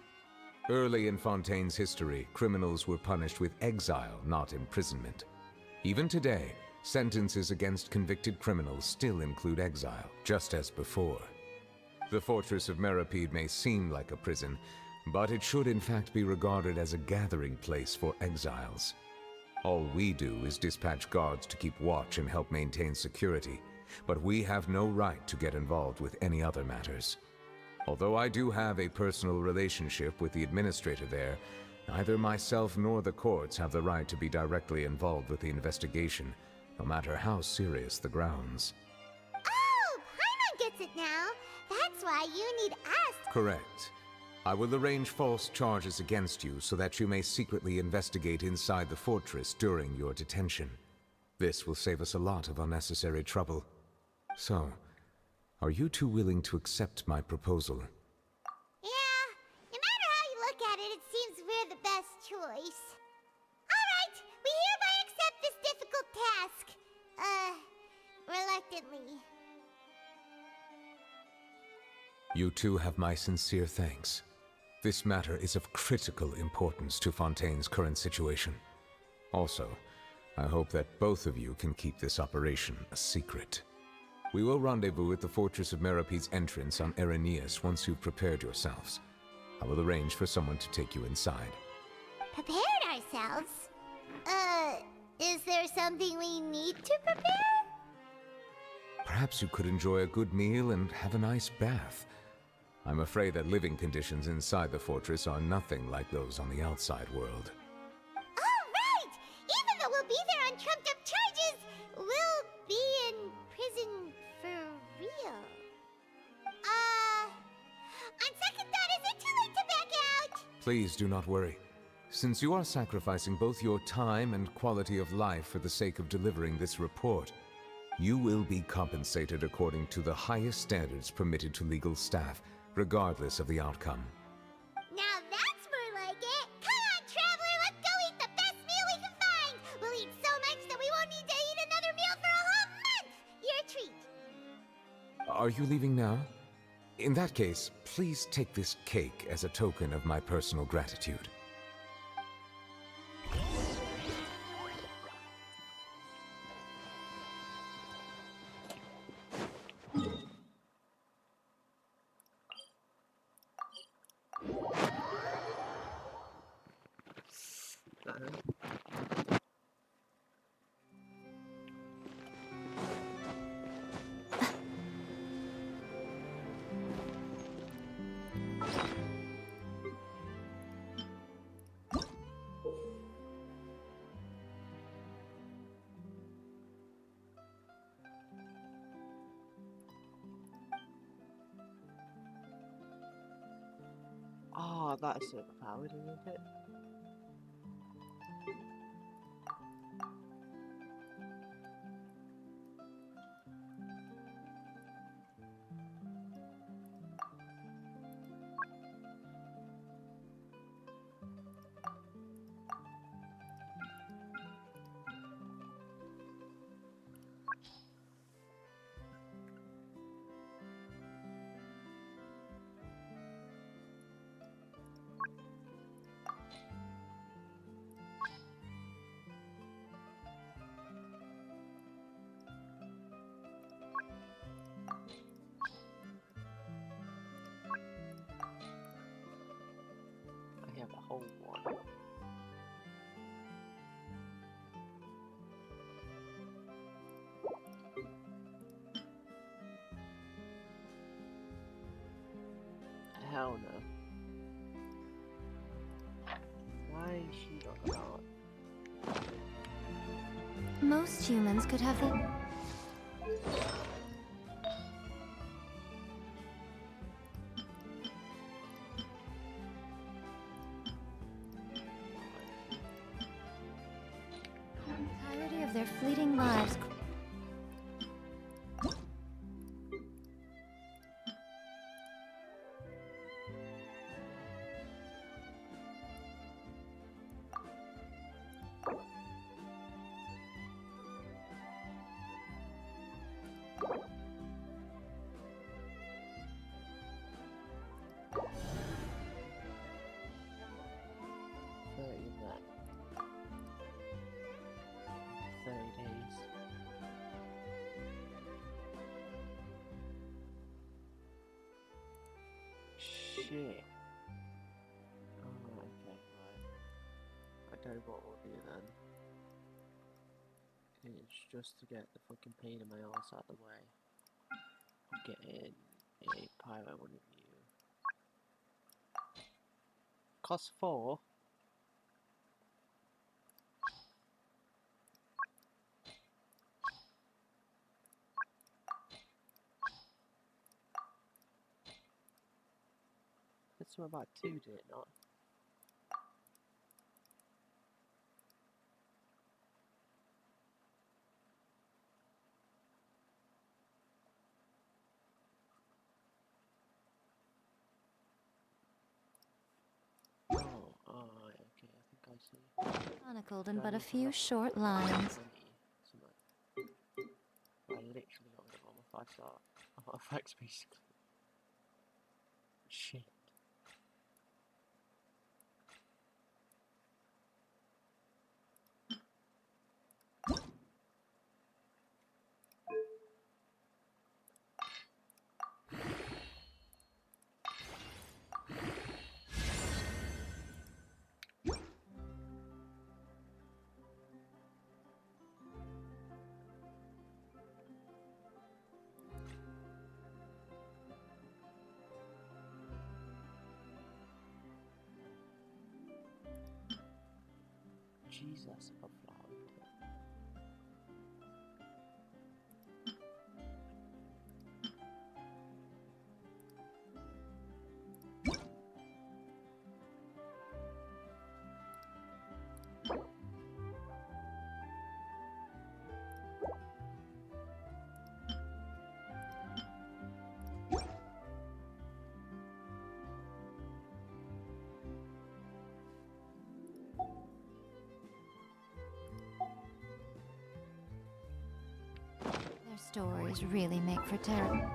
Early in Fontaine's history, criminals were punished with exile, not imprisonment. Even today, sentences against convicted criminals still include exile, just as before. The Fortress of Meropide may seem like a prison, but it should in fact be regarded as a gathering place for exiles. All we do is dispatch guards to keep watch and help maintain security, but we have no right to get involved with any other matters. Although I do have a personal relationship with the administrator there, neither myself nor the courts have the right to be directly involved with the investigation, no matter how serious the grounds. Oh, Paimon gets it now. That's why you need us. Correct. I will arrange false charges against you so that you may secretly investigate inside the fortress during your detention. This will save us a lot of unnecessary trouble. So, are you two willing to accept my proposal? Yeah, no matter how you look at it, it seems we're the best choice. Alright, we hereby accept this difficult task. Reluctantly. You two have my sincere thanks. This matter is of critical importance to Fontaine's current situation. Also, I hope that both of you can keep this operation a secret. We will rendezvous at the Fortress of Meropide's entrance on Erinius once you've prepared yourselves. I will arrange for someone to take you inside. Prepared ourselves? Is there something we need to prepare? Perhaps you could enjoy a good meal and have a nice bath. I'm afraid that living conditions inside the fortress are nothing like those on the outside world. Alright! Even though we'll be there on trumped-up charges, we'll be in prison for real. On second thought, is it too late to back out? Please do not worry. Since you are sacrificing both your time and quality of life for the sake of delivering this report, You will be compensated according to the highest standards permitted to legal staff, regardless of the outcome. Now that's more like it! Come on, Traveler, let's go eat the best meal we can find! We'll eat so much that we won't need to eat another meal for a whole month! Your treat! Are you leaving now? In that case, please take this cake as a token of my personal gratitude. Oh, that's superpowered, isn't it? I have a whole one. Hell no. Why is she not out? Most humans could have the... entirety of their fleeting lives. Shit. Oh, okay, right. I know what we'll do then. It's just to get the fucking pain in my arse out of the way. Getting a pyro one of you. Cost 4. It's about 2, did it not? Oh, okay, I think I see. Chronicled in but a few short lines. I literally got rid of all my 5-star artifacts basically. Shit. Jesus, I've flowered. Stories really make for terrible.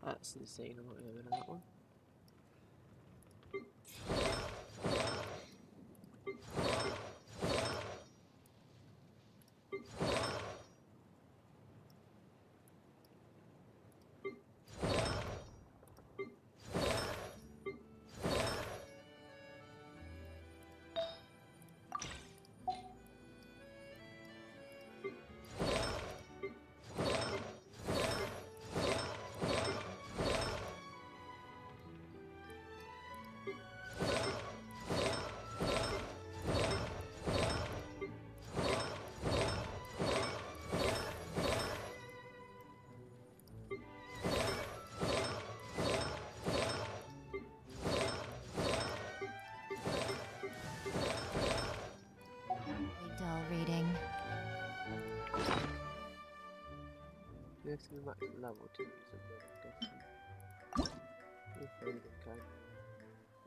That's insane. I'm not even in that one. Dull reading. This is the max level to use a book, definitely. Your favourite kind.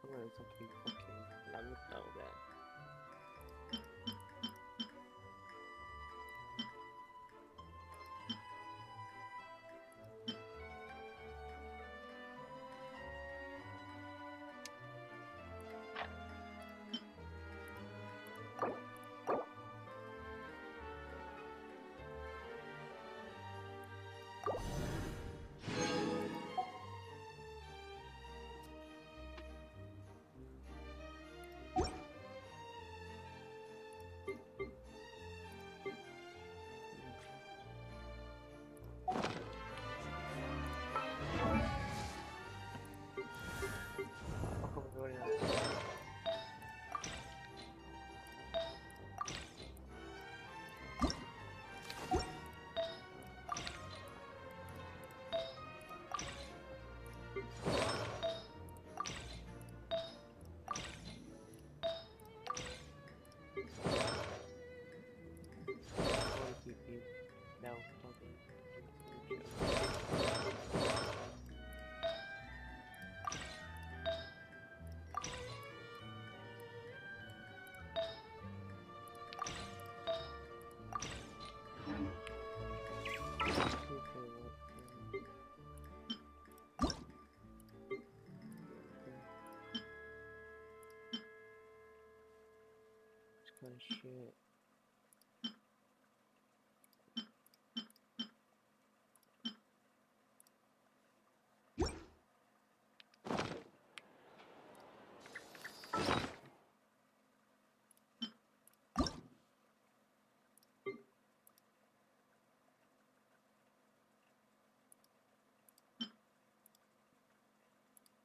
I'm gonna have to be fucking leveled now then. Kind of shit.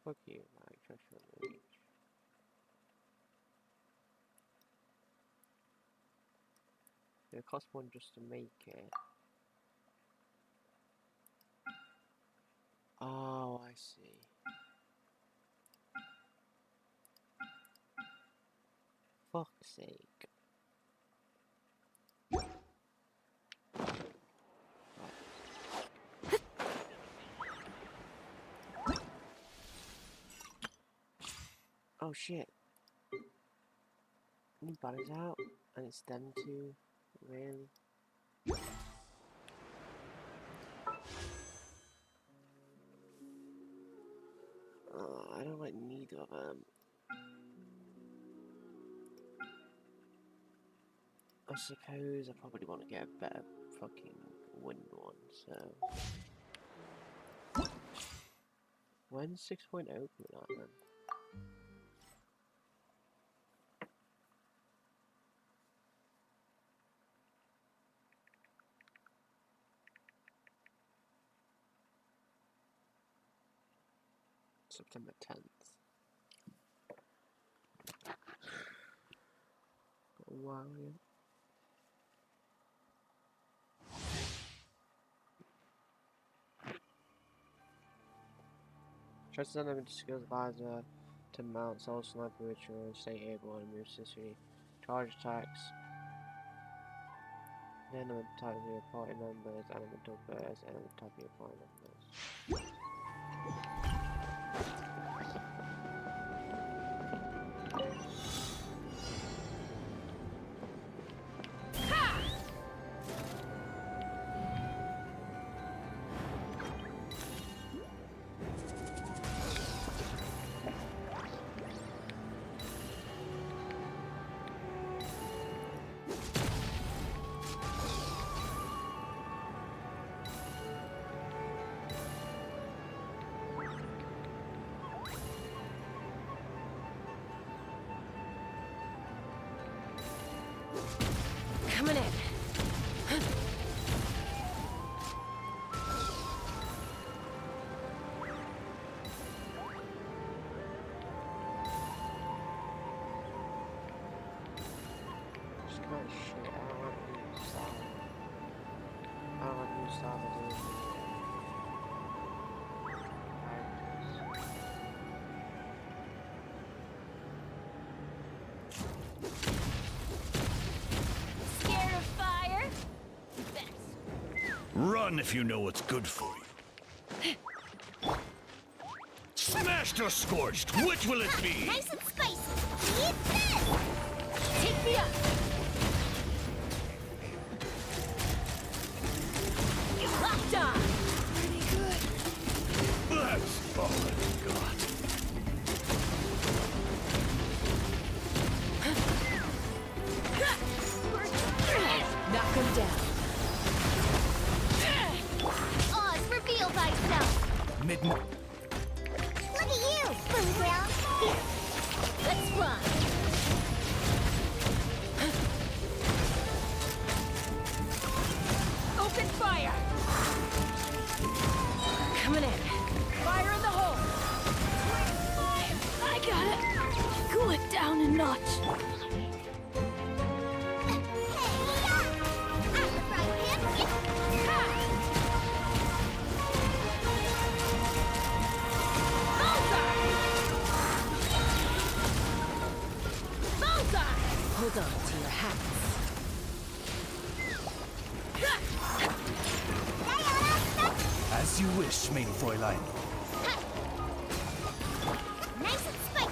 Fuck you, my treasure reach. It costs one just to make it. Oh, I see. Fuck's sake. Oh shit. Anybody's out, and it's them two. Really? I don't like neither of them. I suppose I probably want to get a better fucking wind one, so... When's 6.0 coming out then? September 10th. Got a while yet. Try to send them into skills advisor to mount soul sniper ritual, stay able and move swiftly. Charge attacks. Element type of your party members, elemental burst, element type of your party members. Coming in. Just kind of shit. I don't want to do style. I don't want to do style to do Scared of fire? Run if you know what's good for you. Smashed or scorched, which will it be? Nice and spicy. Eat this! Take me up! Locked on! Pretty good. That's all I've got. Knock him down. Oz, reveal thyself! Midnight. Look at you, Boozle. Here, Let's run! Open fire! Coming in. Fire in the hole! I got it! Cool it down a notch. Hold on to your hats. As you wish, main Fräulein. nice and spicy.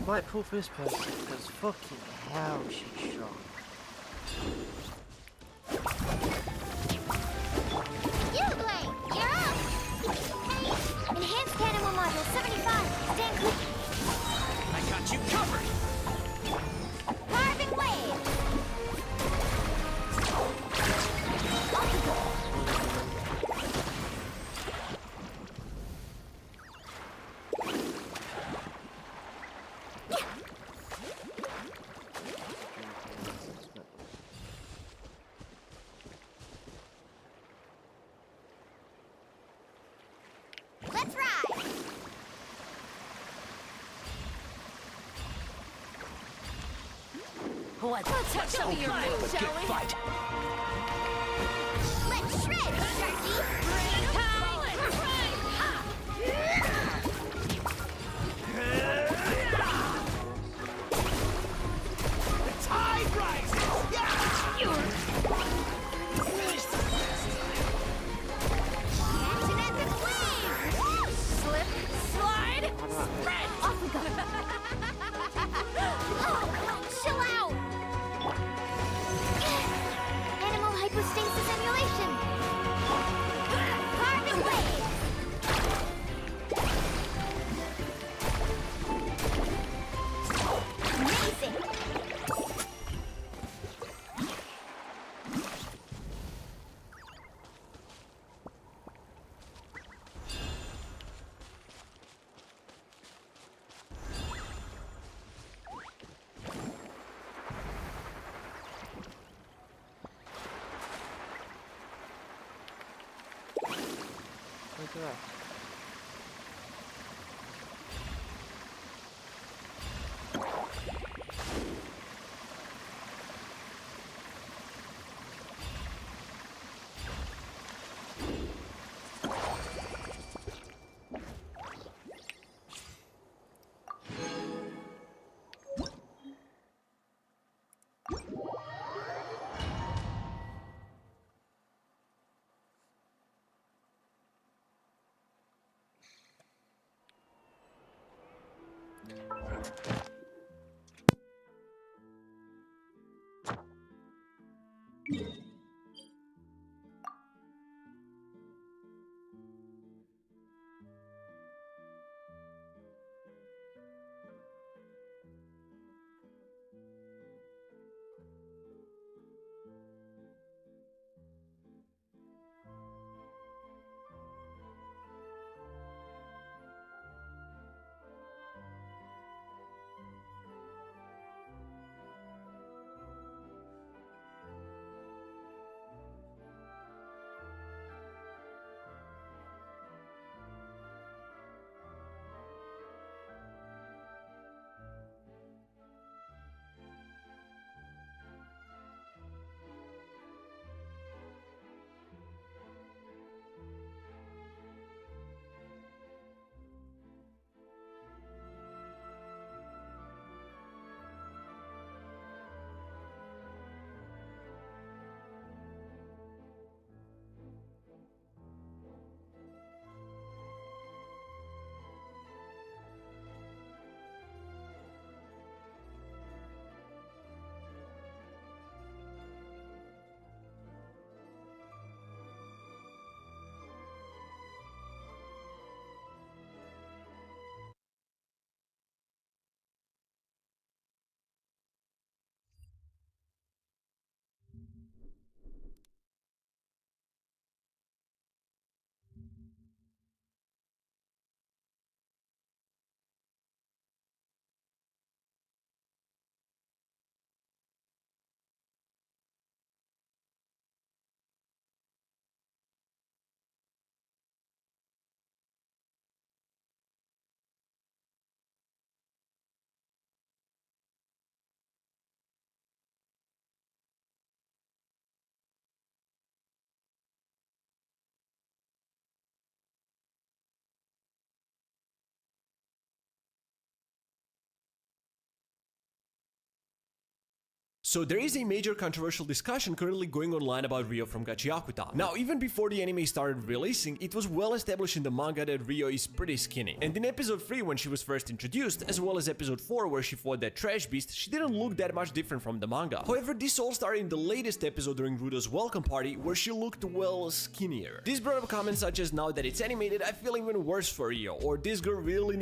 might pull first person because fucking hell, she's strong. You, Blade! You're up! Hey, enhanced animal module 75. Stand clear. I got you covered! Carving wave! Let's ride! Let's show me your moves, shall we? Fight. Let's shred, Sharky! The tide rises! Action epic wave! Slip, slide, spread! Off we go! Oh, chill out! Animal hypostasis emulation! Carving wave! Amazing! Look at that. So there is a major controversial discussion currently going online about Ryo from Gachiakuta. Now, even before the anime started releasing, it was well established in the manga that Ryo is pretty skinny. And in episode 3 when she was first introduced, as well as episode 4 where she fought that trash beast, she didn't look that much different from the manga. However, this all started in the latest episode during Rudo's welcome party where she looked well skinnier. This brought up comments such as, now that it's animated, I feel even worse for Ryo, or this girl really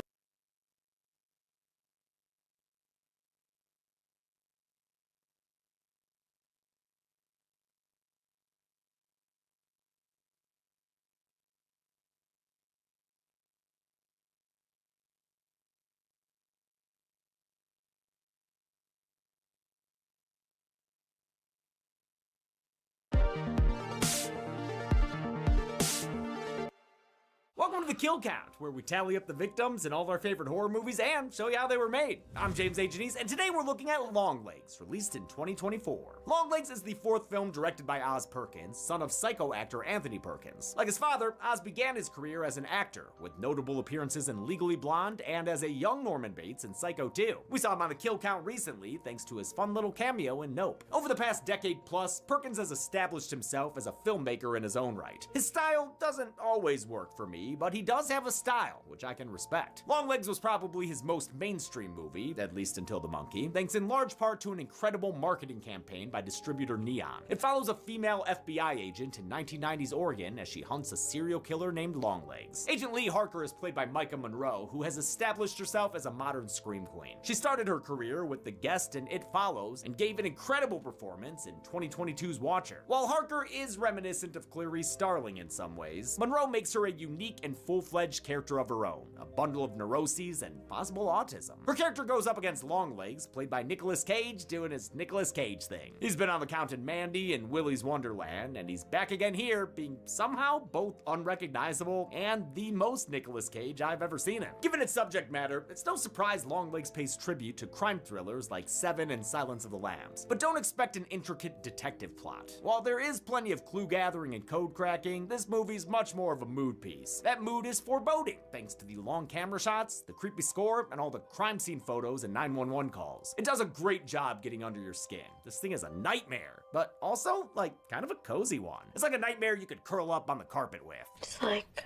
Welcome to the Kill Count, where we tally up the victims in all of our favorite horror movies and show you how they were made. I'm James A. Janice, and today we're looking at Longlegs, released in 2024. Longlegs is the 4th film directed by Oz Perkins, son of Psycho actor Anthony Perkins. Like his father, Oz began his career as an actor, with notable appearances in Legally Blonde and as a young Norman Bates in Psycho 2. We saw him on the Kill Count recently, thanks to his fun little cameo in Nope. Over the past decade plus, Perkins has established himself as a filmmaker in his own right. His style doesn't always work for me, but he does have a style, which I can respect. Longlegs was probably his most mainstream movie, at least until The Monkey, thanks in large part to an incredible marketing campaign by distributor Neon. It follows a female FBI agent in 1990s Oregon as she hunts a serial killer named Longlegs. Agent Lee Harker is played by Micah Monroe, who has established herself as a modern scream queen. She started her career with The Guest and It Follows, and gave an incredible performance in 2022's Watcher. While Harker is reminiscent of Clarice Starling in some ways, Monroe makes her a unique and full-fledged character of her own, a bundle of neuroses and possible autism. Her character goes up against Longlegs, played by Nicolas Cage, doing his Nicolas Cage thing. He's been on The Count and Mandy and Willy's Wonderland, and he's back again here, being somehow both unrecognizable and the most Nicolas Cage I've ever seen him. Given its subject matter, it's no surprise Longlegs pays tribute to crime thrillers like Seven and Silence of the Lambs. But don't expect an intricate detective plot. While there is plenty of clue gathering and code cracking, this movie's much more of a mood piece. That mood is foreboding, thanks to the long camera shots, the creepy score, and all the crime scene photos and 911 calls. It does a great job getting under your skin. This thing is a nightmare, but also, like, kind of a cozy one. It's like a nightmare you could curl up on the carpet with. It's like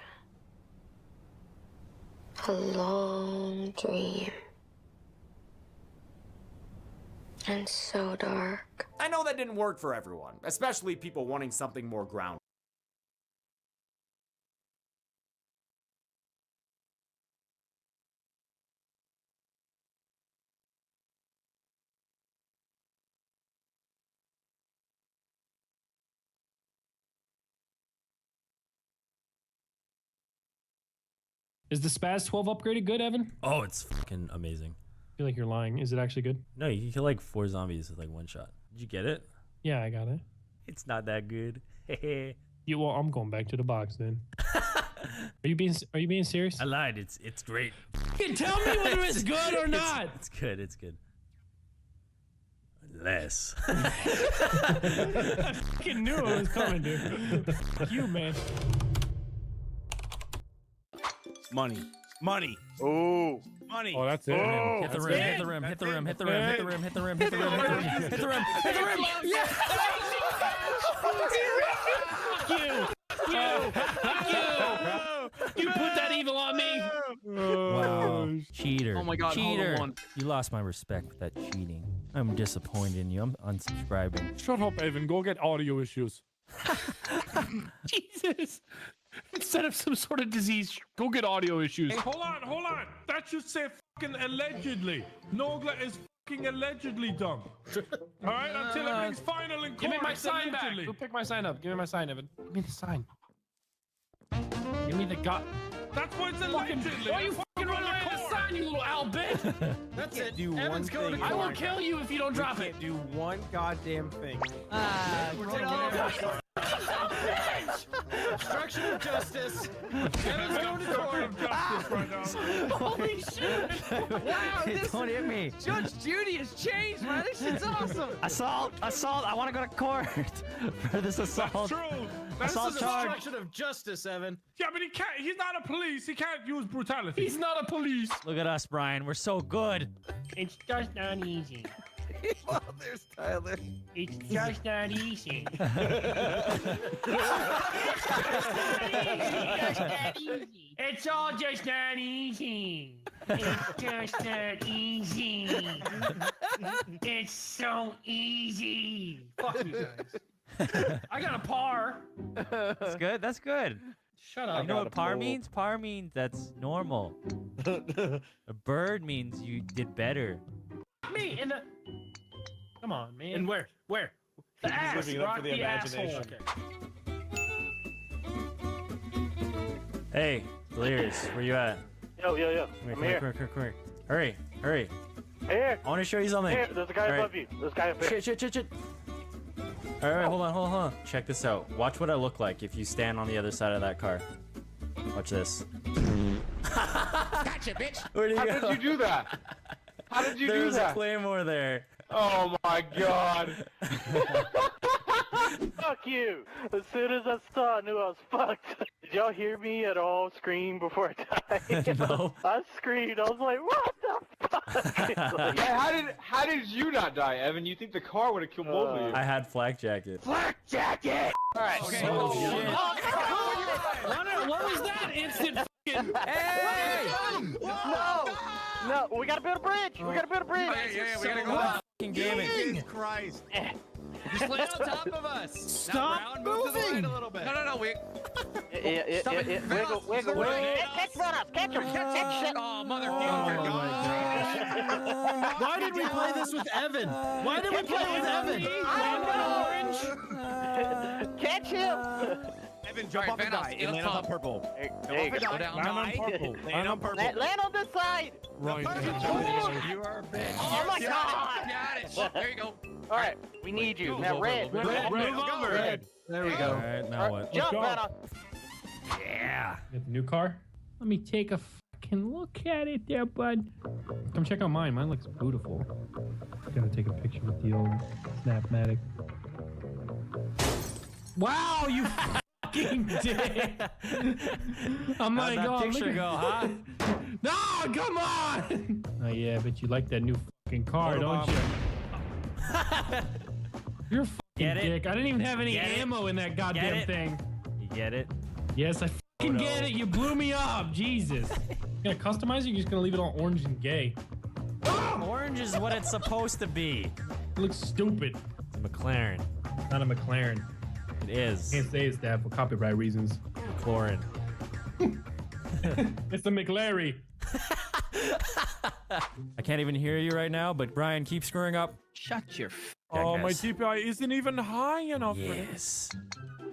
a long dream. And so dark. I know that didn't work for everyone, especially people wanting something more grounded. Is the Spaz 12 upgraded good, Evan? Oh, it's fucking amazing. I feel like you're lying. Is it actually good? No, you can kill like 4 zombies with like 1 shot. Did you get it? Yeah, I got it. It's not that good. Well, I'm going back to the box then. Are you being serious? I lied. It's great. You can tell me whether it's good or not. It's good. It's good. Unless. I fucking knew it was coming, dude. Fuck you, man. Money. Money. Oh. Money. Oh, that's it. Oh, hit the rim, hit the rim, hit the rim, hit the rim, hit the rim, hit the rim, hit the rim, hit the rim, hit the rim, hit the rim. Yeah. Fuck you. Fuck you. You put that evil on me. Wow. Cheater. Oh my God, Cheater. hold on. You lost my respect with that cheating. I'm disappointed in you. I'm unsubscribing. Shut up, Evan. Go get audio issues. Jesus. Instead of some sort of disease, go get audio issues. Hey, hold on. That should say fucking allegedly. Nogla is fucking allegedly dumb. All right, until everything's final in court. Give me my sign allegedly. back. Go pick my sign up. Give me my sign, Evan. Give me the sign. Give me the gut. That's what it's allegedly. Why you fucking run away with the sign, you little owl bitch? That's it. Do one thing. I will kill you if you don't drop it. Do one goddamn thing. We're taking it. Obstruction of justice. Evan's going to court. Holy shit! Wow, Don't hit me. Judge Judy has changed, man. This shit's awesome. Assault! I want to go to court for this assault. That's true. Assault charge. Obstruction of justice, Evan. Yeah, but he can't. He's not a police. He can't use brutality. He's not a police. Look at us, Brian. We're so good. It's just not easy. Oh, there's Tyler. It's just not easy. It's all just not easy. It's just not easy. It's so easy. Fuck you guys. I got a par. That's good. That's good. Shut up. You know what par means? Par means that's normal. A bird means you did better. Me in the. Come on, man. And where? Where? The He's ass. looking it up Rock for the the asshole. imagination. Hey, Delirious, where you at? Yo. Come here. Come here. Hurry. Here. I want to show you something. Here, there's a guy All right. above you. There's a guy up here. Shit. All right, hold on. Check this out. Watch what I look like if you stand on the other side of that car. Watch this. Gotcha, bitch. Where'd he How go? did you do that? How did you do There's that? a claymore there. Oh my god. Fuck you. As soon as I saw, I knew I was fucked. Did y'all hear me at all scream before I died? No. I screamed. I was like, what the fuck? Yeah, how did you not die, Evan? You think the car would have killed both of you? I had flak jacket. Flak jacket! Alright. Okay. Oh, shit. What was that instant fucking... Hey! No, we gotta build a bridge. We gotta build a bridge. Yeah, we gotta go. Fucking game it. Jesus Christ. Just lay on top of us. Stop Move to the right moving. a little bit. No, we. Wiggle. Catch Ronos, catch him. Catch him. Oh, motherfucker. Oh my God. Why did we play this with Evan? Why did we play with Evan? Catch him. Evan, jump off and die and land on purple. There you go. Land on purple. Land on purple. Land on this side. Right. You are a bitch. Oh my god. Got it. There you go. All right, we need you. Now red. Move over. Red. There we go. All right, now what? Jump, Ronos. Yeah. Get the new car. Let me take a fucking look at it there, bud. Come check out mine. Mine looks beautiful. Gotta take a picture with the old Snapmatic. Wow, you fucking dick! I'm How'd like, that oh, picture look go, huh? No, come on! Oh yeah, but you like that new fucking car, don't you? You're a fucking dick. I didn't even have any ammo in that goddamn thing. You get it? Yes, I fucking get it. You blew me up. Jesus. You gonna customize it? You're just gonna leave it all orange and gay. Orange is what it's supposed to be. It looks stupid. It's a McLaren. Not a McLaren. It is. Can't say it's that for copyright reasons. McLaren. It's the McLaren. I can't even hear you right now, but Brian, keep screwing up. Shut your Oh, my DPI isn't even high enough. Yes.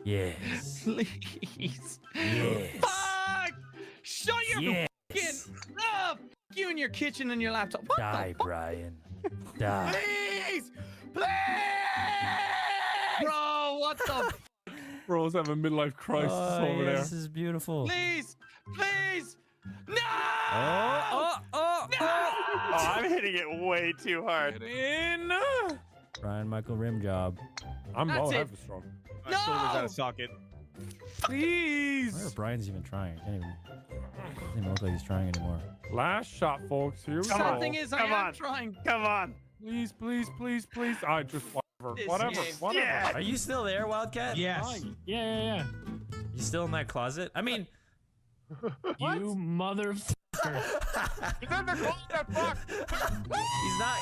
Yes. Please. Yes. Fuck! Shut your Yes. fucking... Oh, fuck you and your kitchen and your laptop. What Die, the Brian. Die. Please! Please! Bro, what the Bro's having a midlife crisis over there. This is beautiful. Please! Please! No! Oh, No! I'm hitting it way too hard. In. Brian Michael rim job. I'm That's all it. ever strong. No! My shoulder's out of socket. Please. Where Brian's even trying? Can't even, doesn't even look like he's trying anymore. Last shot, folks. Here we go. Something is, I am trying. Come on. Please, please, please, please. I just This whatever. game. Whatever. Are you still there, Wildcat? Yes. Yeah. You still in that closet? I mean, You motherfucker. He's in the closet, fuck. he's not.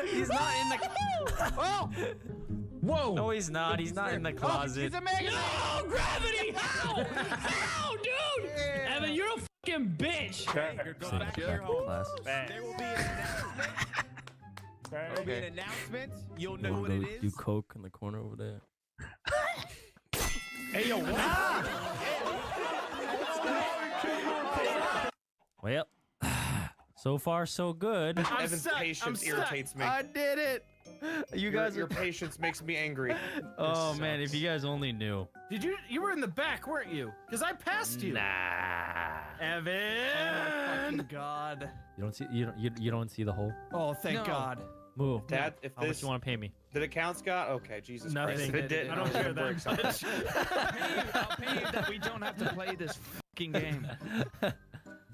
He's not in the. Oh. Whoa. No, he's not. He's not in the closet. He's a mega. No, gravity! How? How, dude? Evan, you're a fucking bitch. Go back to your home. Class. There will be an announcement. There will be an announcement. You'll know what it is. Do coke in the corner over there. Hey, yo, what? Well, so far so good. Evan's patience irritates me. I did it. You guys, your patience makes me angry. Oh man, if you guys only knew. Did you? You were in the back, weren't you? Because I passed you. Nah. Evan. Oh fucking God. You don't see. You don't see the hole. Oh, thank God. Move. Dad, if How much this you want to pay me? did it count, Scott? Okay, Jesus Nothing. Christ. If it didn't, I don't care that much. I'll pay you that we don't have to play this fucking game.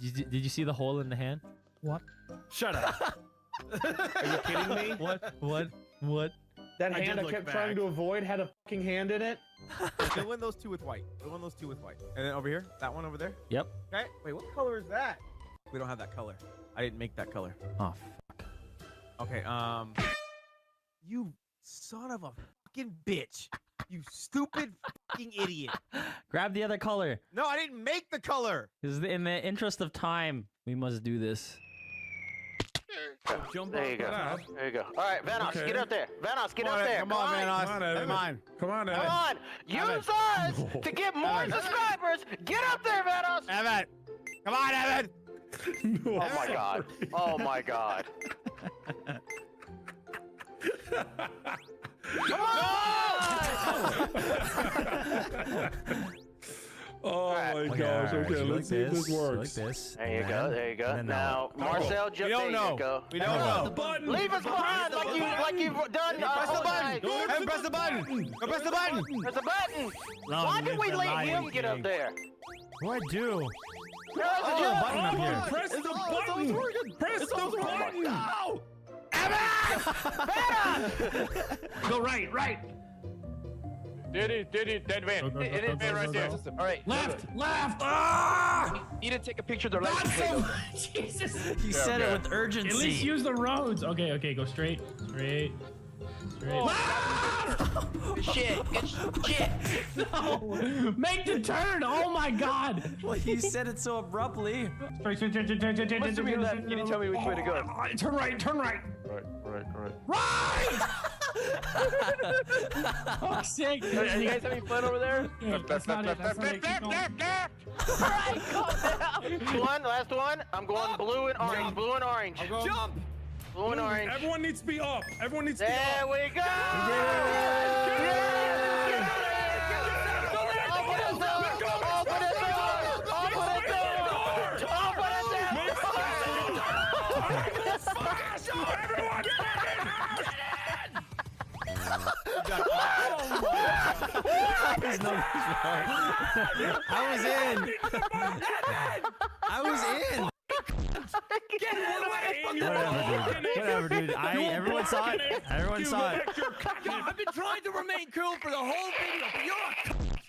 Did you see the hole in the hand? What? Shut up. Are you kidding me? What? That I hand did I look kept back. trying to avoid had a fucking hand in it. Fill in those two with white. Fill in those two with white. And then over here, that one over there. Yep. Okay. Wait, what color is that? We don't have that color. I didn't make that color. Oh, fuck. Okay. You son of a fucking bitch. You stupid fucking idiot. Grab the other color. No, I didn't make the color. Because in the interest of time, we must do this. Jump There you go. There you go. All right, Vanos, Okay. get up there. Vanos, get up there. Come on, Vanos. Come on, Evan. Come on. Come on, Evan. Come on. Use us to get more subscribers. Get up there, Vanos. Evan. Come on, Evan. Oh my god. Oh my god. Come on! Oh my gosh. Okay, let's see if this works. Like this. There you go. There you go. Now, Marcel, jump. We don't there know. you go. We don't know. The button. Leave us behind like you've done. Press the button. guys. Evan, press the button. Go press the button. Press the button. Long Why did live we the let Lion him get up King. there? What do? Press the Oh, jump. button up here. Press the button. Press the button. No. Go right. Dead man. It is right there. All right. Left. Ah! Need to take a picture of the Not so Jesus. He said it with urgency. At least use the roads. Okay, go straight. Straight. Shit. It's shit. No. Make the turn. Oh my god. Well, you said it so abruptly. Straight. Must have been left. Can you tell me which way to go? Turn right. Right. Fuck's sake. Are you guys having fun over there? That's not it. Keep going. Alright, calm down. Last one. I'm going blue and orange. Blue and orange. Jump. Blue and orange. Everyone needs to be up. Everyone needs to be There up. we go. I was in. Whatever, dude. Everyone saw it. Everyone saw it. I've been trying to remain cool for the whole video, but you're a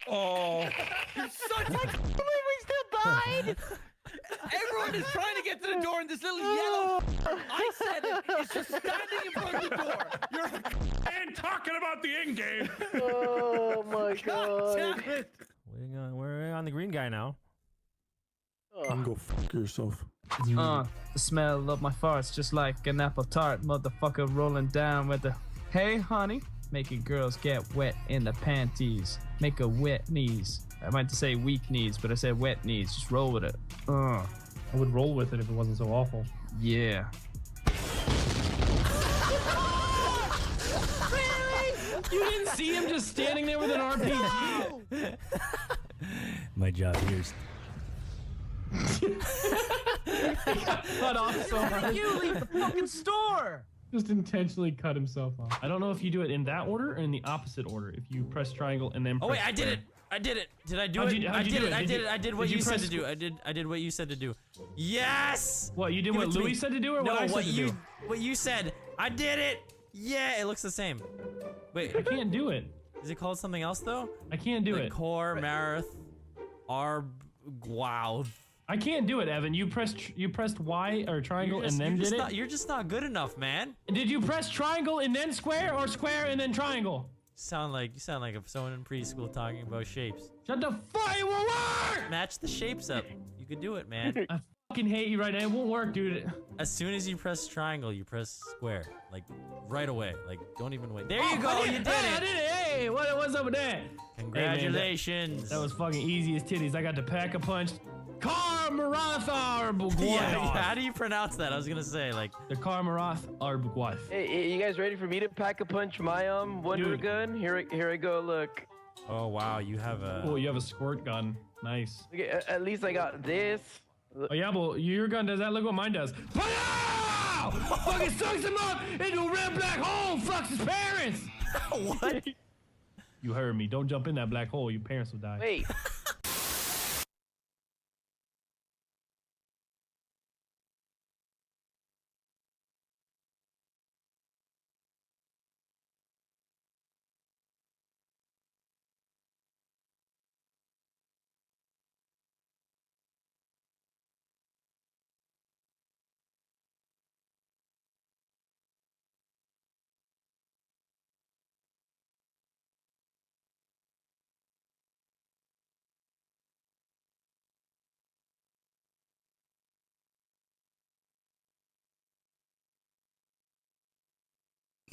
Oh. You're such a I can't believe we still died. Everyone is trying to get to the door, and this little yellow I said it. It's just standing in front of the door. You're And talking about the end game. Oh my god. damn it. We're on the green guy now. Go fuck yourself. The smell of my farts just like an apple tart, motherfucker rolling down with the hey honey, making girls get wet in the panties, make a wet knees. I meant to say weak knees, but I said wet knees. Just roll with it. I would roll with it if it wasn't so awful. Yeah. You didn't see him just standing there with an RPG? My job here's. Cut off so hard. You leave the fucking store. Just intentionally cut himself off. I don't know if you do it in that order or in the opposite order. If you press triangle and then press Oh wait, I did square. it. I did it. Did I do How'd it? you- I how'd you did do it. it? I Did did you- it. I did what did you you said press to do. I did what you said to do. Yes. What, you did Give what it to Louis me. said to do or no, what I said to do? What you said. I did it. Yeah, it looks the same. Wait, I can't do it. is it called something else though? I can't do Like it. Core, Marath, Arb, wow. I can't do it, Evan. You pressed Y or triangle and then did it. You're just not good enough, man. Did you press triangle and then square or square and then triangle? You sound like someone in preschool talking about shapes. Shut the fuck! It won't work! Match the shapes up. You could do it, man. I fucking hate you right now. It won't work, dude. As soon as you press triangle, you press square. Like, right away. Like, don't even wait. There you go, I you did Hey, I it! did it! Hey, what's up with that? Congratulations! That was fucking easy as titties. I got to pack a punch. Karmarath Arbugwath. Yeah, how do you pronounce that? I was gonna say, like... The Karmarath Arbugwath. Hey, you guys ready for me to pack a punch my wonder gun? Here I go. Look. Oh, wow, you have a... Oh, you have a squirt gun. Nice. Look at least I got this. Oh yeah, but your gun does that. Look what mine does. Pow! Fucking sucks him up into a red black hole. Fucks his parents. What? You heard me. Don't jump in that black hole. Your parents will die. Wait.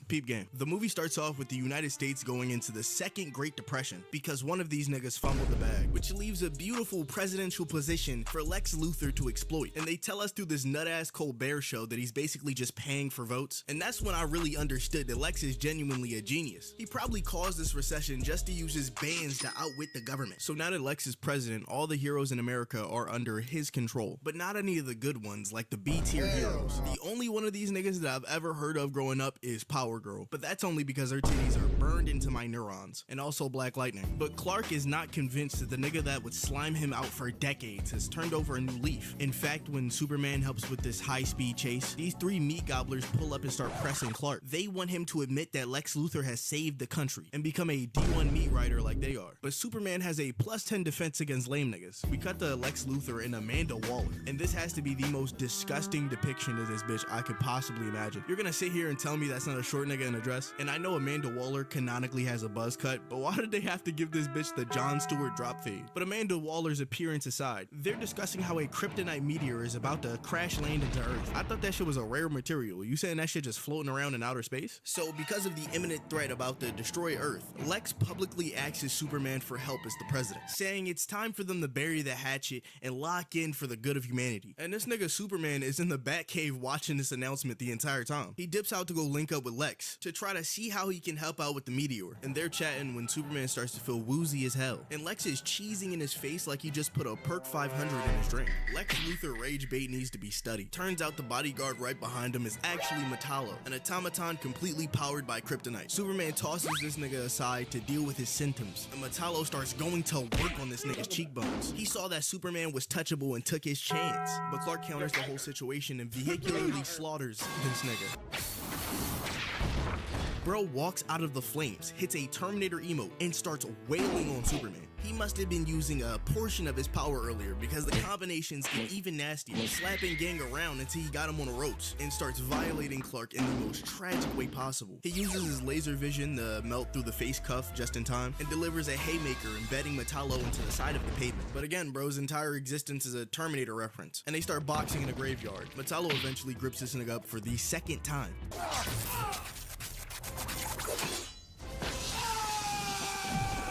Peep game. The movie starts off with the United States going into the second Great Depression because one of these niggas fumbled the bag, which leaves a beautiful presidential position for Lex Luthor to exploit. And they tell us through this nut-ass Colbert show that he's basically just paying for votes. And that's when I really understood that Lex is genuinely a genius. He probably caused this recession just to use his bands to outwit the government. So now that Lex is president, all the heroes in America are under his control, but not any of the good ones like the B-tier heroes. The only one of these niggas that I've ever heard of growing up is Power Girl, but that's only because her titties are burned into my neurons, and also Black Lightning. But Clark is not convinced that the nigga that would slime him out for decades has turned over a new leaf. In fact, when Superman helps with this high-speed chase, these three meat gobblers pull up and start pressing Clark. They want him to admit that Lex Luthor has saved the country and become a D1 meat rider like they are. But Superman has a +10 defense against lame niggas. We cut to Lex Luthor and Amanda Waller, and this has to be the most disgusting depiction of this bitch I could possibly imagine. You're gonna sit here and tell me that's not a short nigga in a dress? And I know Amanda Waller canonically has a buzz cut, but why did they have to give this bitch the Jon Stewart drop fade? But Amanda Waller's appearance aside, they're discussing how a kryptonite meteor is about to crash land into Earth. I thought that shit was a rare material. You saying that shit just floating around in outer space? So because of the imminent threat about to destroy Earth, Lex publicly asks Superman for help as the president, saying it's time for them to bury the hatchet and lock in for the good of humanity. And this nigga Superman is in the Batcave watching this announcement the entire time. He dips out to go link up with Lex to try to see how he can help out with the meteor. And they're chatting when Superman starts to feel woozy as hell. And Lex is cheesing in his face like he just put a Perk 500 in his drink. Lex Luthor rage bait needs to be studied. Turns out the bodyguard right behind him is actually Metallo, an automaton completely powered by kryptonite. Superman tosses this nigga aside to deal with his symptoms, and Metallo starts going to work on this nigga's cheekbones. He saw that Superman was touchable and took his chance, but Clark counters the whole situation and vehicularly slaughters this nigga. Bro walks out of the flames, hits a Terminator emote, and starts wailing on Superman. He must have been using a portion of his power earlier because the combinations get even nastier, slapping Gang around until he got him on the ropes and starts violating Clark in the most tragic way possible. He uses his laser vision to melt through the face cuff just in time and delivers a haymaker embedding Metallo into the side of the pavement. But again, bro's entire existence is a Terminator reference, and they start boxing in a graveyard. Metallo eventually grips this nigga up for the second time.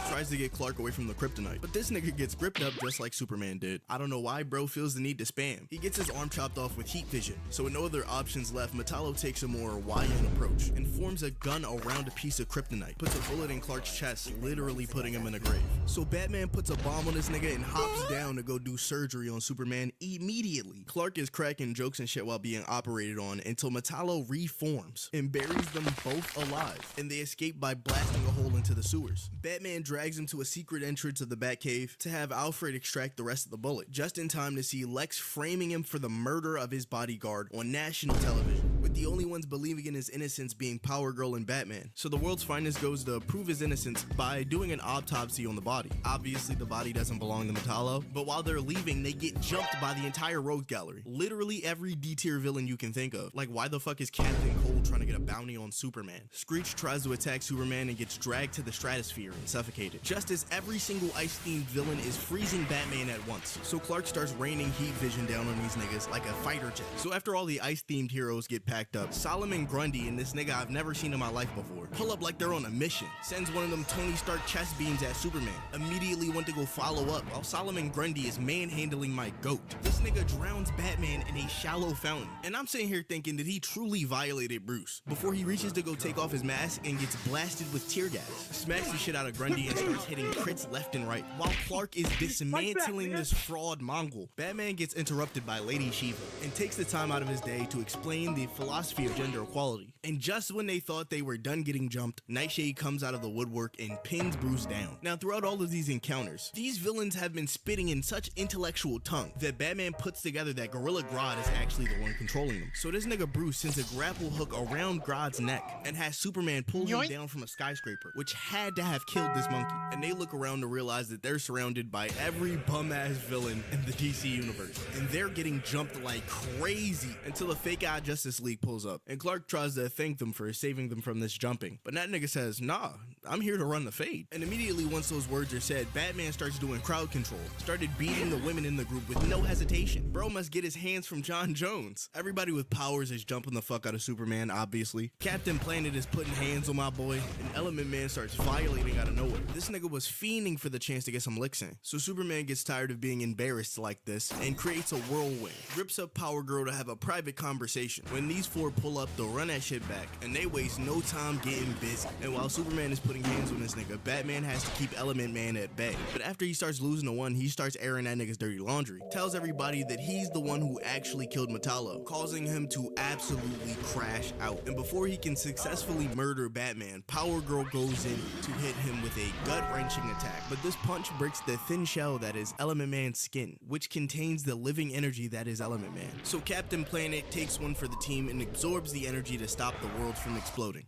Tries to get Clark away from the kryptonite, but this nigga gets gripped up just like Superman did. I don't know why bro feels the need to spam. He gets his arm chopped off with heat vision, so with no other options left, Metallo takes a more YN approach and forms a gun around a piece of kryptonite, puts a bullet in Clark's chest, literally putting him in a grave. So Batman puts a bomb on this nigga and hops down to go do surgery on Superman immediately. Clark is cracking jokes and shit while being operated on until Metallo reforms and buries them both alive, and they escape by blasting a hole into the sewers. Batman drags him to a secret entrance of the Batcave to have Alfred extract the rest of the bullet, just in time to see Lex framing him for the murder of his bodyguard on national television, with the only ones believing in his innocence being Power Girl and Batman. So the world's finest goes to prove his innocence by doing an autopsy on the body. Obviously the body doesn't belong to Metallo, but while they're leaving, they get jumped by the entire rogue gallery. Literally every D-tier villain you can think of. Like, why the fuck is Captain Cold trying to get a bounty on Superman? Screech tries to attack Superman and gets dragged to the stratosphere and suffocated, just as every single ice-themed villain is freezing Batman at once. So Clark starts raining heat vision down on these niggas like a fighter jet. So after all the ice-themed heroes get packed up, Solomon Grundy and this nigga I've never seen in my life before pull up like they're on a mission, sends one of them Tony Stark chest beams at Superman, immediately went to go follow up while Solomon Grundy is manhandling my goat. This nigga drowns Batman in a shallow fountain, and I'm sitting here thinking that he truly violated Bruce before he reaches to go take off his mask and gets blasted with tear gas, smacks the shit out of Grundy and starts hitting crits left and right while Clark is dismantling this fraud Mongol. Batman gets interrupted by Lady Shiva and takes the time out of his day to explain the philosophy of gender equality. And just when they thought they were done getting jumped, Nightshade comes out of the woodwork and pins Bruce down. Now throughout all of these encounters, these villains have been spitting in such intellectual tongue that Batman puts together that Gorilla Grodd is actually the one controlling them. So this nigga Bruce sends a grapple hook around Grodd's neck and has Superman pull him down from a skyscraper, which had to have killed this monkey. And they look around to realize that they're surrounded by every bum-ass villain in the DC universe, and they're getting jumped like crazy until a fake-out Justice League pulls up, and Clark tries to thank them for saving them from this jumping, but that nigga says, nah, I'm here to run the fade. And immediately once those words are said, Batman starts doing crowd control, started beating the women in the group with no hesitation. Bro must get his hands from John Jones. Everybody with powers is jumping the fuck out of Superman Superman, obviously. Captain Planet is putting hands on my boy, and Element Man starts violating out of nowhere. This nigga was fiending for the chance to get some licks in. So Superman gets tired of being embarrassed like this and creates a whirlwind. Rips up Power Girl to have a private conversation. When these four pull up, they'll run that shit back, and they waste no time getting busy. And while Superman is putting hands on this nigga, Batman has to keep Element Man at bay. But after he starts losing to one, he starts airing that nigga's dirty laundry. Tells everybody that he's the one who actually killed Metallo, causing him to absolutely crash out. And before he can successfully murder Batman, Power Girl goes in to hit him with a gut-wrenching attack. But this punch breaks the thin shell that is Element Man's skin, which contains the living energy that is Element Man. So Captain Planet takes one for the team and absorbs the energy to stop the world from exploding.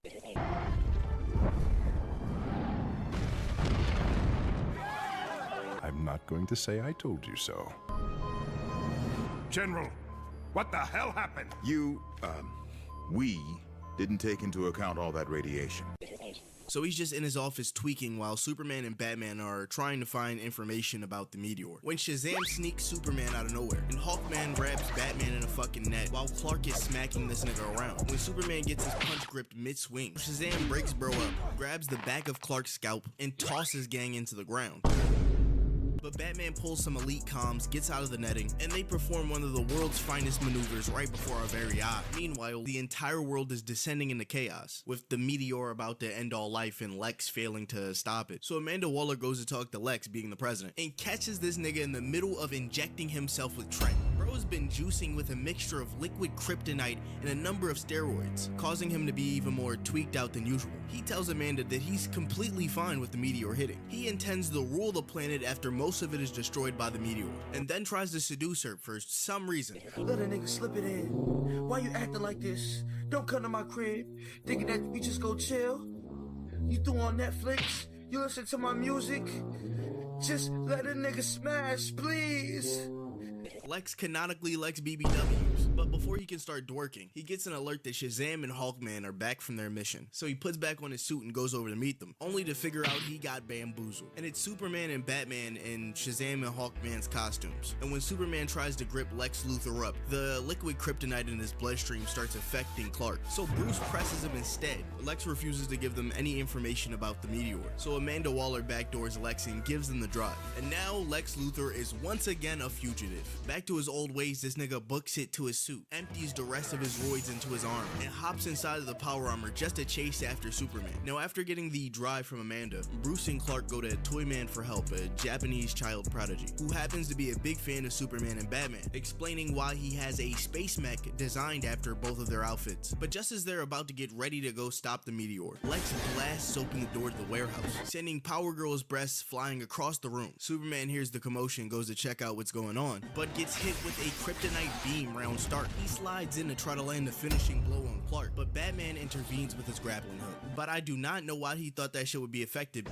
I'm not going to say I told you so. General, what the hell happened? We didn't take into account all that radiation. So he's just in his office tweaking while Superman and Batman are trying to find information about the meteor. When Shazam sneaks Superman out of nowhere, and Hawkman grabs Batman in a fucking net while Clark is smacking this nigga around. When Superman gets his punch gripped mid-swing, Shazam breaks bro up, grabs the back of Clark's scalp, and tosses gang into the ground. But Batman pulls some elite comms, gets out of the netting, and they perform one of the world's finest maneuvers right before our very eye. Meanwhile, the entire world is descending into chaos, with the meteor about to end all life and Lex failing to stop it. So Amanda Waller goes to talk to Lex, being the president, and catches this nigga in the middle of injecting himself with Trent. Bro's been juicing with a mixture of liquid kryptonite and a number of steroids, causing him to be even more tweaked out than usual. He tells Amanda that he's completely fine with the meteor hitting. He intends to rule the planet after most of it is destroyed by the meteor, and then tries to seduce her for some reason. Let a nigga slip it in. Why you acting like this? Don't come to my crib thinking that we just go chill. You threw on Netflix, you listen to my music. Just let a nigga smash, please. Lex canonically Lex BBWs, but before he can start dorking, he gets an alert that Shazam and Hawkman are back from their mission. So he puts back on his suit and goes over to meet them, only to figure out he got bamboozled. And it's Superman and Batman in Shazam and Hawkman's costumes. And when Superman tries to grip Lex Luthor up, the liquid kryptonite in his bloodstream starts affecting Clark. So Bruce presses him instead. Lex refuses to give them any information about the meteor. So Amanda Waller backdoors Lex and gives them the drive. And now Lex Luthor is once again a fugitive. Back to his old ways, this nigga books it to his suit, empties the rest of his roids into his arm, and hops inside of the power armor just to chase after Superman. Now, after getting the drive from Amanda, Bruce and Clark go to Toyman for help, a Japanese child prodigy, who happens to be a big fan of Superman and Batman, explaining why he has a space mech designed after both of their outfits. But just as they're about to get ready to go stop the meteor, Lex blasts open the door to the warehouse, sending Power Girl's breasts flying across the room. Superman hears the commotion, goes to check out what's going on, but gets hit with a kryptonite beam round Stark. He slides in to try to land the finishing blow on Clark, but Batman intervenes with his grappling hook. But I do not know why he thought that shit would be effective.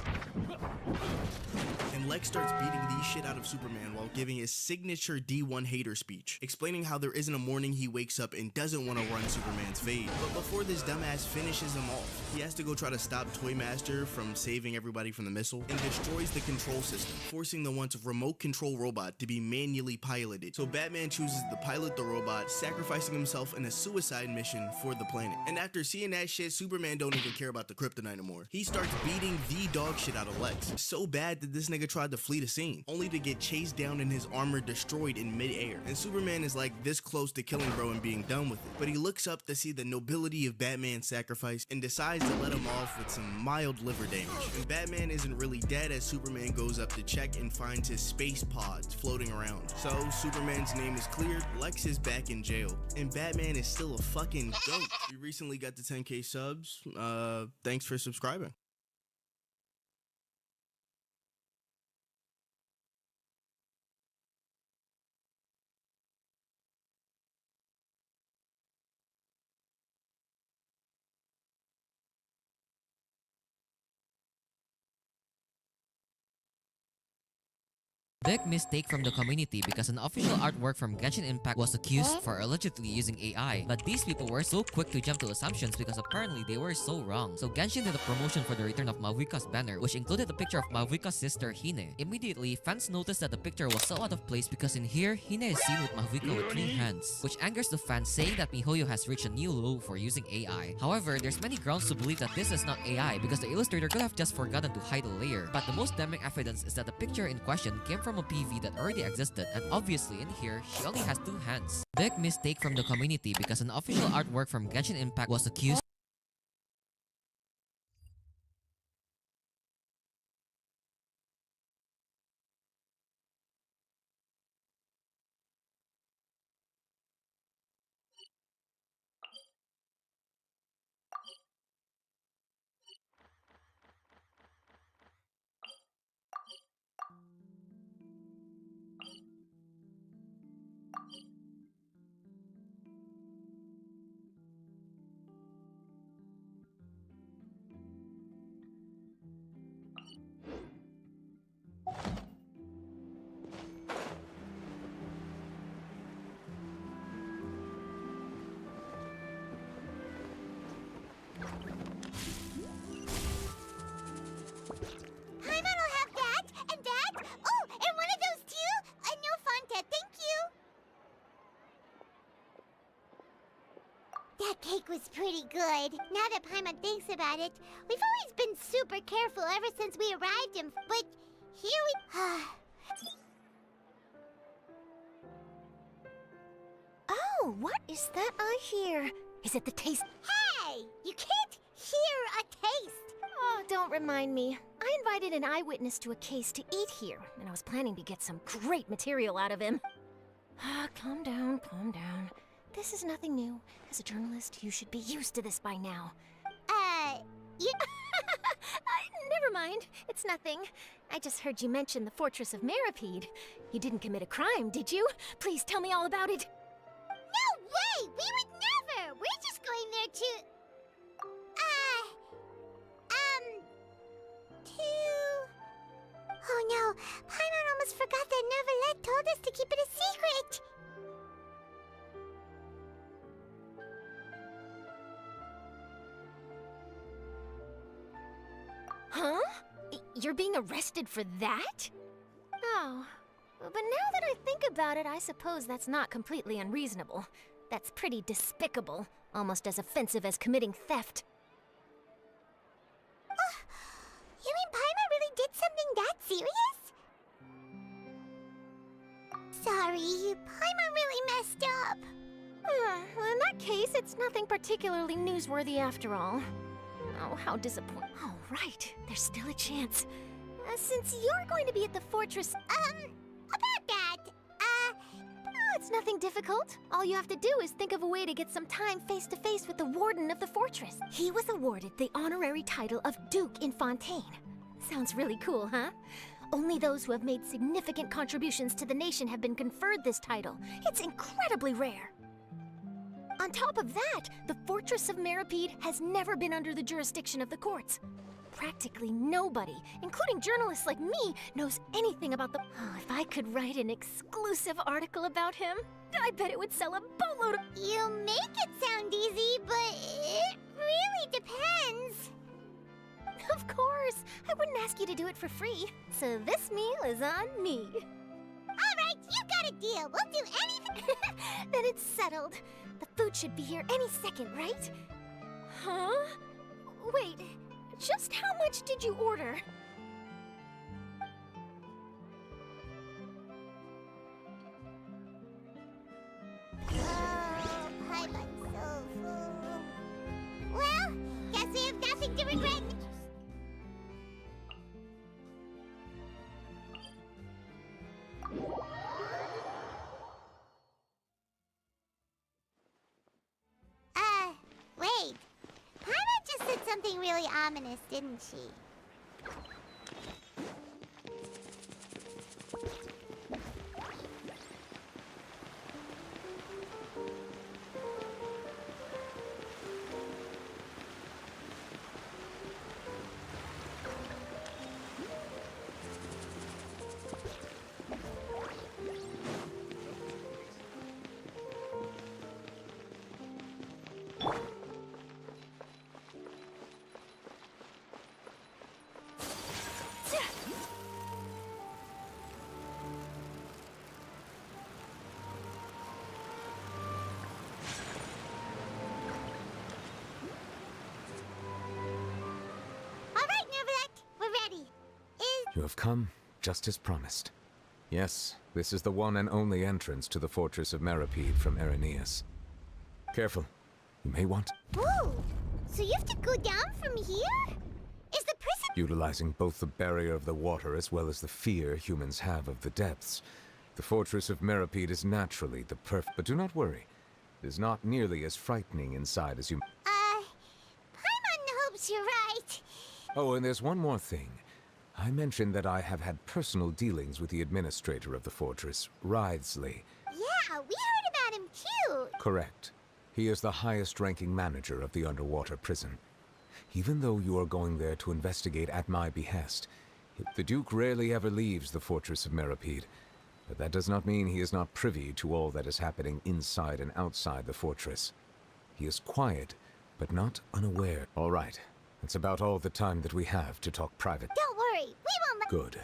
And Lex starts beating the shit out of Superman while giving his signature D1 hater speech, explaining how there isn't a morning he wakes up and doesn't want to run Superman's fade. But before this dumbass finishes him off, he has to go try to stop Toymaster from saving everybody from the missile and destroys the control system, forcing the once remote control robot to be manually piloted. So Batman chooses to pilot the robot, sacrificing himself in a suicide mission for the planet. And after seeing that shit, Superman don't even care about the kryptonite anymore. He starts beating the dog shit out of Lex, so bad that this nigga tried to flee the scene, only to get chased down and his armor destroyed in mid-air. And Superman is like this close to killing bro and being done with it, but he looks up to see the nobility of Batman's sacrifice and decides to let him off with some mild liver damage. And Batman isn't really dead as Superman goes up to check and finds his space pods floating around. So Superman's name is cleared, Lex is back in jail, and Batman is still a fucking goat. We recently got to 10K subs. Thanks for subscribing. Big mistake from the community because an official artwork from Genshin Impact was accused for allegedly using AI, but these people were so quick to jump to assumptions because apparently they were so wrong. So Genshin did a promotion for the return of Mavuika's banner, which included a picture of Mavuika's sister Hine. Immediately, fans noticed that the picture was so out of place because in here, Hine is seen with Mavuika with 3 hands, which angers the fans, saying that MiHoYo has reached a new low for using AI. However, there's many grounds to believe that this is not AI because the illustrator could have just forgotten to hide a layer. But the most damning evidence is that the picture in question came from a PV that already existed, and obviously in here, she only has 2 hands. Big mistake from the community because an official artwork from Genshin Impact was accused. Paimon will have that, and that. Oh, and one of those too. No Fanta, thank you. That cake was pretty good. Now that Paimon thinks about it, we've always been super careful ever since we arrived in. But here we. Oh, what is that I hear? Is it the taste? Hey, you can't hear a taste. Oh, don't remind me. I invited an eyewitness to a case to eat here, and I was planning to get some great material out of him. Calm down, calm down. This is nothing new. As a journalist, you should be used to this by now. You... Never mind. It's nothing. I just heard you mention the Fortress of Maripede. You didn't commit a crime, did you? Please tell me all about it. No way! We would never! We're just going there to... Oh no, Paimon almost forgot that Neverlet told us to keep it a secret! Huh? You're being arrested for that? Oh, but now that I think about it, I suppose that's not completely unreasonable. That's pretty despicable, almost as offensive as committing theft. You mean Paimon really did something that serious? Sorry, Paimon really messed up. Well, in that case, it's nothing particularly newsworthy after all. Oh, how disappointing. Oh, right. There's still a chance. Since you're going to be at the fortress... About that, Oh, it's nothing difficult. All you have to do is think of a way to get some time face-to-face with the warden of the fortress. He was awarded the honorary title of Duke in Fontaine. Sounds really cool, huh? Only those who have made significant contributions to the nation have been conferred this title. It's incredibly rare. On top of that, the Fortress of Maripede has never been under the jurisdiction of the courts. Practically nobody, including journalists like me, knows anything about the... Oh, if I could write an exclusive article about him, I bet it would sell a boatload of... You make it sound easy, but it really depends. Of course, I wouldn't ask you to do it for free. So this meal is on me. All right, you got a deal. We'll do anything. Then it's settled. The food should be here any second, right? Huh? Wait, just how much did you order? Oh, Paimon's so full. Well, guess we have nothing to regret. Wait. Paimon just said something really ominous, didn't she? have come, just as promised. Yes, this is the one and only entrance to the fortress of Meripede from Irenaeus. Careful. You may want... Whoa! So you have to go down from here? Is the prison... Utilizing both the barrier of the water as well as the fear humans have of the depths, the fortress of Meripede is naturally the perfect... But do not worry. It is not nearly as frightening inside as you... Paimon hopes you're right. Oh, and there's one more thing. I mentioned that I have had personal dealings with the administrator of the fortress, Writhsley. Yeah, we heard about him too. Correct. He is the highest-ranking manager of the underwater prison. Even though you are going there to investigate at my behest, the Duke rarely ever leaves the fortress of Meripede. But that does not mean he is not privy to all that is happening inside and outside the fortress. He is quiet, but not unaware. All right. That's about all the time that we have to talk private. Don't worry, we won't let... Good.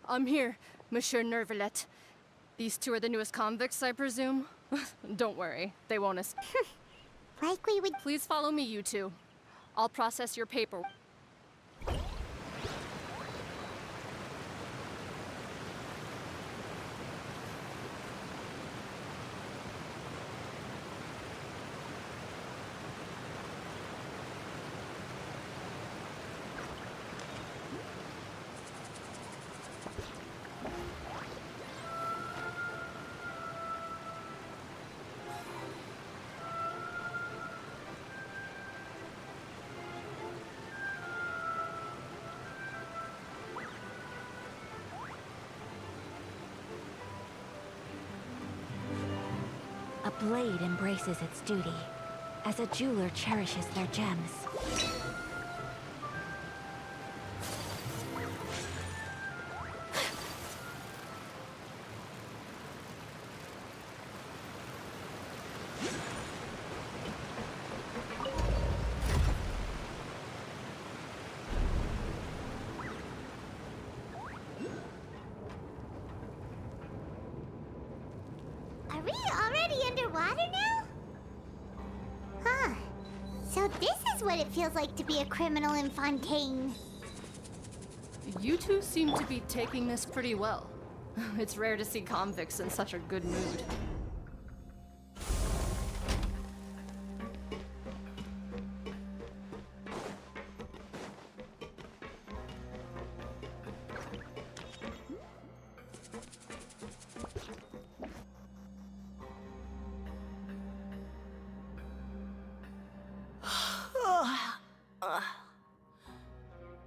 I'm here, Monsieur Nervalet. These two are the newest convicts, I presume? Don't worry, they won't Like we would... Please follow me, you two. I'll process your paper. A blade embraces its duty, as a jeweler cherishes their gems. Are we already underwater now? Huh. So this is what it feels like to be a criminal in Fontaine. You two seem to be taking this pretty well. It's rare to see convicts in such a good mood.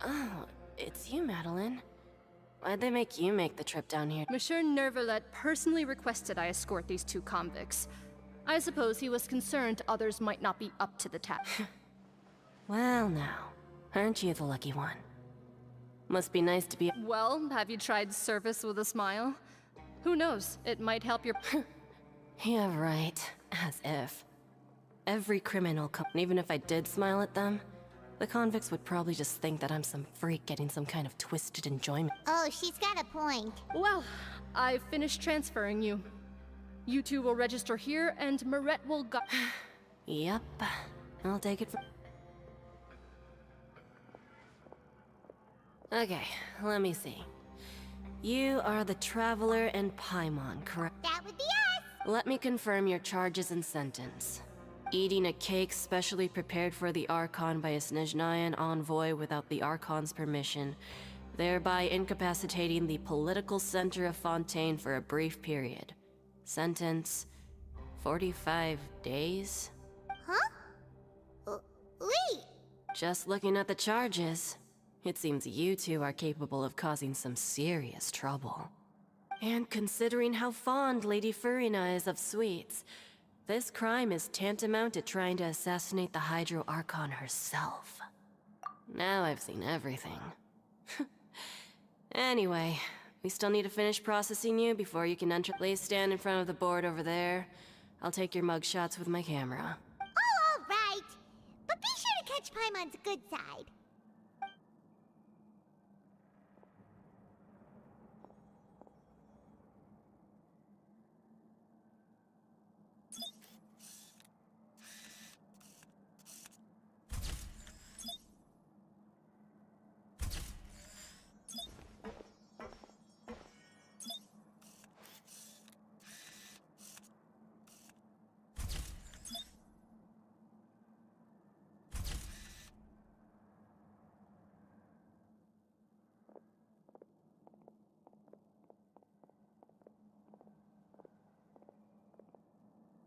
Oh, it's you, Madeline. Why'd they make you make the trip down here? Monsieur Nervalet personally requested I escort these two convicts. I suppose he was concerned others might not be up to the task. Well, now, aren't you the lucky one? Must be nice to be. Well, have you tried service with a smile? Who knows, it might help your... Yeah, right. As if. Every criminal even if I did smile at them, the convicts would probably just think that I'm some freak getting some kind of twisted enjoyment. Oh, she's got a point. Well, I've finished transferring you. You two will register here, and Marette will go... Yep. I'll take it from... Okay, let me see. You are the Traveler and Paimon, correct? That would be us! Let me confirm your charges and sentence. Eating a cake specially prepared for the Archon by a Snezhnayan envoy without the Archon's permission, thereby incapacitating the political center of Fontaine for a brief period. Sentence, 45 days? Huh? Wait! Just looking at the charges, it seems you two are capable of causing some serious trouble. And considering how fond Lady Furina is of sweets, this crime is tantamount to trying to assassinate the Hydro Archon herself. Now I've seen everything. Anyway, we still need to finish processing you before you can enter. Please stand in front of the board over there. I'll take your mugshots with my camera. Oh, all right. But be sure to catch Paimon's good side.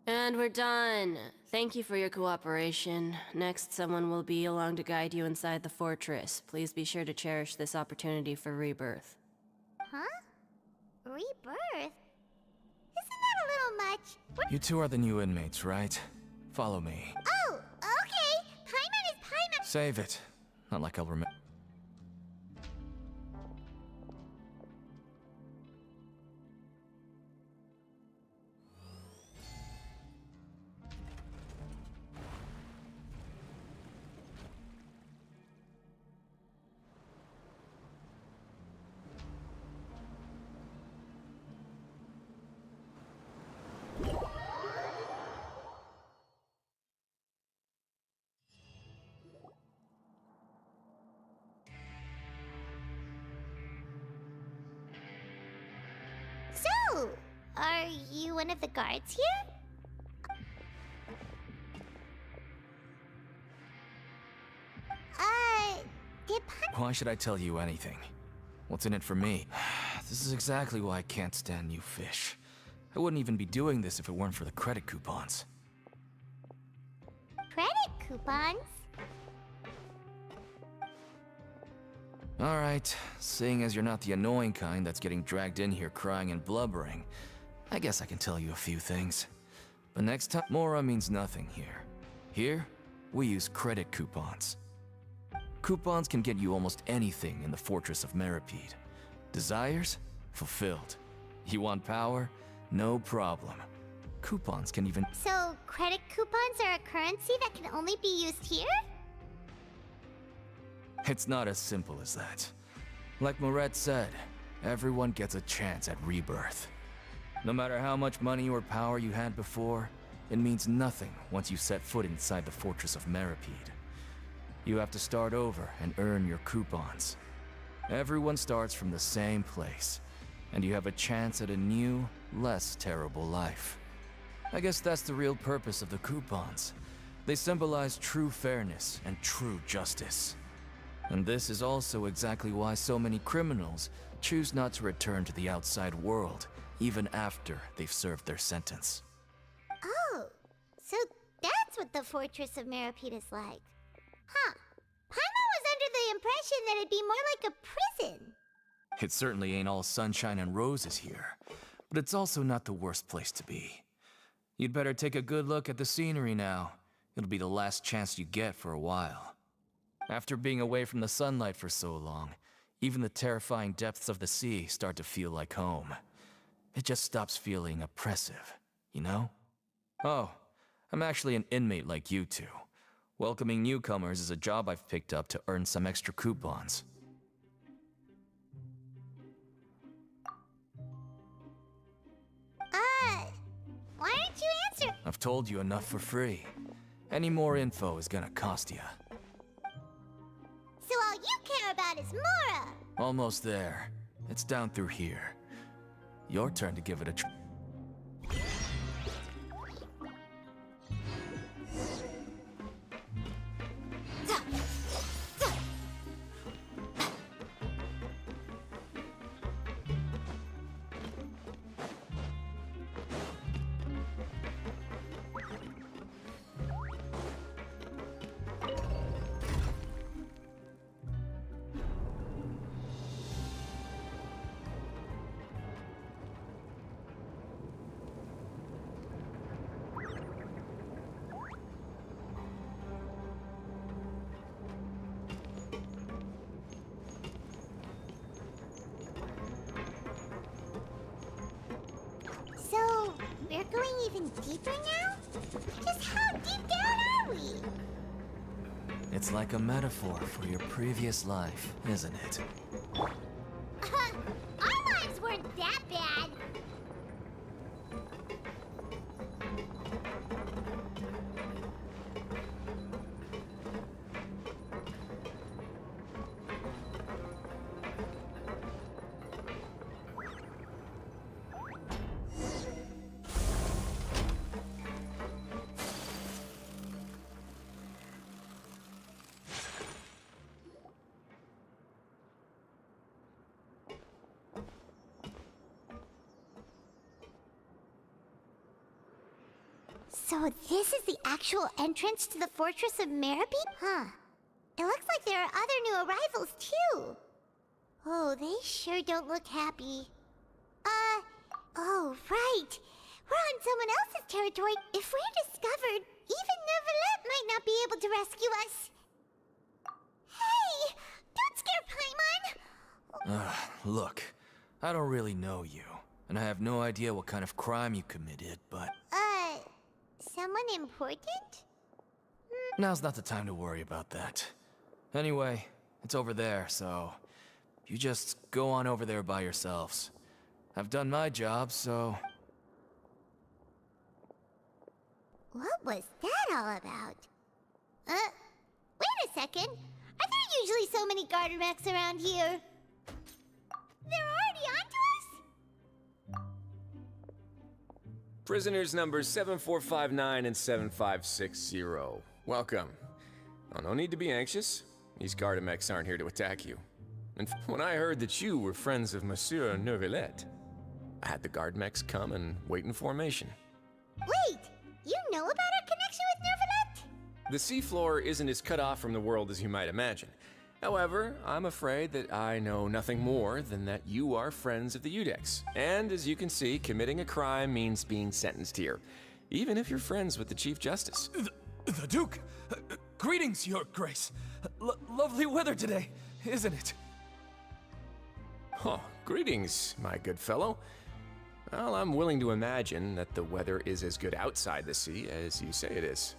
And we're done. Thank you for your cooperation. Next, someone will be along to guide you inside the fortress. Please be sure to cherish this opportunity for rebirth. Huh? Rebirth? Isn't that a little much? You two are the new inmates, right? Follow me. Oh, okay. Paimon is Paimon. Save it. Not like I'll remember. So, are you one of the guards here? Did Why should I tell you anything? What's in it for me? This is exactly why I can't stand you fish. I wouldn't even be doing this if it weren't for the credit coupons. Credit coupons? Alright, seeing as you're not the annoying kind that's getting dragged in here crying and blubbering, I guess I can tell you a few things. But next time, Mora means nothing here. Here, we use credit coupons. Coupons can get you almost anything in the Fortress of Meripede. Desires? Fulfilled. You want power? No problem. Coupons can even... So, credit coupons are a currency that can only be used here? It's not as simple as that. Like Moret said, everyone gets a chance at rebirth. No matter how much money or power you had before, it means nothing once you set foot inside the Fortress of Meripede. You have to start over and earn your coupons. Everyone starts from the same place, and you have a chance at a new, less terrible life. I guess that's the real purpose of the coupons. They symbolize true fairness and true justice. And this is also exactly why so many criminals choose not to return to the outside world, even after they've served their sentence. Oh, so that's what the Fortress of Meripede is like. Huh. Paimon was under the impression that it'd be more like a prison. It certainly ain't all sunshine and roses here, but it's also not the worst place to be. You'd better take a good look at the scenery now. It'll be the last chance you get for a while. After being away from the sunlight for so long, even the terrifying depths of the sea start to feel like home. It just stops feeling oppressive, you know? Oh, I'm actually an inmate like you two. Welcoming newcomers is a job I've picked up to earn some extra coupons. Why aren't you answering? I've told you enough for free. Any more info is gonna cost you. So all you care about is Mora! Almost there. It's down through here. Your turn to give it a try. So, we're going even deeper now? Just how deep down are we? It's like a metaphor for your previous life, isn't it? Our lives weren't that bad. So this is the actual entrance to the Fortress of Meripede? Huh. It looks like there are other new arrivals, too. Oh, they sure don't look happy. Oh, right. We're on someone else's territory. If we're discovered, even Neuvillette might not be able to rescue us. Hey! Don't scare Paimon! Look, I don't really know you, and I have no idea what kind of crime you committed, but... Someone important? Now's not the time to worry about that. Anyway, it's over there, so... You just go on over there by yourselves. I've done my job, so... What was that all about? Wait a second. Are there usually so many garter mechs around here? They're already onto us? Prisoners numbers 7459 and 7560. Welcome. Oh, no need to be anxious. These Gardamex aren't here to attack you. And when I heard that you were friends of Monsieur Neuvillette, I had the Gardamex come and wait in formation. Wait! You know about our connection with Neuvillette? The seafloor isn't as cut off from the world as you might imagine. However, I'm afraid that I know nothing more than that you are friends of the Udex. And as you can see, committing a crime means being sentenced here, even if you're friends with the Chief Justice. The Duke! Greetings, Your Grace. Lovely weather today, isn't it? Oh, greetings, my good fellow. Well, I'm willing to imagine that the weather is as good outside the sea as you say it is.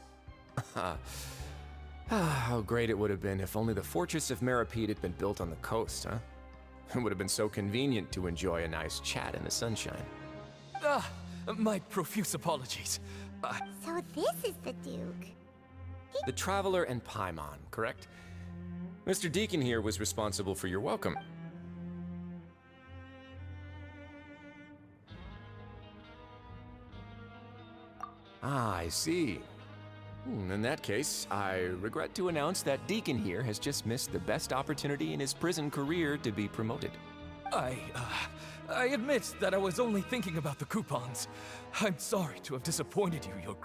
How great it would have been if only the Fortress of Meripede had been built on the coast, huh? It would have been so convenient to enjoy a nice chat in the sunshine. My profuse apologies. So this is the Duke. The Traveler and Paimon, correct? Mr. Deacon here was responsible for your welcome. Ah, I see. In that case, I regret to announce that Deacon here has just missed the best opportunity in his prison career to be promoted. I admit that I was only thinking about the coupons. I'm sorry to have disappointed you, Your...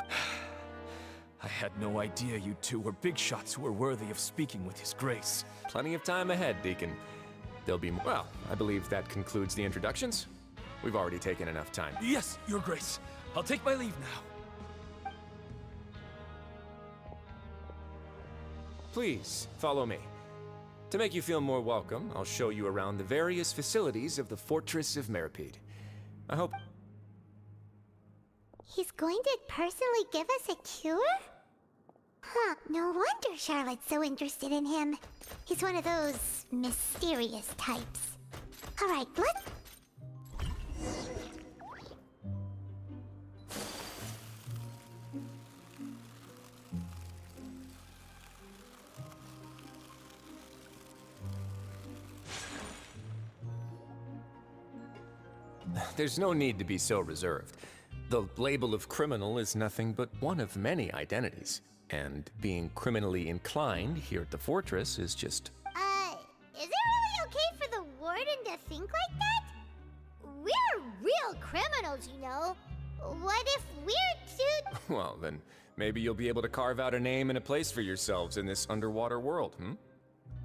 I had no idea you two were big shots who were worthy of speaking with His Grace. Plenty of time ahead, Deacon. There'll be more. Well, I believe that concludes the introductions. We've already taken enough time. Yes, Your Grace. I'll take my leave now. Please, follow me. To make you feel more welcome, I'll show you around the various facilities of the Fortress of Meripede. I hope... He's going to personally give us a cure? Huh, no wonder Charlotte's so interested in him. He's one of those mysterious types. Alright, let's... There's no need to be so reserved. The label of criminal is nothing but one of many identities. And being criminally inclined here at the Fortress is just... Is it really okay for the Warden to think like that? We're real criminals, you know. What if we're too... Well, then maybe you'll be able to carve out a name and a place for yourselves in this underwater world,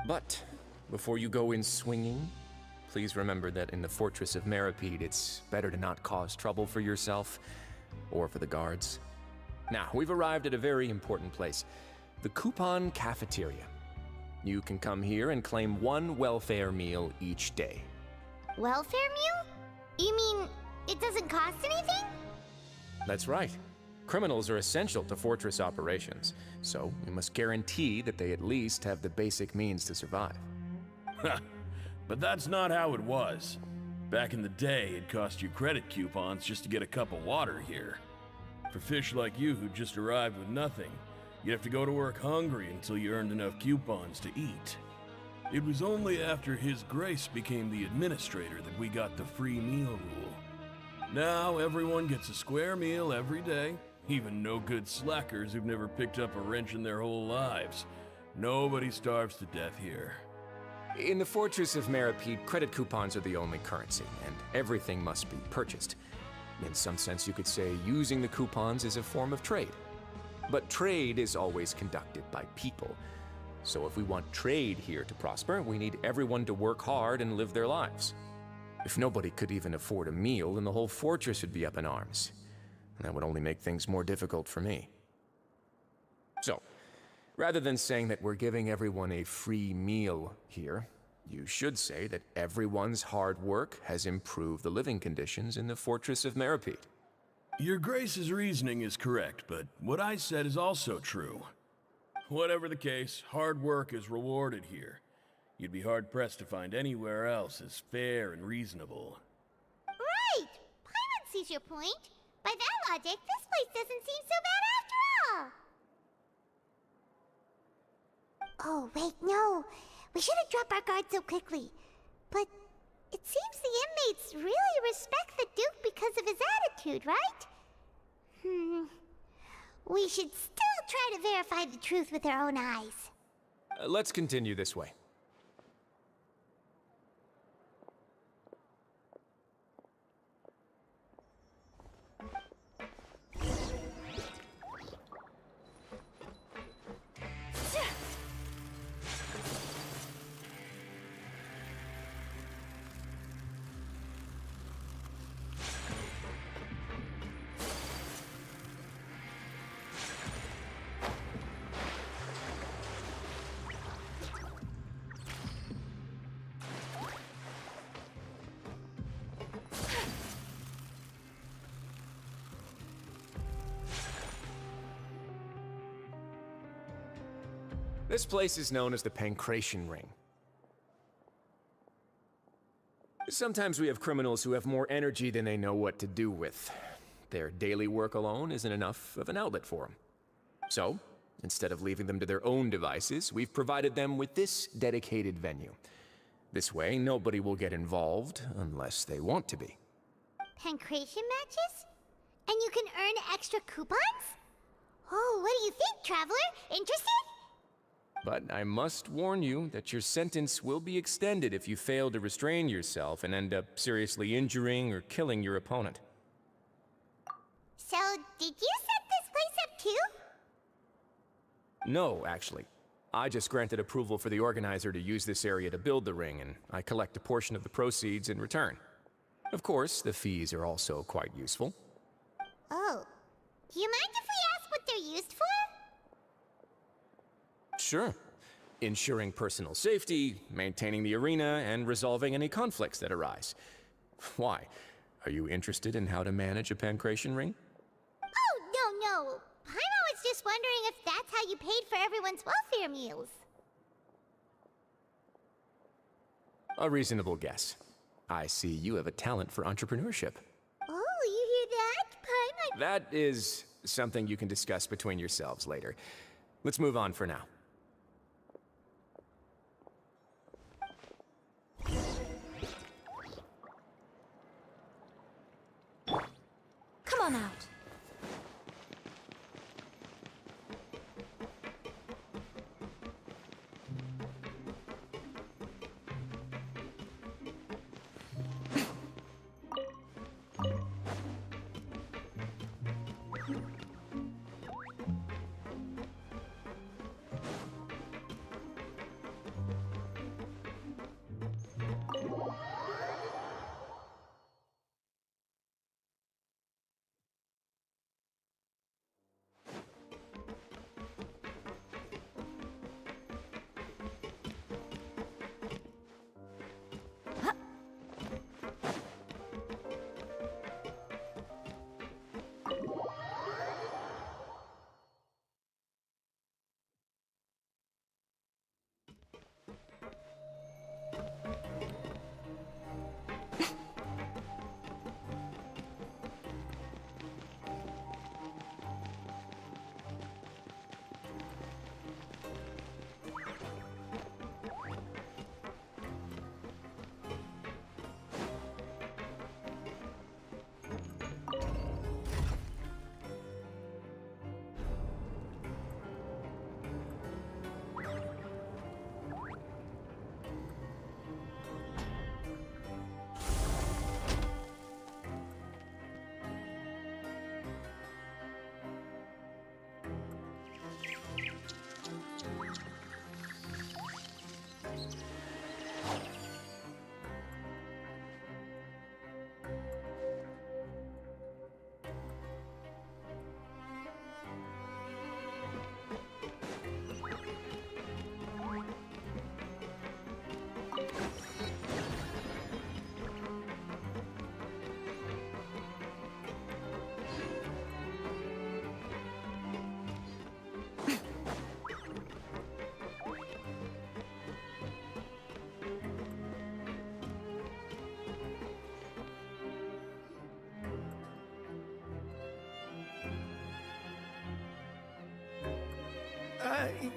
But before you go in swinging, please remember that in the Fortress of Meripede, it's better to not cause trouble for yourself or for the guards. Now, we've arrived at a very important place, the Coupon Cafeteria. You can come here and claim one welfare meal each day. Welfare meal? You mean it doesn't cost anything? That's right. Criminals are essential to Fortress operations, so we must guarantee that they at least have the basic means to survive. But that's not how it was. Back in the day, it cost you credit coupons just to get a cup of water here. For fish like you who just arrived with nothing, you'd have to go to work hungry until you earned enough coupons to eat. It was only after His Grace became the administrator that we got the free meal rule. Now everyone gets a square meal every day, even no good slackers who've never picked up a wrench in their whole lives. Nobody starves to death here. In the Fortress of Meripede, credit coupons are the only currency, and everything must be purchased. In some sense, you could say using the coupons is a form of trade. But trade is always conducted by people. So if we want trade here to prosper, we need everyone to work hard and live their lives. If nobody could even afford a meal, then the whole fortress would be up in arms. And that would only make things more difficult for me. So, rather than saying that we're giving everyone a free meal here, you should say that everyone's hard work has improved the living conditions in the Fortress of Meripede. Your Grace's reasoning is correct, but what I said is also true. Whatever the case, hard work is rewarded here. You'd be hard-pressed to find anywhere else as fair and reasonable. Right! Paimon sees your point. By that logic, this place doesn't seem so bad after all. Oh, wait, no. We shouldn't drop our guard so quickly. But it seems the inmates really respect the Duke because of his attitude, right? We should still try to verify the truth with our own eyes. Let's continue this way. This place is known as the Pancration Ring. Sometimes we have criminals who have more energy than they know what to do with. Their daily work alone isn't enough of an outlet for them. So, instead of leaving them to their own devices, we've provided them with this dedicated venue. This way, nobody will get involved unless they want to be. Pancration matches? And you can earn extra coupons? Oh, what do you think, Traveler? Interested? But I must warn you that your sentence will be extended if you fail to restrain yourself and end up seriously injuring or killing your opponent. So, did you set this place up too? No, actually. I just granted approval for the organizer to use this area to build the ring, and I collect a portion of the proceeds in return. Of course, the fees are also quite useful. Oh. Do you mind if we ask what they're used for? Sure. Ensuring personal safety, maintaining the arena, and resolving any conflicts that arise. Why? Are you interested in how to manage a pancration ring? Oh, no. Paimon was just wondering if that's how you paid for everyone's welfare meals. A reasonable guess. I see you have a talent for entrepreneurship. Oh, you hear that, Paimon? That is something you can discuss between yourselves later. Let's move on for now. Come on out.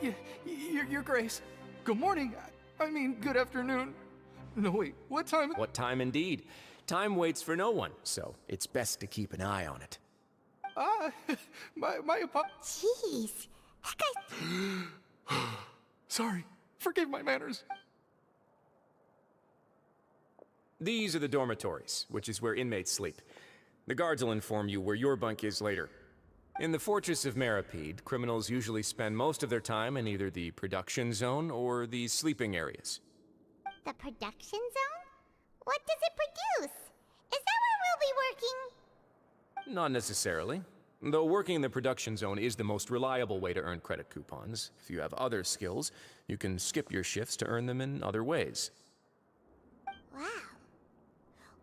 Your Grace. Good morning. I mean, good afternoon. No, wait, what time? What time indeed? Time waits for no one, so it's best to keep an eye on it. My Jeez, that guy. Sorry, forgive my manners. These are the dormitories, which is where inmates sleep. The guards will inform you where your bunk is later. In the Fortress of Meripede, criminals usually spend most of their time in either the production zone or the sleeping areas. The production zone? What does it produce? Is that where we'll be working? Not necessarily. Though working in the production zone is the most reliable way to earn credit coupons. If you have other skills, you can skip your shifts to earn them in other ways. Wow.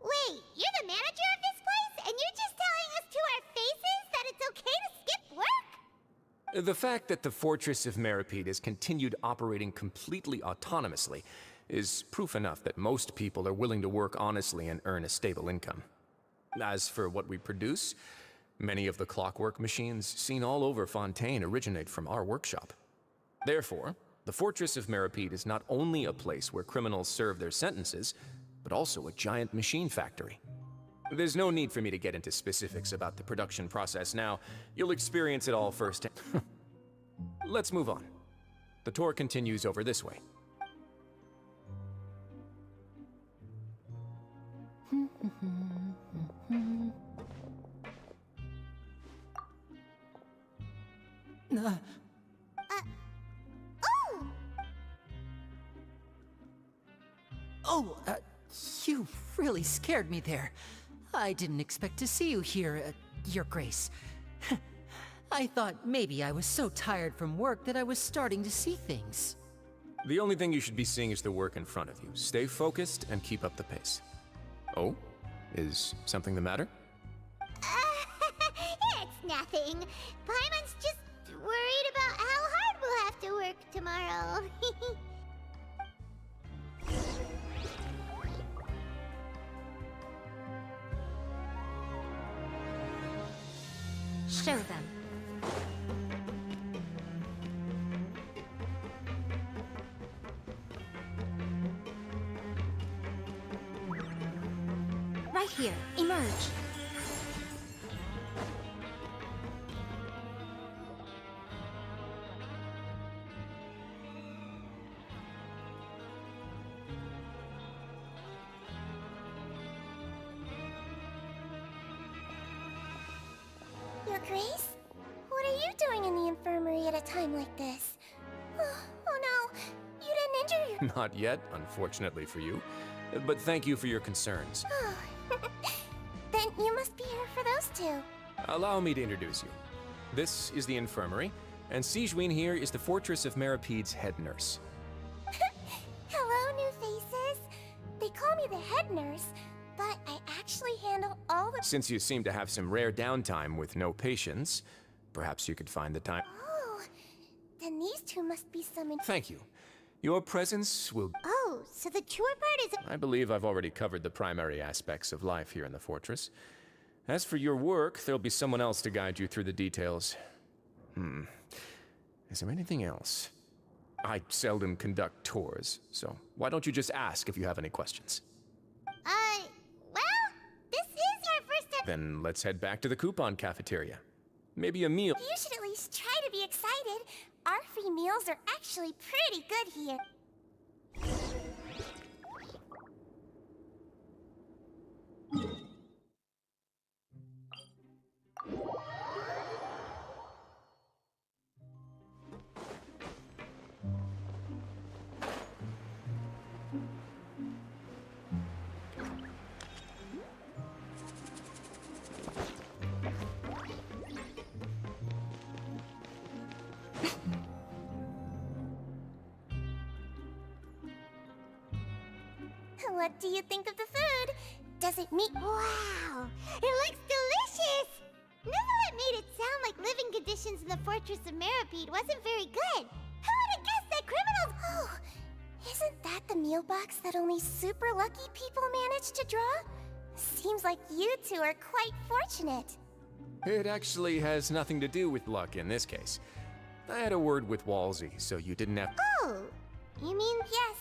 Wait, you're the manager of this place, and you're just telling us to our faces that it's okay to skip work? The fact that the Fortress of Meripede has continued operating completely autonomously is proof enough that most people are willing to work honestly and earn a stable income. As for what we produce, many of the clockwork machines seen all over Fontaine originate from our workshop. Therefore, the Fortress of Meripede is not only a place where criminals serve their sentences, but also a giant machine factory. There's no need for me to get into specifics about the production process now. You'll experience it all first. Let's move on. The tour continues over this way. You really scared me there. I didn't expect to see you here, Your Grace. I thought maybe I was so tired from work that I was starting to see things. The only thing you should be seeing is the work in front of you. Stay focused and keep up the pace. Oh? Is something the matter? It's nothing. Paimon's just worried about how hard we'll have to work tomorrow. Show them. Right here. Emerge. Your Grace? What are you doing in the infirmary at a time like this? Oh no, you didn't injure your... Not yet, unfortunately for you. But thank you for your concerns. Then you must be here for those two. Allow me to introduce you. This is the infirmary, and Sigewinne here is the Fortress of Meripede's head nurse. Hello, new faces. They call me the head nurse, but I actually handle all the... Since you seem to have some rare downtime with no patients, perhaps you could find the time... Oh, then these two must be summoned... Thank you. Your presence will... Oh, so the chore part is... I believe I've already covered the primary aspects of life here in the fortress. As for your work, there'll be someone else to guide you through the details. Is there anything else? I seldom conduct tours, so why don't you just ask if you have any questions? Well, this is our first time... Then let's head back to the coupon cafeteria. Maybe a meal... You should at least try to be excited. Our free meals are actually pretty good here. What do you think of the food? Does it meet... Wow! It looks delicious! Neverlet made it sound like living conditions in the Fortress of Meripede wasn't very good. Who would have guessed that criminals... Oh, isn't that the meal box that only super lucky people manage to draw? Seems like you two are quite fortunate. It actually has nothing to do with luck in this case. I had a word with Walsey, so you didn't have. Oh, you mean yes.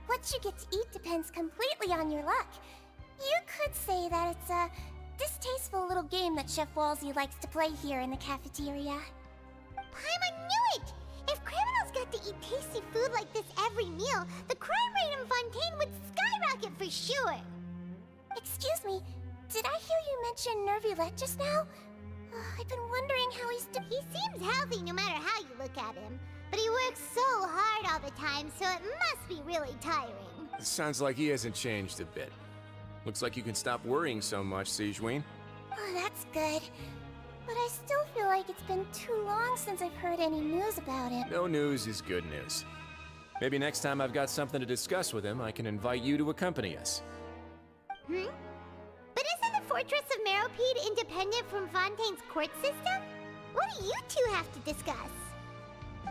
What you get to eat depends completely on your luck. You could say that it's a distasteful little game that Chef Walsey likes to play here in the cafeteria. Paimon knew it! If criminals got to eat tasty food like this every meal, the crime rate in Fontaine would skyrocket for sure. Excuse me, did I hear you mention Nervulette just now? I've been wondering how he's doing. He seems healthy no matter how you look at him. But he works so hard all the time, so it must be really tiring. Sounds like he hasn't changed a bit. Looks like you can stop worrying so much, Sijuin. Oh, that's good. But I still feel like it's been too long since I've heard any news about him. No news is good news. Maybe next time I've got something to discuss with him, I can invite you to accompany us. But isn't the Fortress of Meropide independent from Fontaine's court system? What do you two have to discuss?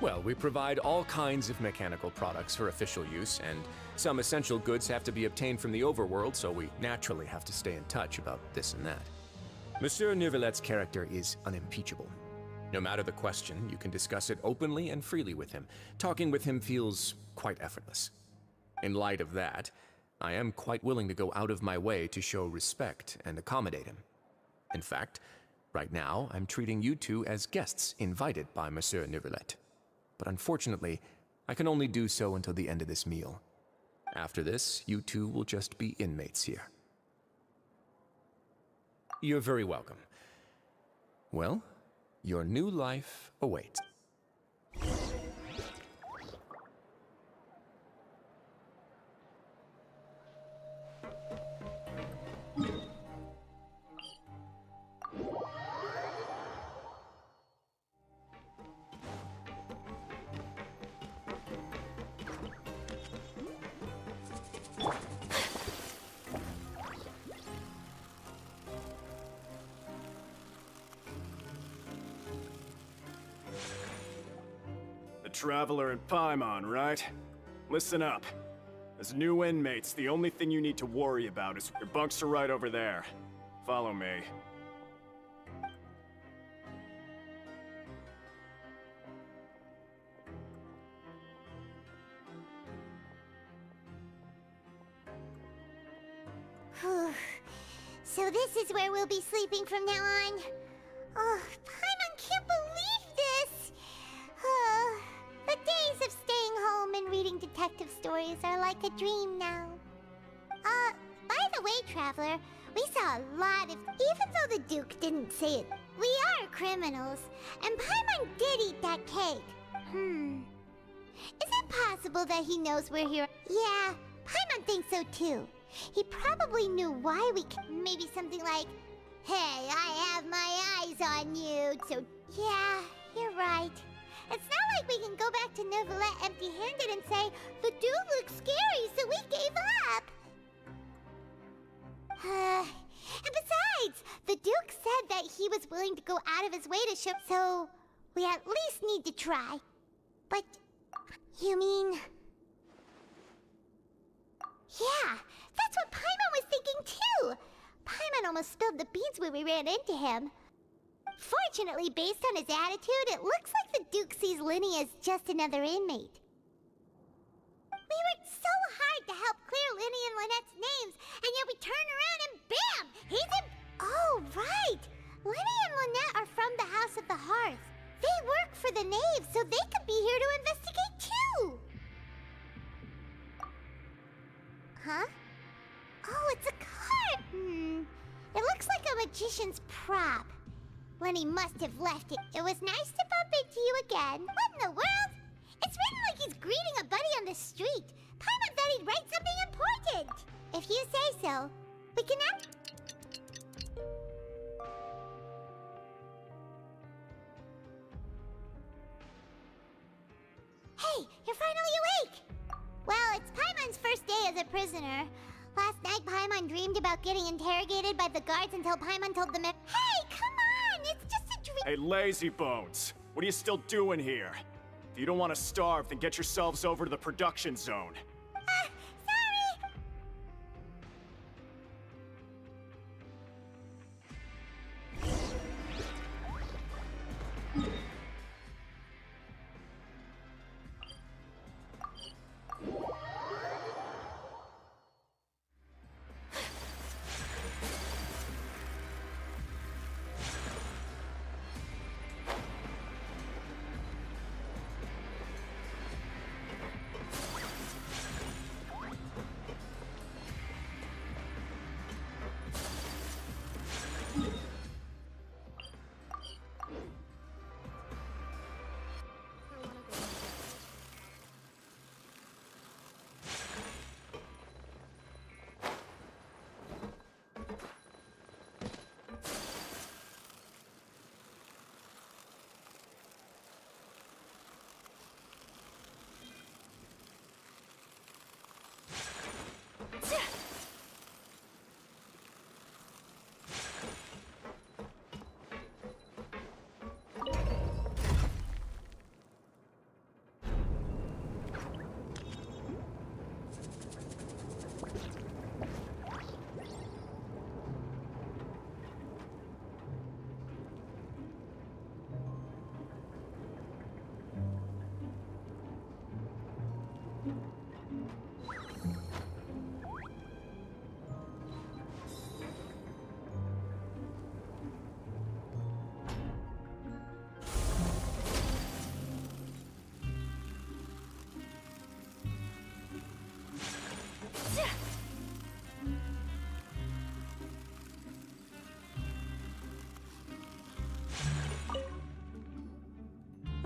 Well, we provide all kinds of mechanical products for official use, and some essential goods have to be obtained from the overworld, so we naturally have to stay in touch about this and that. Monsieur Nervulette's character is unimpeachable. No matter the question, you can discuss it openly and freely with him. Talking with him feels quite effortless. In light of that, I am quite willing to go out of my way to show respect and accommodate him. In fact, right now, I'm treating you two as guests invited by Monsieur Nervulette. But unfortunately, I can only do so until the end of this meal. After this, you two will just be inmates here. You're very welcome. Well, your new life awaits. Traveler in Paimon, right? Listen up. As new inmates, the only thing you need to worry about is your bunks are right over there. Follow me. So this is where we'll be sleeping from now on. Oh, Paimon can't believe this! The days of staying home and reading detective stories are like a dream now. By the way, Traveler, we saw a lot of... Even though the Duke didn't say it, we are criminals, and Paimon did eat that cake. Is it possible that he knows we're here? Yeah, Paimon thinks so too. He probably knew why we... Maybe something like, hey, I have my eyes on you, so... Yeah, you're right. It's not like we can go back to Nervulette empty-handed and say, the dude looks scary, so we gave up. And besides, the Duke said that he was willing to go out of his way to show, so we at least need to try. But, you mean... Yeah, that's what Paimon was thinking too. Paimon almost spilled the beans when we ran into him. Fortunately, based on his attitude, it looks like the Duke sees Linny as just another inmate. We worked so hard to help clear Linny and Lynette's names, and yet we turn around and bam! He's in... Oh, right! Linny and Lynette are from the House of the Hearth. They work for the Knave, so they could be here to investigate too! Huh? Oh, it's a card! It looks like a magician's prop. Lenny must have left it. It was nice to bump into you again. What in the world? It's written like he's greeting a buddy on the street. Paimon thought he'd write something important. If you say so, we can act... Hey, you're finally awake! Well, it's Paimon's first day as a prisoner. Last night, Paimon dreamed about getting interrogated by the guards until Paimon told them... Hey, come on! It's just a dream! Hey, lazy bones! What are you still doing here? If you don't want to starve, then get yourselves over to the production zone. Sorry!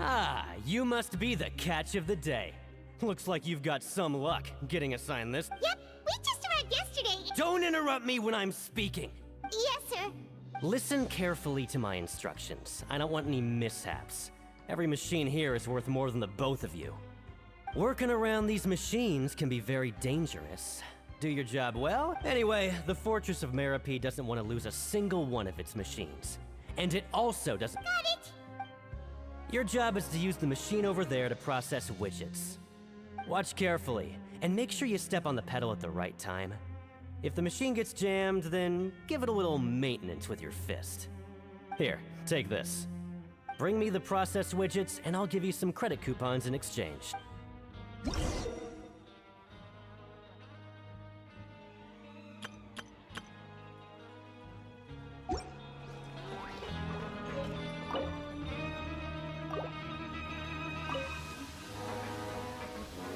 Ah, you must be the catch of the day. Looks like you've got some luck getting assigned this. Yep, we just arrived yesterday. Don't interrupt me when I'm speaking. Yes, sir. Listen carefully to my instructions. I don't want any mishaps. Every machine here is worth more than the both of you. Working around these machines can be very dangerous. Do your job well? Anyway, the Fortress of Meripede doesn't want to lose a single one of its machines. And it also doesn't— Got it! Your job is to use the machine over there to process widgets. Watch carefully, and make sure you step on the pedal at the right time. If the machine gets jammed, then give it a little maintenance with your fist. Here, take this. Bring me the process widgets, and I'll give you some credit coupons in exchange.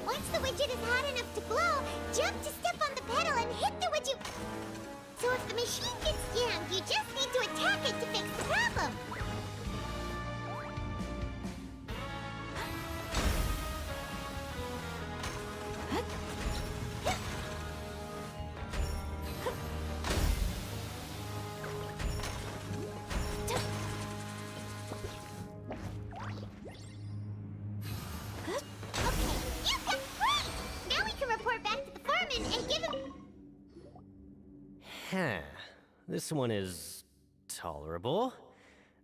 Once the widget is hot enough to glow, jump to step on the pedal and hit the widget. So if the machine gets jammed, you just need to attack it to fix the problem. This one is tolerable.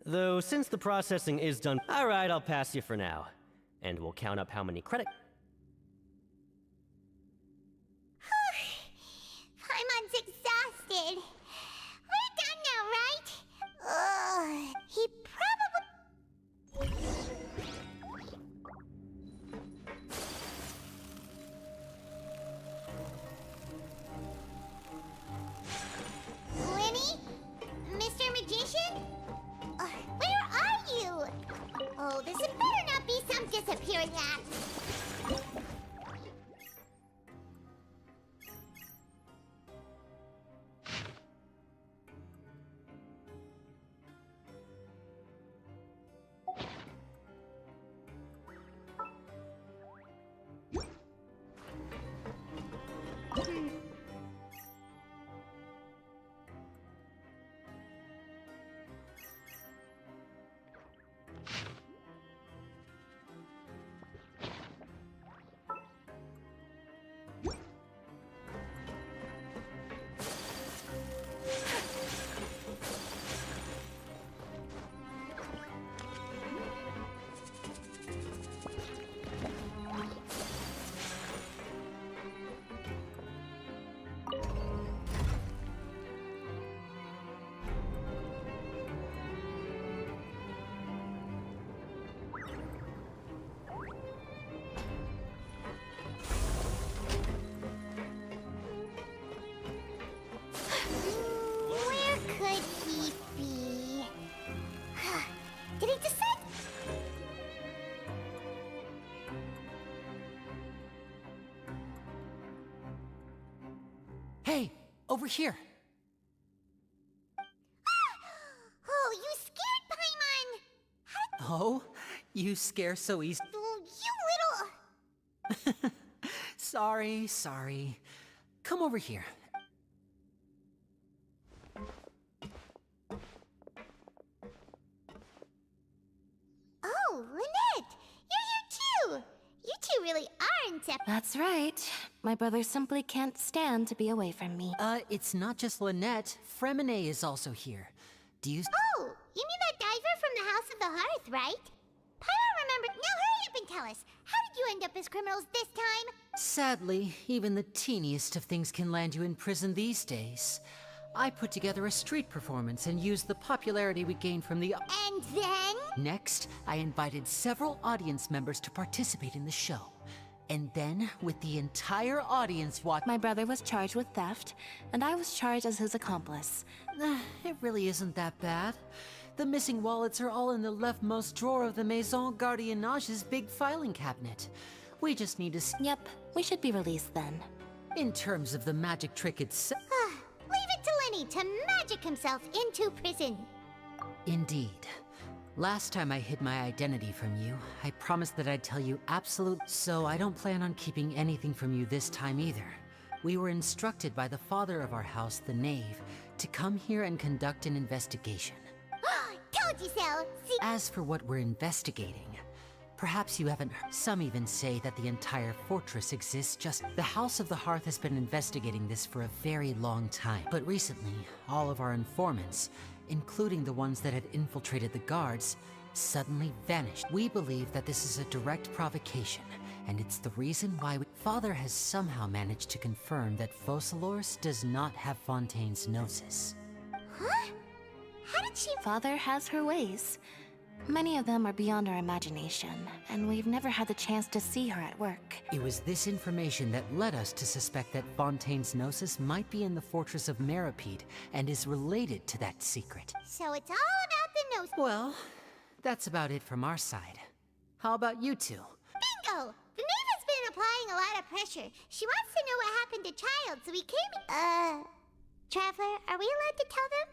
Though since the processing is done— Alright, I'll pass you for now. And we'll count up how many credit— Paimon's exhausted. We're done now, right? He probably— Winnie? Mr. Magician? Where are you? Oh, this had better not be some disappearing act. Where could he be? Did he decide? Hey, over here. Oh, you scare so easy. You little... Sorry. Come over here. Oh, Lynette! You're here too! You two really are inseparable. That's right. My brother simply can't stand to be away from me. It's not just Lynette. Fremine is also here. Do you... Oh, you mean that diver from the House of the Hearth, right? Paimon remembered. Now hurry up and tell us. How did you end up as criminals this time? Sadly, even the teeniest of things can land you in prison these days. I put together a street performance and used the popularity we gained from the... And then? Next, I invited several audience members to participate in the show. And then, with the entire audience watch... My brother was charged with theft, and I was charged as his accomplice. It really isn't that bad. The missing wallets are all in the leftmost drawer of the Maison Gardiennage's big filing cabinet. We just need to... Yep, we should be released then. In terms of the magic trick itself... Leave it to Lenny to magic himself into prison. Indeed. Last time I hid my identity from you, I promised that I'd tell you absolute... So I don't plan on keeping anything from you this time either. We were instructed by the father of our house, the Knave, to come here and conduct an investigation. Told you so! See? As for what we're investigating, perhaps you haven't heard. Some even say that the entire fortress exists just... The House of the Hearth has been investigating this for a very long time. But recently, all of our informants, including the ones that had infiltrated the guards, suddenly vanished. We believe that this is a direct provocation, and it's the reason why Father has somehow managed to confirm that Focalors does not have Fontaine's gnosis. Huh? How did she... Father has her ways. Many of them are beyond our imagination, and we've never had the chance to see her at work. It was this information that led us to suspect that Fontaine's gnosis might be in the fortress of Meripede and is related to that secret. So it's all about the nose... Well, that's about it from our side. How about you two? Bingo! The Knave has been applying a lot of pressure. She wants to know what happened to Child, so we came... Traveler, are we allowed to tell them?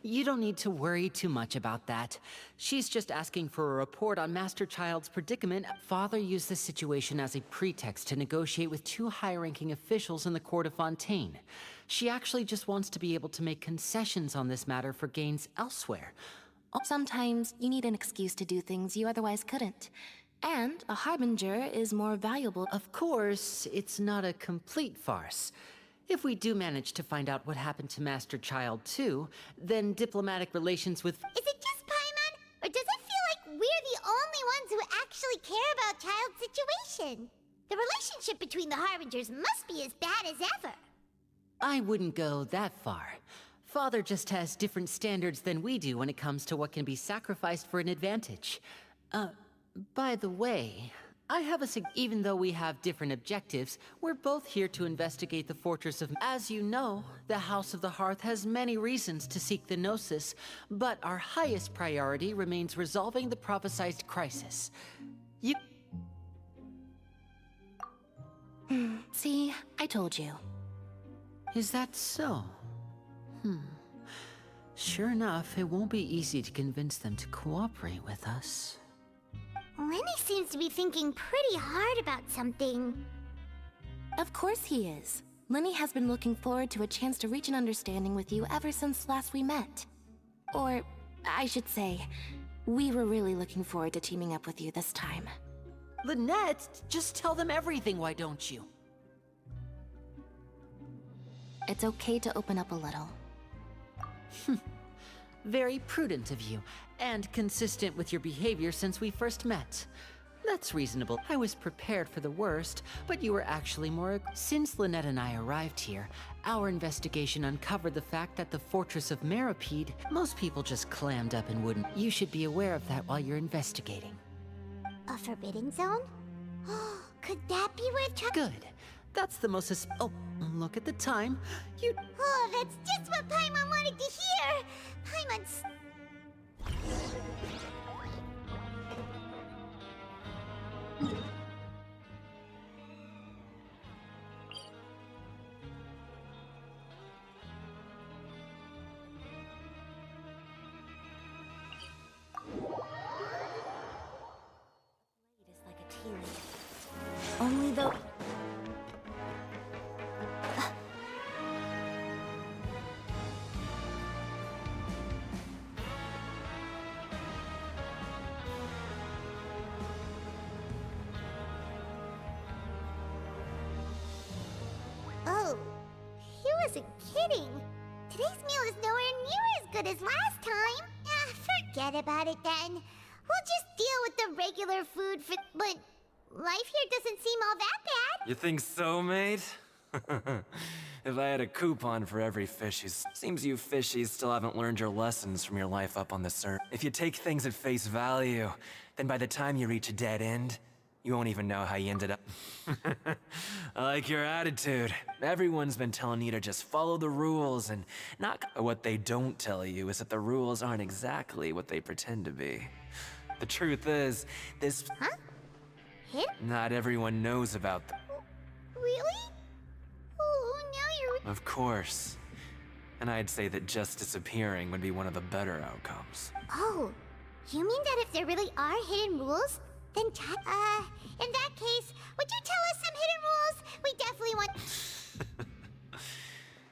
You don't need to worry too much about that. She's just asking for a report on Master Child's predicament. Father used this situation as a pretext to negotiate with two high-ranking officials in the court of Fontaine. She actually just wants to be able to make concessions on this matter for gains elsewhere. Sometimes you need an excuse to do things you otherwise couldn't. And a harbinger is more valuable. Of course, it's not a complete farce. If we do manage to find out what happened to Master Child too, then diplomatic relations with... Is it just Paimon? Or does it feel like we're the only ones who actually care about Child's situation? The relationship between the Harbingers must be as bad as ever. I wouldn't go that far. Father just has different standards than we do when it comes to what can be sacrificed for an advantage. By the way, I have even though we have different objectives, we're both here to investigate the Fortress of... As you know, the House of the Hearth has many reasons to seek the Gnosis, but our highest priority remains resolving the prophesized crisis. You... See, I told you. Is that so? Sure enough, it won't be easy to convince them to cooperate with us. Lenny seems to be thinking pretty hard about something. Of course he is. Lenny has been looking forward to a chance to reach an understanding with you ever since last we met. Or, I should say, we were really looking forward to teaming up with you this time. Lynette, just tell them everything, why don't you? It's okay to open up a little. Very prudent of you, and consistent with your behavior since we first met. That's reasonable. I was prepared for the worst, but you were actually more... Since Lynette and I arrived here, our investigation uncovered the fact that the Fortress of Meripede, most people just clammed up and wouldn't. You should be aware of that while you're investigating. A forbidden zone? Could that be where Good. That's the most... Oh, look at the time. You... Oh, that's just what Paimon wanted to hear! Paimon's... kidding. Today's meal is nowhere near as good as last time. Forget about it then. We'll just deal with the regular food but life here doesn't seem all that bad. You think so, mate? If I had a coupon for every fishies. Seems you fishies still haven't learned your lessons from your life up on the surf. If you take things at face value, then by the time you reach a dead end, you won't even know how you ended up. I like your attitude. Everyone's been telling you to just follow the rules and not. What they don't tell you is that the rules aren't exactly what they pretend to be. The truth is, this. Huh? Him? Not everyone knows about them. Really? Oh, now you're. Of course. And I'd say that just disappearing would be one of the better outcomes. Oh, you mean that if there really are hidden rules, then in that case, would you tell us some hidden rules? We definitely want.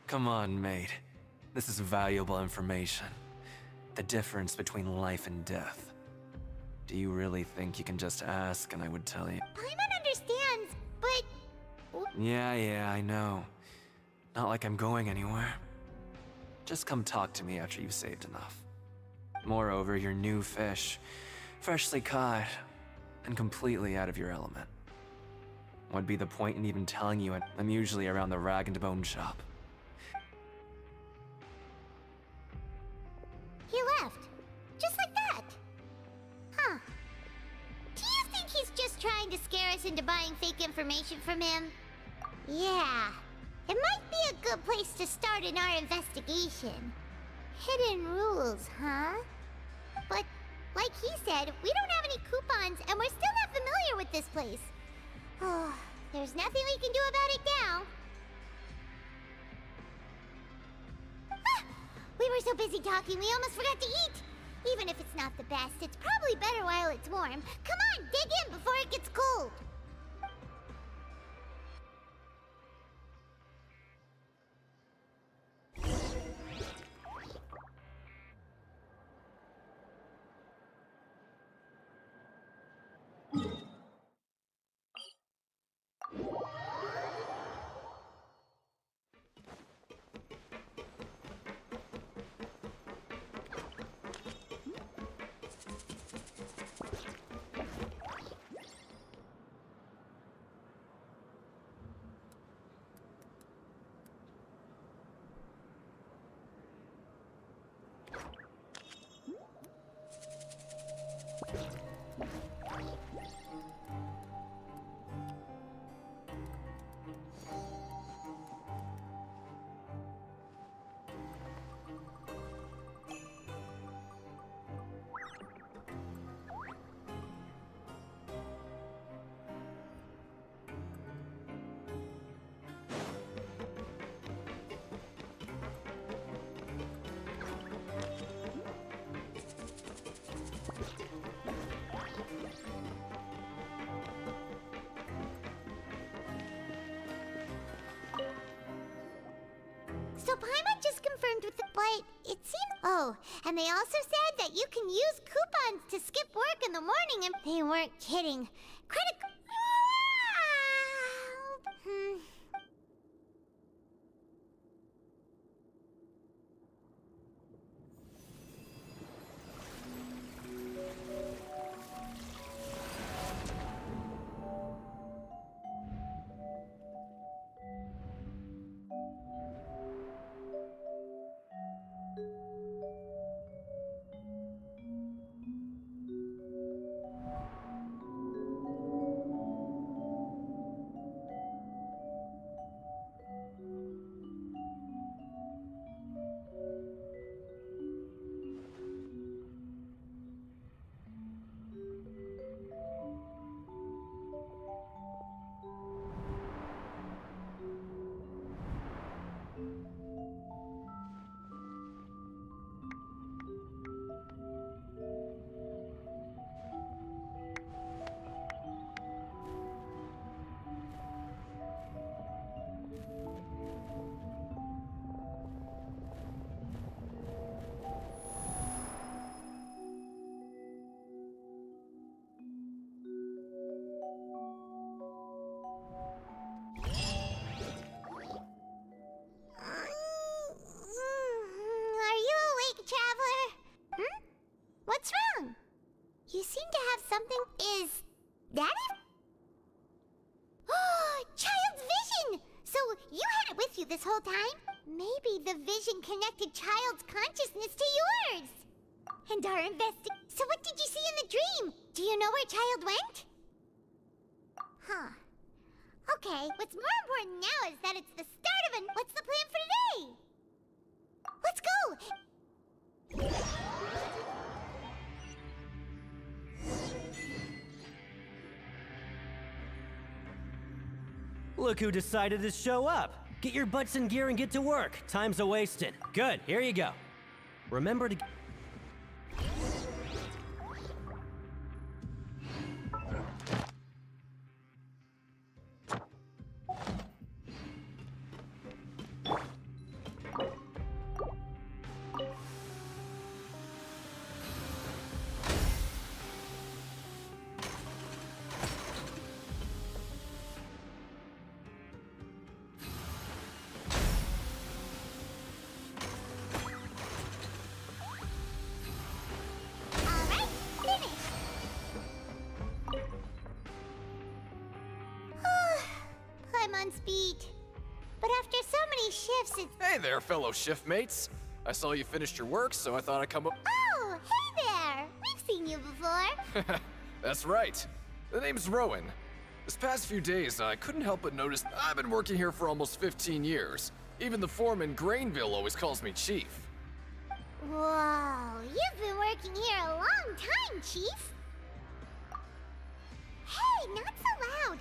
Come on, mate. This is valuable information. The difference between life and death. Do you really think you can just ask and I would tell you? Paimon understands, but... Yeah, I know. Not like I'm going anywhere. Just come talk to me after you've saved enough. Moreover, you're new fish, freshly caught, and completely out of your element. What'd be the point in even telling you I'm usually around the rag and bone shop? He left. Just like that. Huh. Do you think he's just trying to scare us into buying fake information from him? Yeah. It might be a good place to start in our investigation. Hidden rules, huh? But, like he said, we don't have any coupons and we're still not familiar with this place. Oh, there's nothing we can do about it now. Ah! We were so busy talking, we almost forgot to eat. Even if it's not the best, it's probably better while it's warm. Come on, dig in before it gets cold. So Paimon just confirmed with the but it seems oh, and they also said that you can use coupons to skip work in the morning and they weren't kidding. Credit seem to have something. Is that it? Oh, Child's vision! So you had it with you this whole time? Maybe the vision connected Child's consciousness to yours. And our So what did you see in the dream? Do you know where Child went? Huh. Okay, what's more important now is that it's the start of What's the plan for today? Let's go! Look who decided to show up. Get your butts in gear and get to work. Time's a-wasting. Good, here you go. Remember to... I'm on speed. But after so many shifts, it's... Hey there, fellow shift mates. I saw you finished your work, so I thought I'd come up. Oh, hey there! We've seen you before. That's right. The name's Rowan. This past few days, I couldn't help but notice I've been working here for almost 15 years. Even the foreman, Grainville, always calls me Chief. Whoa, you've been working here a long time, Chief. Hey, not so loud.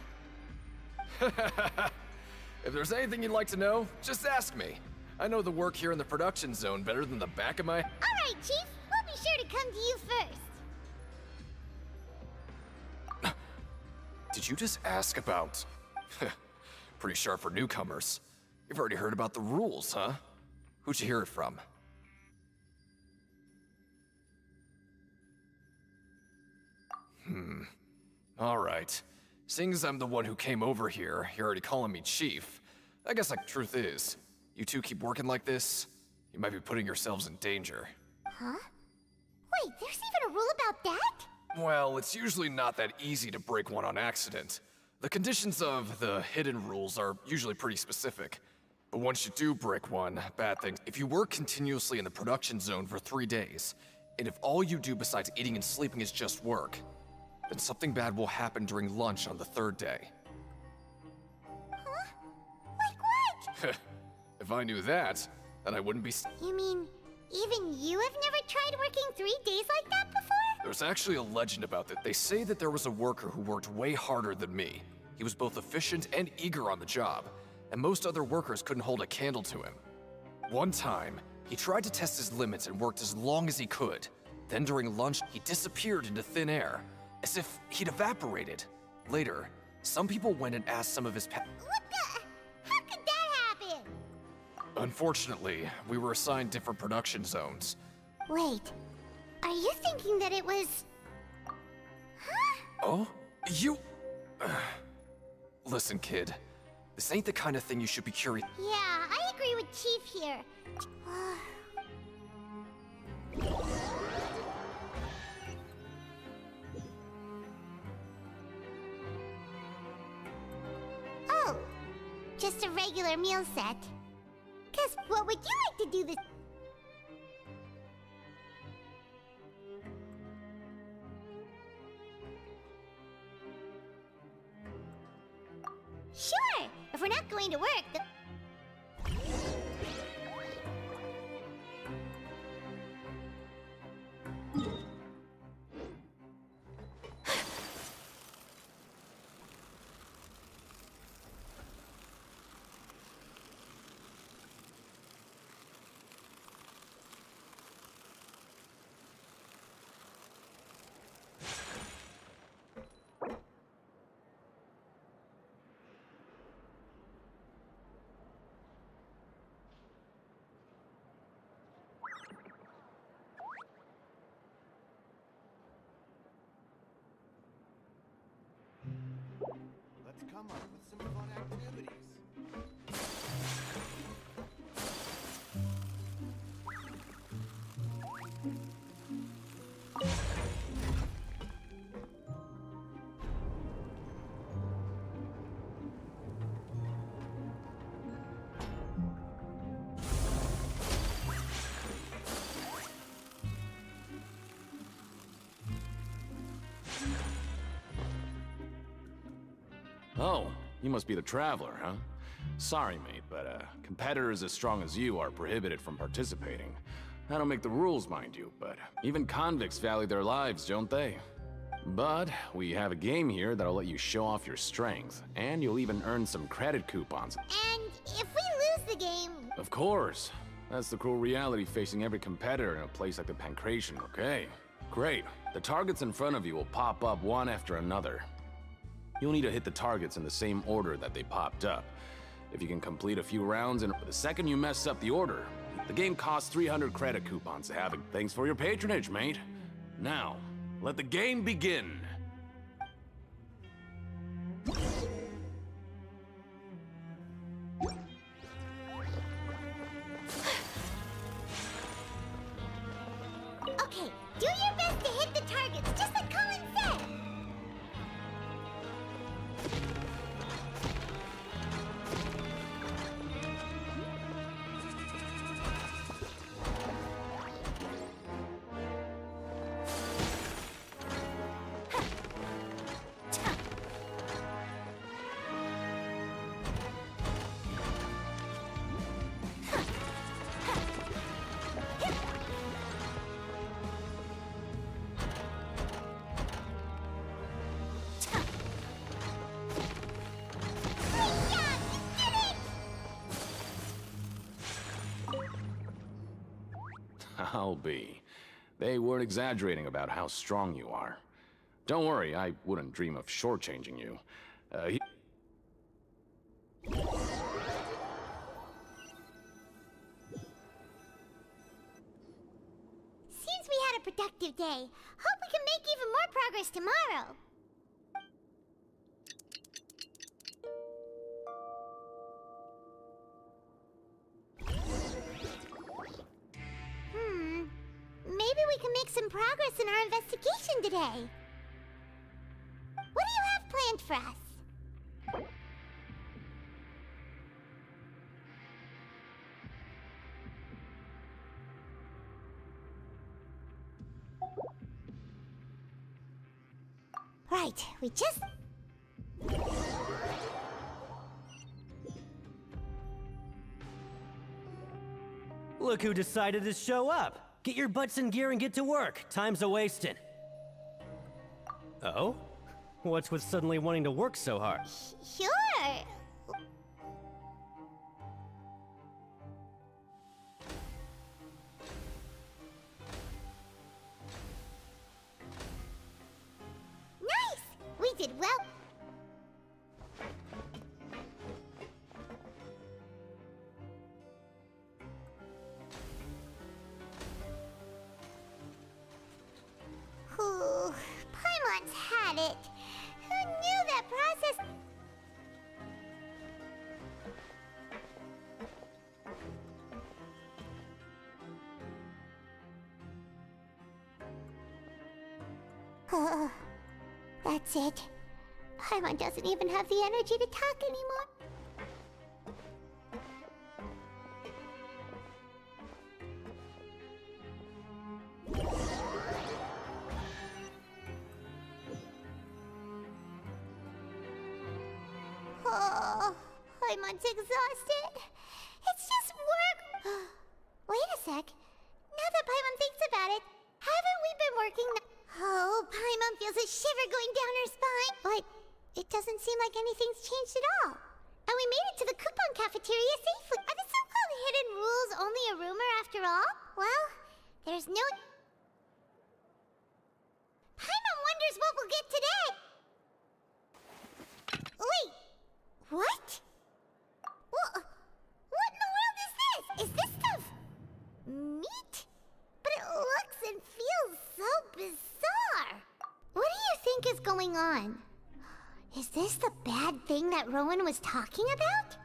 If there's anything you'd like to know, just ask me. I know the work here in the production zone better than the back of my... Alright, Chief. We'll be sure to come to you first. Did you just ask about... Pretty sharp for newcomers. You've already heard about the rules, huh? Who'd you hear it from? Alright. Seeing as I'm the one who came over here, you're already calling me Chief. I guess the truth is, you two keep working like this, you might be putting yourselves in danger. Huh? Wait, there's even a rule about that? Well, it's usually not that easy to break one on accident. The conditions of the hidden rules are usually pretty specific. But once you do break one, bad things. If you work continuously in the production zone for 3 days, and if all you do besides eating and sleeping is just work, then something bad will happen during lunch on the 3rd day. Huh? Like what? If I knew that, then I wouldn't be... You mean, even you have never tried working 3 days like that before? There's actually a legend about that. They say that there was a worker who worked way harder than me. He was both efficient and eager on the job, and most other workers couldn't hold a candle to him. One time, he tried to test his limits and worked as long as he could. Then during lunch, he disappeared into thin air, as if he'd evaporated. Later, some people went and asked some of his What the? How could that happen? Unfortunately, we were assigned different production zones. Wait, are you thinking that it was... Huh? Oh? You... Listen, kid. This ain't the kind of thing you should be curious... Yeah, I agree with Chief here. Oh, just a regular meal set. 'Cause what would you like to do this... Sure, if we're not going to work, Let's come up with some fun activities. Oh, you must be the Traveler, huh? Sorry, mate, but competitors as strong as you are prohibited from participating. I don't make the rules, mind you, but even convicts value their lives, don't they? But we have a game here that'll let you show off your strength, and you'll even earn some credit coupons. And if we lose the game... Of course. That's the cruel reality facing every competitor in a place like the Pancration, okay? Great. The targets in front of you will pop up one after another. You'll need to hit the targets in the same order that they popped up. If you can complete a few rounds, and the second you mess up the order, the game costs 300 credit coupons to have it. Thanks for your patronage, mate. Now, let the game begin. Okay, do your best to hit the targets, just like Colin said! I'll be. They weren't exaggerating about how strong you are. Don't worry, I wouldn't dream of shortchanging you. Seems we had a productive day. Hope we can make even more progress tomorrow. Maybe we can make some progress in our investigation today. What do you have planned for us? Right, we just... Look who decided to show up! Get your butts in gear and get to work. Time's a-wasting. Oh? What's with suddenly wanting to work so hard? Sure. Nice! We did well. Ooh, Paimon's had it. Who knew that process... That's it. Paimon doesn't even have the energy to talk anymore. Oh, Paimon's exhausted. It's just work. Wait a sec. Now that Paimon thinks about it, haven't we been working? Oh, Paimon feels a shiver going down her spine. But it doesn't seem like anything's changed at all. And we made it to the coupon cafeteria safely. Are the so-called hidden rules only a rumor after all? Well, there's no... Paimon wonders what we'll get today. Wait. What? What in the world is this? Is this stuff meat? But it looks and feels so bizarre. What do you think is going on? Is this the bad thing that Rowan was talking about?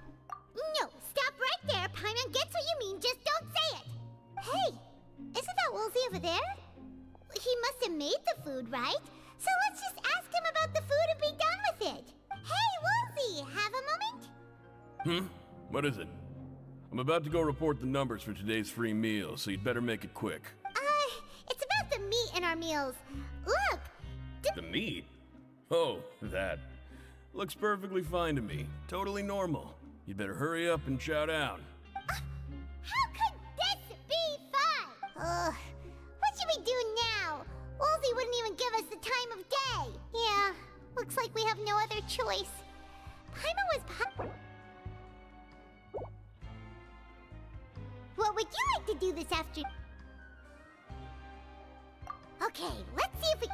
No, stop right there. Paimon gets what you mean, just don't say it. Hey, isn't that Woolsey over there? He must have made the food, right? So let's just ask him about the food and be done with it. Hey, Woolsey, have a moment? What is it? I'm about to go report the numbers for today's free meal, so you'd better make it quick. It's about the meat in our meals. Look! The meat? Oh, that. Looks perfectly fine to me. Totally normal. You'd better hurry up and chow down. How could this be fun? What should we do now? Woolsey wouldn't even give us the time of day. Yeah, looks like we have no other choice. Paimon was What would you like to do this afternoon? Okay, let's see if we...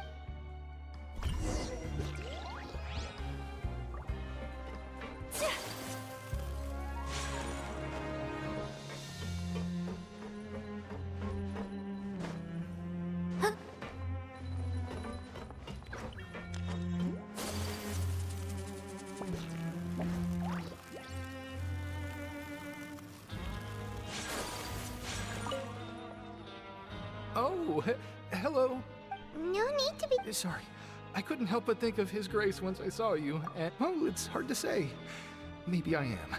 Oh, hello. No need to be... Sorry. I couldn't help but think of His Grace once I saw you, and, well, it's hard to say. Maybe I am.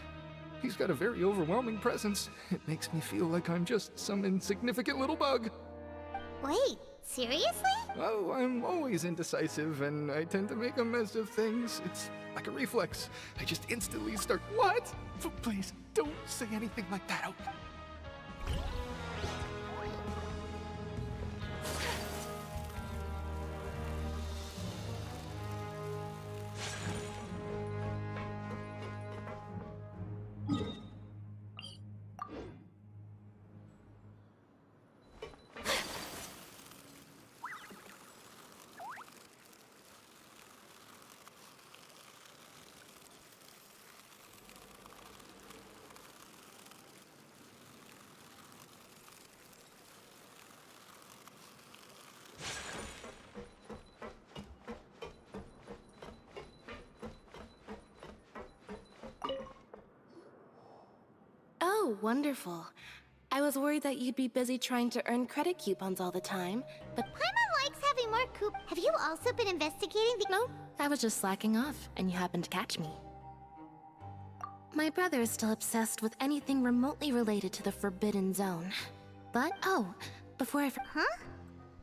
He's got a very overwhelming presence. It makes me feel like I'm just some insignificant little bug. Wait, seriously? Oh, I'm always indecisive, and I tend to make a mess of things. It's like a reflex. I just instantly start, what? Please, don't say anything like that out. Oh, wonderful. I was worried that you'd be busy trying to earn credit coupons all the time, but Paimon likes having more coop. Have you also been investigating the... no, I was just slacking off, and you happened to catch me. My brother is still obsessed with anything remotely related to the Forbidden Zone. But, oh, before I Huh?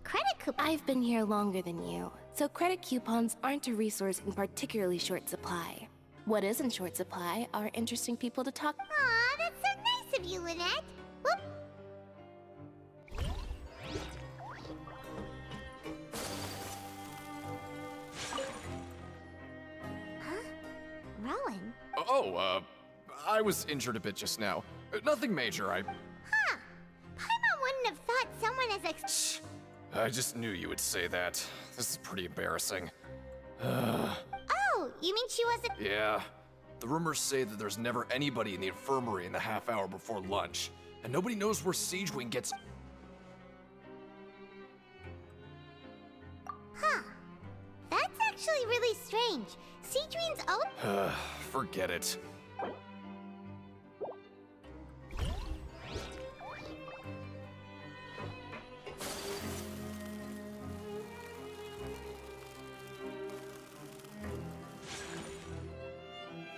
Credit coupons? I've been here longer than you, so credit coupons aren't a resource in particularly short supply. What is in short supply are interesting people to talk. Aw, that's so nice of you, Lynette. Whoop. Huh? Rowan? Oh, I was injured a bit just now. Nothing major, Huh. Paimon wouldn't have thought someone as I just knew you would say that. This is pretty embarrassing. Oh, you mean she wasn't... Yeah. The rumors say that there's never anybody in the infirmary in the half hour before lunch, and nobody knows where Siegewing gets... Huh. That's actually really strange. Siegewing's own... Forget it.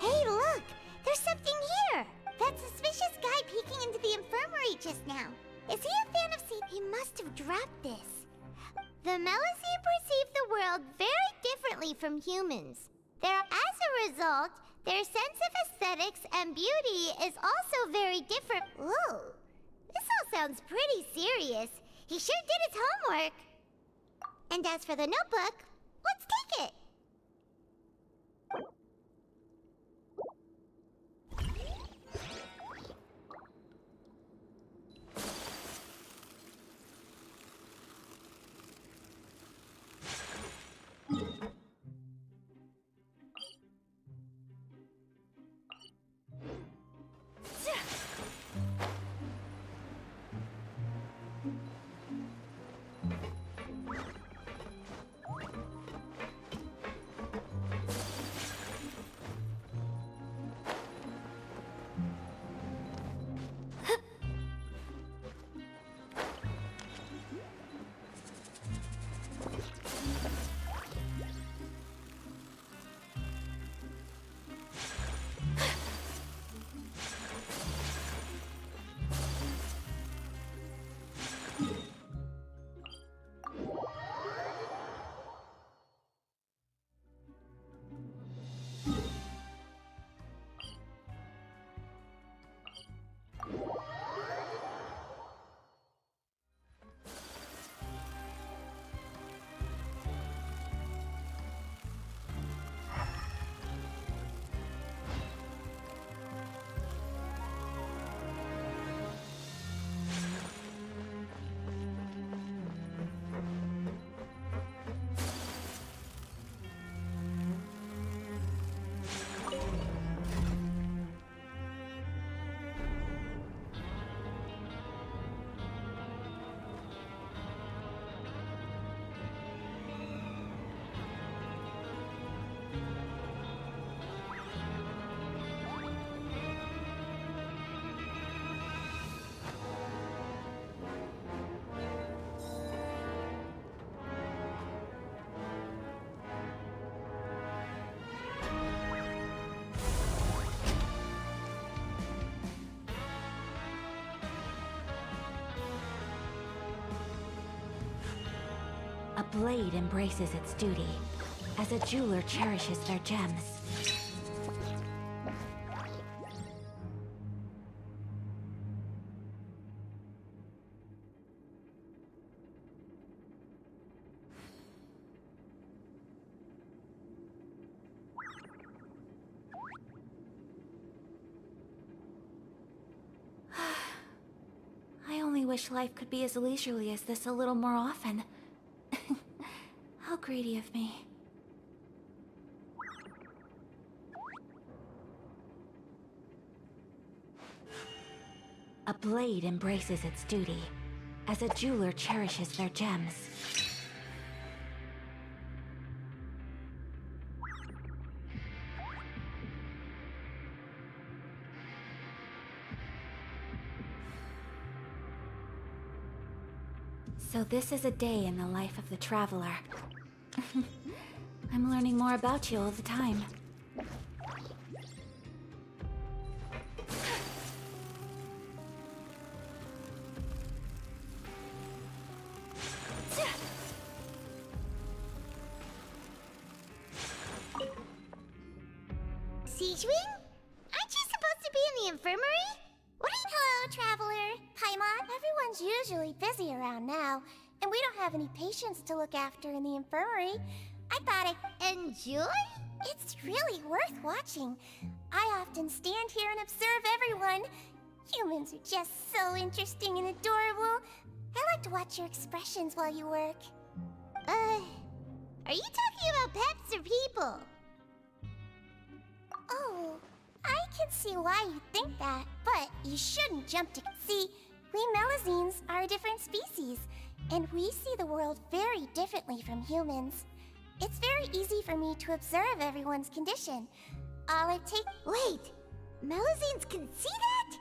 Hey, look! There's something here! That suspicious guy peeking into the infirmary just now. Is he a fan of He must have dropped this. The Melusine perceive the world very differently from humans. As a result, their sense of aesthetics and beauty is also very different. Ooh, this all sounds pretty serious. He sure did his homework. And as for the notebook, let's take it. blade embraces its duty, as a jeweler cherishes their gems. I only wish life could be as leisurely as this a little more often. How greedy of me. A blade embraces its duty, as a jeweler cherishes their gems. So this is a day in the life of the traveler. I'm learning more about you all the time. Siegewing? Aren't you supposed to be in the infirmary? What are you— Hello, Traveler. Paimon. Everyone's usually busy around now, and we don't have any patients to look after in the infirmary. I thought I— Enjoy? It's really worth watching. I often stand here and observe everyone. Humans are just so interesting and adorable. I like to watch your expressions while you work. Are you talking about pets or people? Oh, I can see why you think that, but you shouldn't jump to— See, we Melazines are a different species, and we see the world very differently from humans. It's very easy for me to observe everyone's condition. All it takes— Wait, Melazines can see that?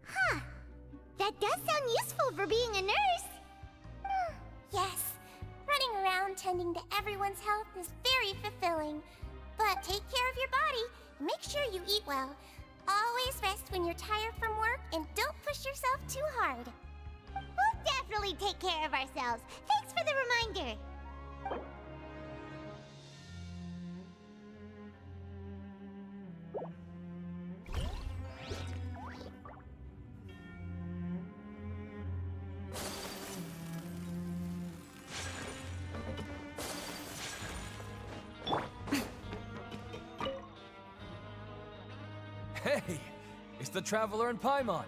Huh. That does sound useful for being a nurse. Yes, running around tending to everyone's health is very fulfilling. But take care of your body. Make sure you eat well. Always rest when you're tired from work, and don't push yourself too hard. We'll definitely take care of ourselves. Thanks for the reminder. Hey, it's the Traveler and Paimon.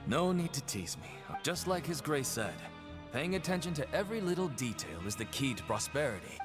No need to tease me. Just like His Grace said, paying attention to every little detail is the key to prosperity.